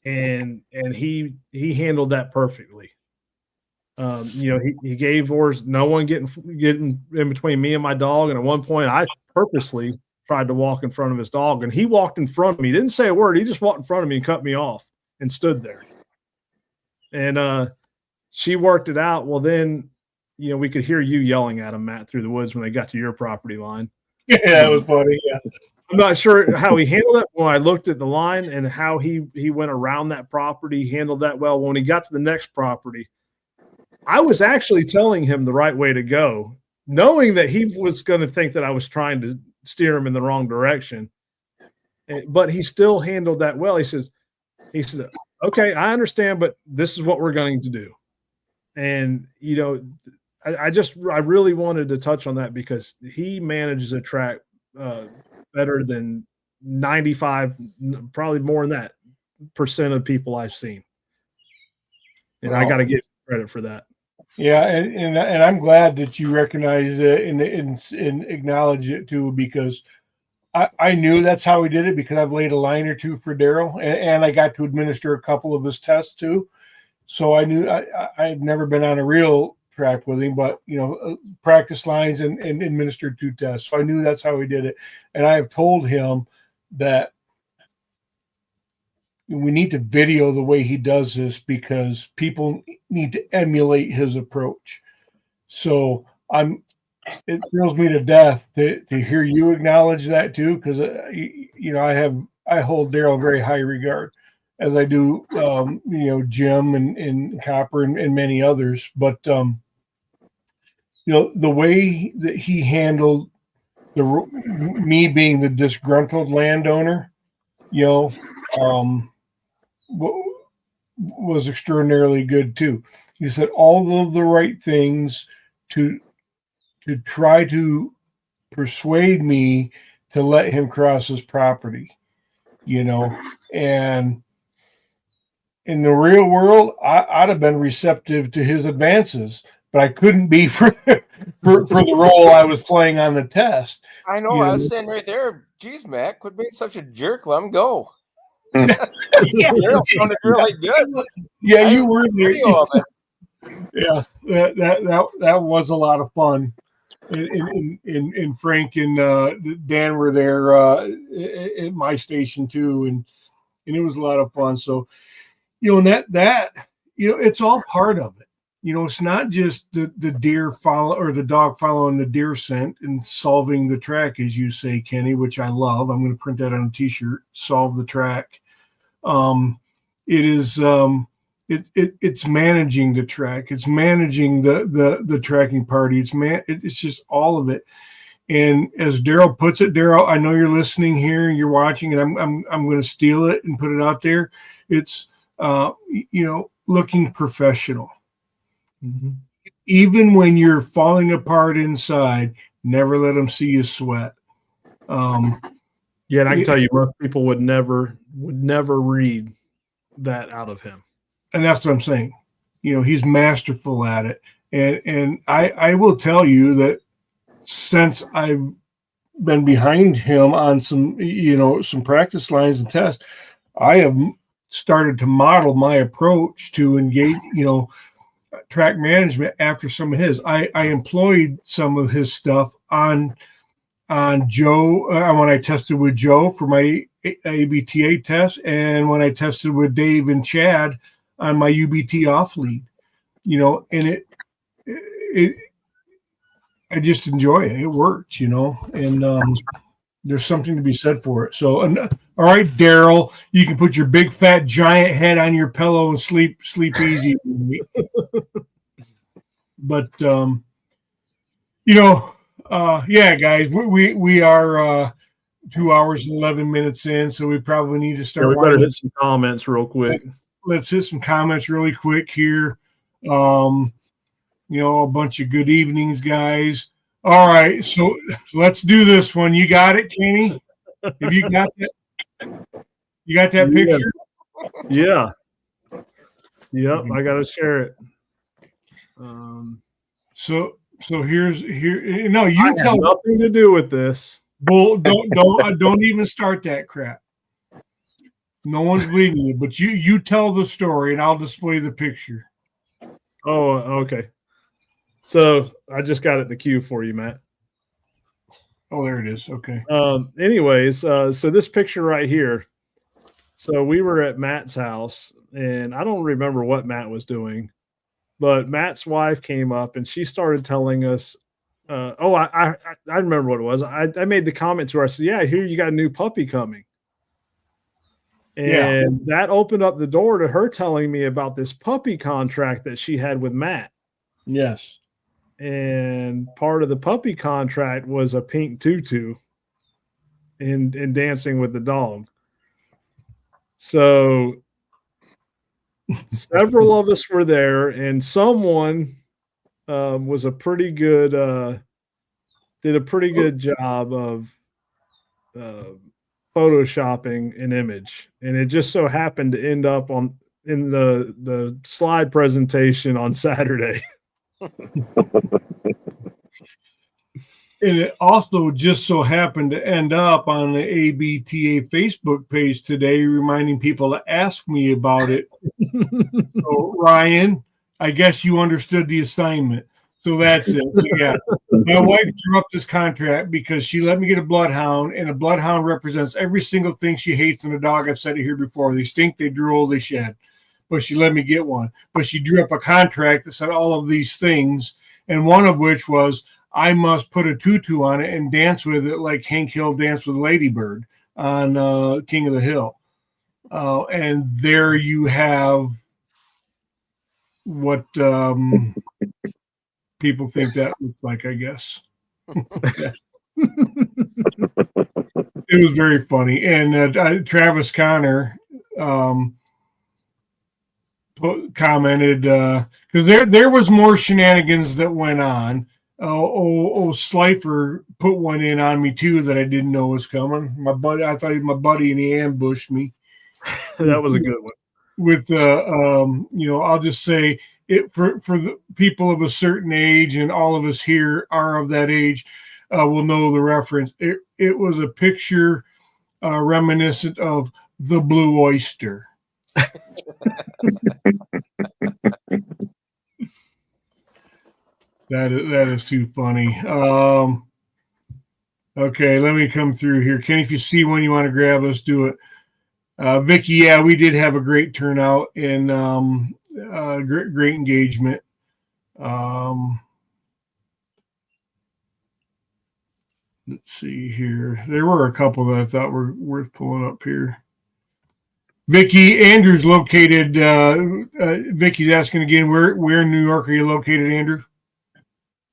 And he handled that perfectly. He gave orders, no one getting in between me and my dog. And at one point, I purposely tried to walk in front of his dog, and he walked in front of me. He didn't say a word. He just walked in front of me and cut me off and stood there. And she worked it out. Well, then, we could hear you yelling at him, Matt, through the woods when they got to your property line. Yeah, that was funny. Yeah. I'm not sure how he handled it when I looked at the line and how he went around that property. He handled that well. When he got to the next property, I was actually telling him the right way to go, knowing that he was going to think that I was trying to steer him in the wrong direction. But he still handled that well. He said, okay, I understand, but this is what we're going to do. And, I really wanted to touch on that because he manages a track better than 95, probably more than that % of people I've seen. And I got to give credit for that. Yeah, and I'm glad that you recognize it and acknowledge it too, because I knew that's how he did it because I've laid a line or two for Daryl, and I got to administer a couple of his tests too. So I knew I've never been on a real track with him, but practice lines and administered 2 tests. So I knew that's how he did it, and I have told him that we need to video the way he does this because people need to emulate his approach. So it thrills me to death to hear you acknowledge that too, because I hold Daryl in very high regard, as I do Jim and Copper and many others. But the way that he handled me being the disgruntled landowner, was extraordinarily good too. He said all of the right things to try to persuade me to let him cross his property, and in the real world, I'd have been receptive to his advances, but I couldn't be for the role I was playing on the test. I know. I was standing right there. Geez, Matt, quit being such a jerk. Let him go. Yeah, Daryl sounded really good. Yeah, you were there. Yeah, that was a lot of fun. And Frank and Dan were there at my station too, and it was a lot of fun. So, and that it's all part of it. It's not just the deer follow or the dog following the deer scent and solving the track, as you say, Kenny, which I love. I'm going to print that on a T-shirt. Solve the track. It is. It's managing the track. It's managing the tracking party. It's just all of it. And as Daryl puts it, Daryl, I know you're listening here, you're watching, and I'm going to steal it and put it out there. It's looking professional. Mm-hmm. Even when you're falling apart inside, never let them see you sweat. And I can tell you, most people would never read that out of him. And that's what I'm saying. He's masterful at it. And I will tell you that since I've been behind him on some practice lines and tests, I have started to model my approach to engage, track management after some of his. I employed some of his stuff on Joe when I tested with Joe for my ABTA test, and when I tested with Dave and Chad on my UBT off lead, and it I just enjoy it. It works, and there's something to be said for it. So, all right, Daryl, you can put your big fat giant head on your pillow and sleep easy. But yeah, guys, we are 2 hours and 11 minutes in, so we probably need to start. We better hit some comments real quick. Let's hit some comments really quick here. A bunch of good evenings, guys. All right, so let's do this one. You got it, Kenny? Have you got that? You got that picture? Yeah. Yep, I got to share it. So here. No, you I tell have nothing to do with this. Bull, don't even start that crap. No one's believing you, but you tell the story, and I'll display the picture. Oh, okay. So I just got it in the queue for you, Matt. Oh, there it is. Okay. Anyways, so this picture right here. So we were at Matt's house, and I don't remember what Matt was doing, but Matt's wife came up and she started telling us. I remember what it was. I made the comment to her. I said, "Yeah, I hear you got a new puppy coming." And that opened up the door to her telling me about this puppy contract that she had with Matt. Yes. And part of the puppy contract was a pink tutu and dancing with the dog. So several of us were there, and someone was a pretty good did a pretty good job of photoshopping an image, and it just so happened to end up in the slide presentation on Saturday. And it also just so happened to end up on the ABTA Facebook page today, reminding people to ask me about it. So, Ryan, I guess you understood the assignment. So that's it. So, yeah. My wife drew up this contract because she let me get a bloodhound, and a bloodhound represents every single thing she hates in a dog. I've said it here before. They stink, they drool, they shed. But she let me get one. But she drew up a contract that said all of these things, and one of which was I must put a tutu on it and dance with it like Hank Hill danced with Lady Bird on King of the Hill. And there you have what people think that looks like, I guess. It was very funny. And Travis Connor commented, because there was more shenanigans that went on. Slifer put one in on me too that I didn't know was coming. My buddy, I thought he was my buddy, and he ambushed me. That was a good one. With I'll just say it for the people of a certain age, and all of us here are of that age, will know the reference. It was a picture reminiscent of the Blue Oyster. That is too funny. Okay, let me come through here. Kenny, if you see one you want to grab, let's do it. Vicky, yeah, we did have a great turnout and great engagement. Let's see here. There were a couple that I thought were worth pulling up here. Vicky, Andrew's located. Vicky's asking again, where in New York are you located, Andrew?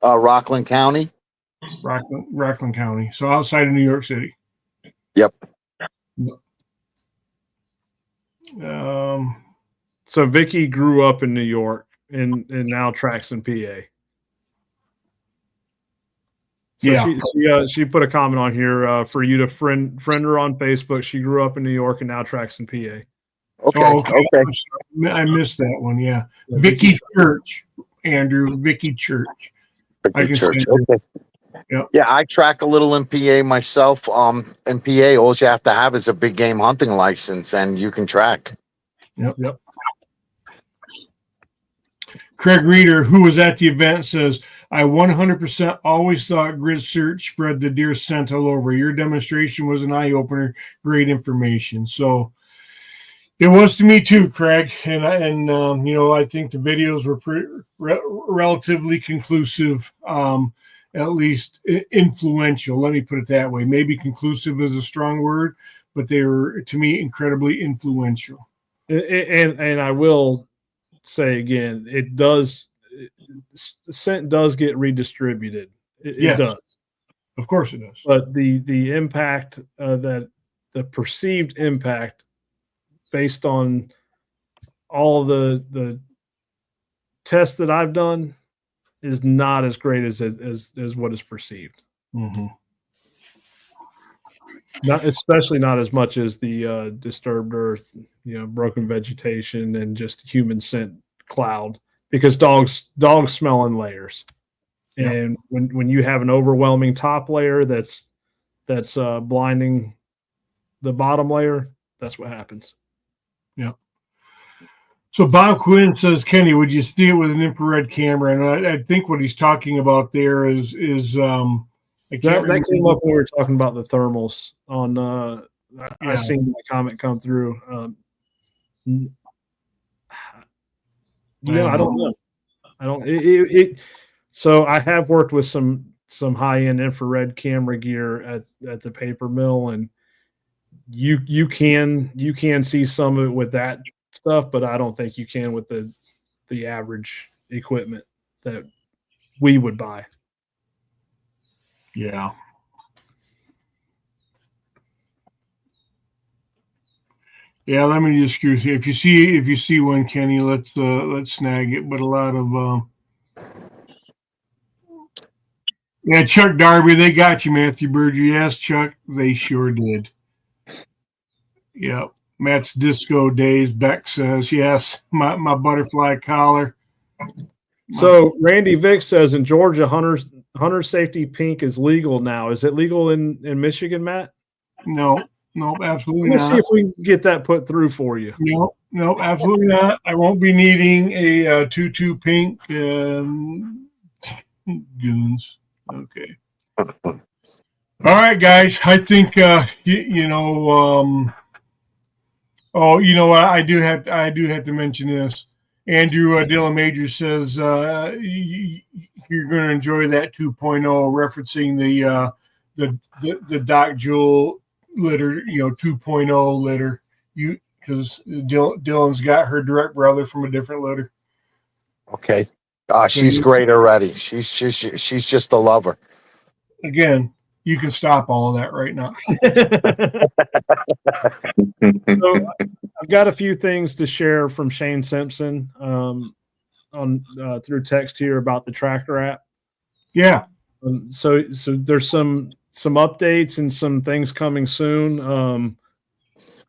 Rockland County. Rockland County. So outside of New York City. Yep. So Vicky grew up in New York and now tracks in PA. So Yeah. she put a comment on here for you to friend her on Facebook. She grew up in New York and now tracks in PA. Okay. Oh, okay. Okay. I missed that one. Yeah. Vicky Church, Andrew. Vicky Church. I can Church. see Okay. Yep. Yeah, I track a little in PA myself. In PA, all you have to have is a big game hunting license, and you can track. Yep. Craig Reeder, who was at the event, says, I 100% always thought grid search spread the deer scent all over. Your demonstration was an eye-opener. Great information. So it was to me too, Craig. And I think the videos were relatively conclusive, at least influential. Let me put it that way. Maybe conclusive is a strong word, but they were, to me, incredibly influential. And I will say again, scent does get redistributed. It does. Of course it does. But the impact the perceived impact based on all the tests that I've done is not as great as what is perceived. Mm-hmm. Especially not as much as the disturbed earth, broken vegetation and just human scent cloud, because dogs smell in layers. Yep. And when you have an overwhelming top layer that's blinding the bottom layer, that's what happens. Yeah. So Bob Quinn says, Kenny, would you see it with an infrared camera? And I think what he's talking about there is that came up when we were talking about the thermals on I seen the comment come through. I don't know. I don't so I have worked with some high-end infrared camera gear at the paper mill, and you can see some of it with that stuff, but I don't think you can with the average equipment that we would buy. Yeah. Yeah, let me just curious. If you see one, Kenny, let's snag it. But a lot of Chuck Darby, they got you, Matthew Berger. Yes, Chuck, they sure did. Yep. Matt's Disco Days. Beck says, yes, my butterfly collar. So Randy Vick says in Georgia, hunter safety pink is legal now. Is it legal in Michigan, Matt? No, absolutely Let's not. see if we can get that put through for you. No, absolutely not. I won't be needing a 2-2 pink goons. Okay. All right, guys. I think oh, you know what? I do have to mention this. Andrew Dylan Major says you're going to enjoy that 2.0, referencing the Doc Jewel litter, 2.0 litter. Because Dylan's got her direct brother from a different litter. Okay. She's great already. She's just a lover. Again, you can stop all of that right now. So I've got a few things to share from Shane Simpson on through text here about the Tracker app. Yeah. So there's some updates and some things coming soon.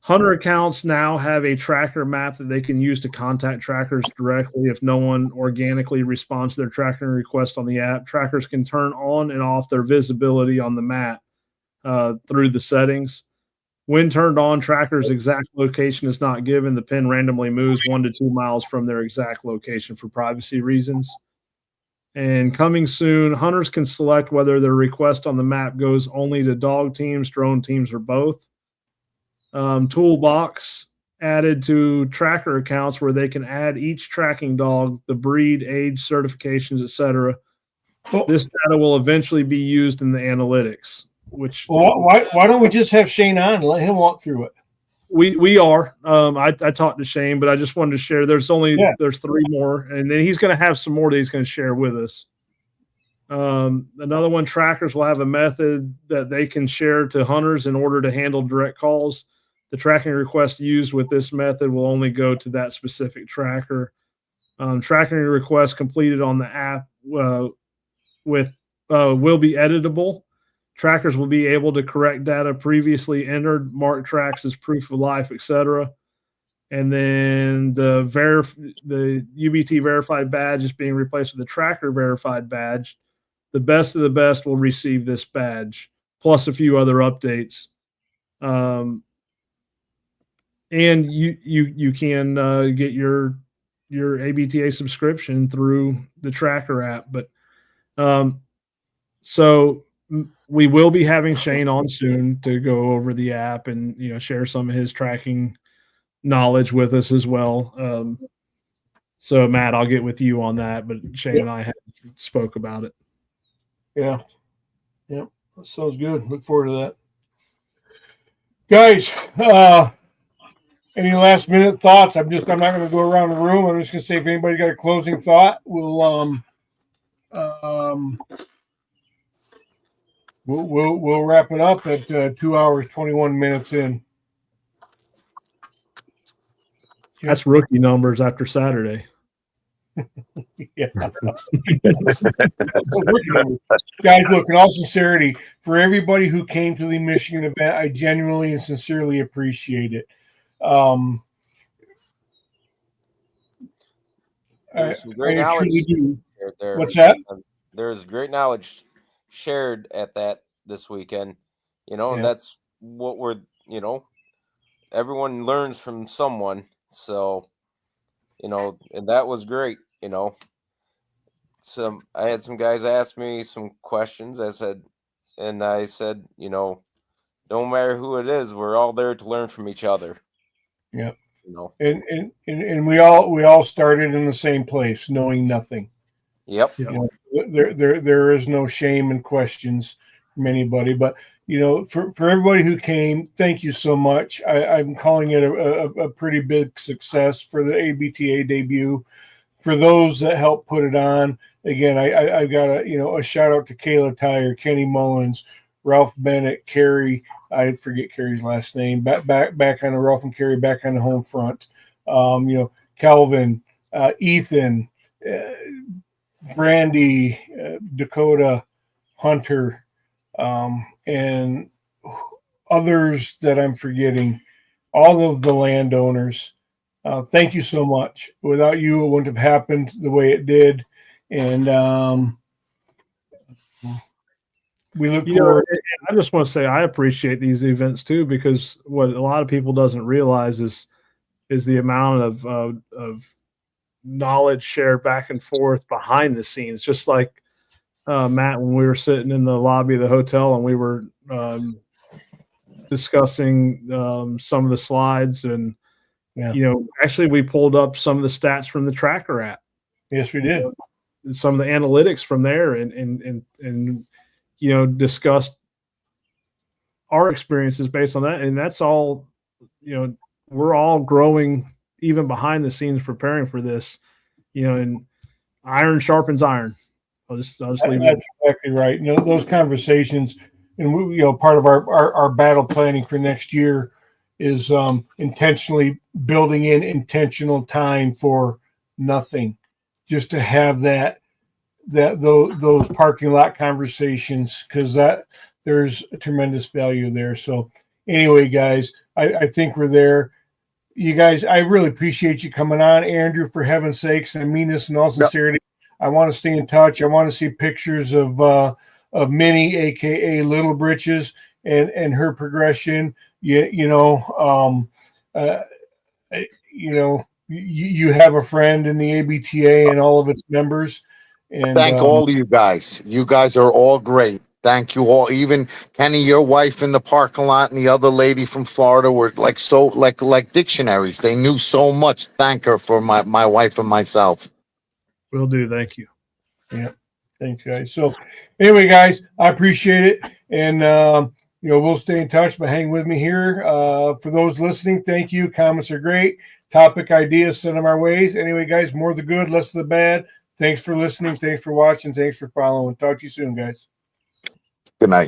Hunter accounts now have a tracker map that they can use to contact trackers directly. If no one organically responds to their tracking request on the app, trackers can turn on and off their visibility on the map through the settings. When turned on, trackers' exact location is not given. The pin randomly moves 1 to 2 miles from their exact location for privacy reasons. And coming soon, hunters can select whether their request on the map goes only to dog teams, drone teams, or both. Toolbox added to tracker accounts where they can add each tracking dog, the breed, age, certifications, etc. This data will eventually be used in the analytics. Which why don't we just have Shane on and let him walk through it? we are. I talked to Shane, but I just wanted to share. There's 3 more, and then he's going to have some more that he's going to share with us. Another one, trackers will have a method that they can share to hunters in order to handle direct calls. The tracking request used with this method will only go to that specific tracker. Tracking requests completed on the app will be editable. Trackers will be able to correct data previously entered, mark tracks as proof of life, etc. And then the UBT verified badge is being replaced with the tracker verified badge. The best of the best will receive this badge, plus a few other updates. And you can get your ABTA subscription through the tracker app. But so we will be having Shane on soon to go over the app and share some of his tracking knowledge with us as well. So Matt, I'll get with you on that, but Shane and I spoke about it. Yeah. Yep. That sounds good. Look forward to that. Guys, any last minute thoughts? I'm not going to go around the room. I'm just going to say if anybody got a closing thought, we'll wrap it up at 2 hours, 21 minutes in. That's rookie numbers after Saturday. Yeah. Guys, look, in all sincerity, for everybody who came to the Michigan event, I genuinely and sincerely appreciate it. There's some great knowledge shared there. What's that? There's great knowledge shared at that this weekend, and that's what we're, everyone learns from someone. So, and that was great, I had some guys ask me some questions. I said, no matter who it is, we're all there to learn from each other. Yeah. And we all started in the same place, knowing nothing. Yep. There is no shame in questions from anybody, but for everybody who came, thank you so much. I'm calling it a pretty big success for the ABTA debut. For those that helped put it on, again, I got a shout out to Kayla Tyre, Kenny Mullins, Ralph Bennett, Kerry. I forget Kerry's last name. Back on the Ralph and Kerry, back on the home front. Calvin, Ethan, Brandy, Dakota, Hunter, and others that I'm forgetting. All of the landowners. Thank you so much. Without you, it wouldn't have happened the way it did. And we look forward. I just want to say I appreciate these events too, because what a lot of people doesn't realize is the amount of knowledge shared back and forth behind the scenes. Just like Matt, when we were sitting in the lobby of the hotel and we were discussing some of the slides and actually we pulled up some of the stats from the tracker app. Yes, we did. Some of the analytics from there and discussed our experiences based on that. And that's all, we're all growing even behind the scenes preparing for this, and iron sharpens iron. I'll just leave it. That's exactly right. Those conversations, and part of our battle planning for next year is intentionally building in intentional time for nothing, just to have those parking lot conversations, because there's a tremendous value there. So anyway, guys, I think we're there. You guys, I really appreciate you coming on, Andrew, for heaven's sakes. I mean this in all sincerity. Yep. I want to stay in touch. I want to see pictures of Minnie, aka Little Britches, and her progression. You have a friend in the ABTA and all of its members, And Thank all of you guys. You guys are all great. Thank you all. Even Kenny, your wife in the parking lot, and the other lady from Florida were like dictionaries. They knew so much. Thank her for my wife and myself. Will do. Thank you. Yeah. Thanks, guys. So anyway, guys, I appreciate it. And, we'll stay in touch, but hang with me here. For those listening, thank you. Comments are great. Topic ideas, send them our ways. Anyway, guys, more of the good, less of the bad. Thanks for listening. Thanks for watching. Thanks for following. Talk to you soon, guys. Good night.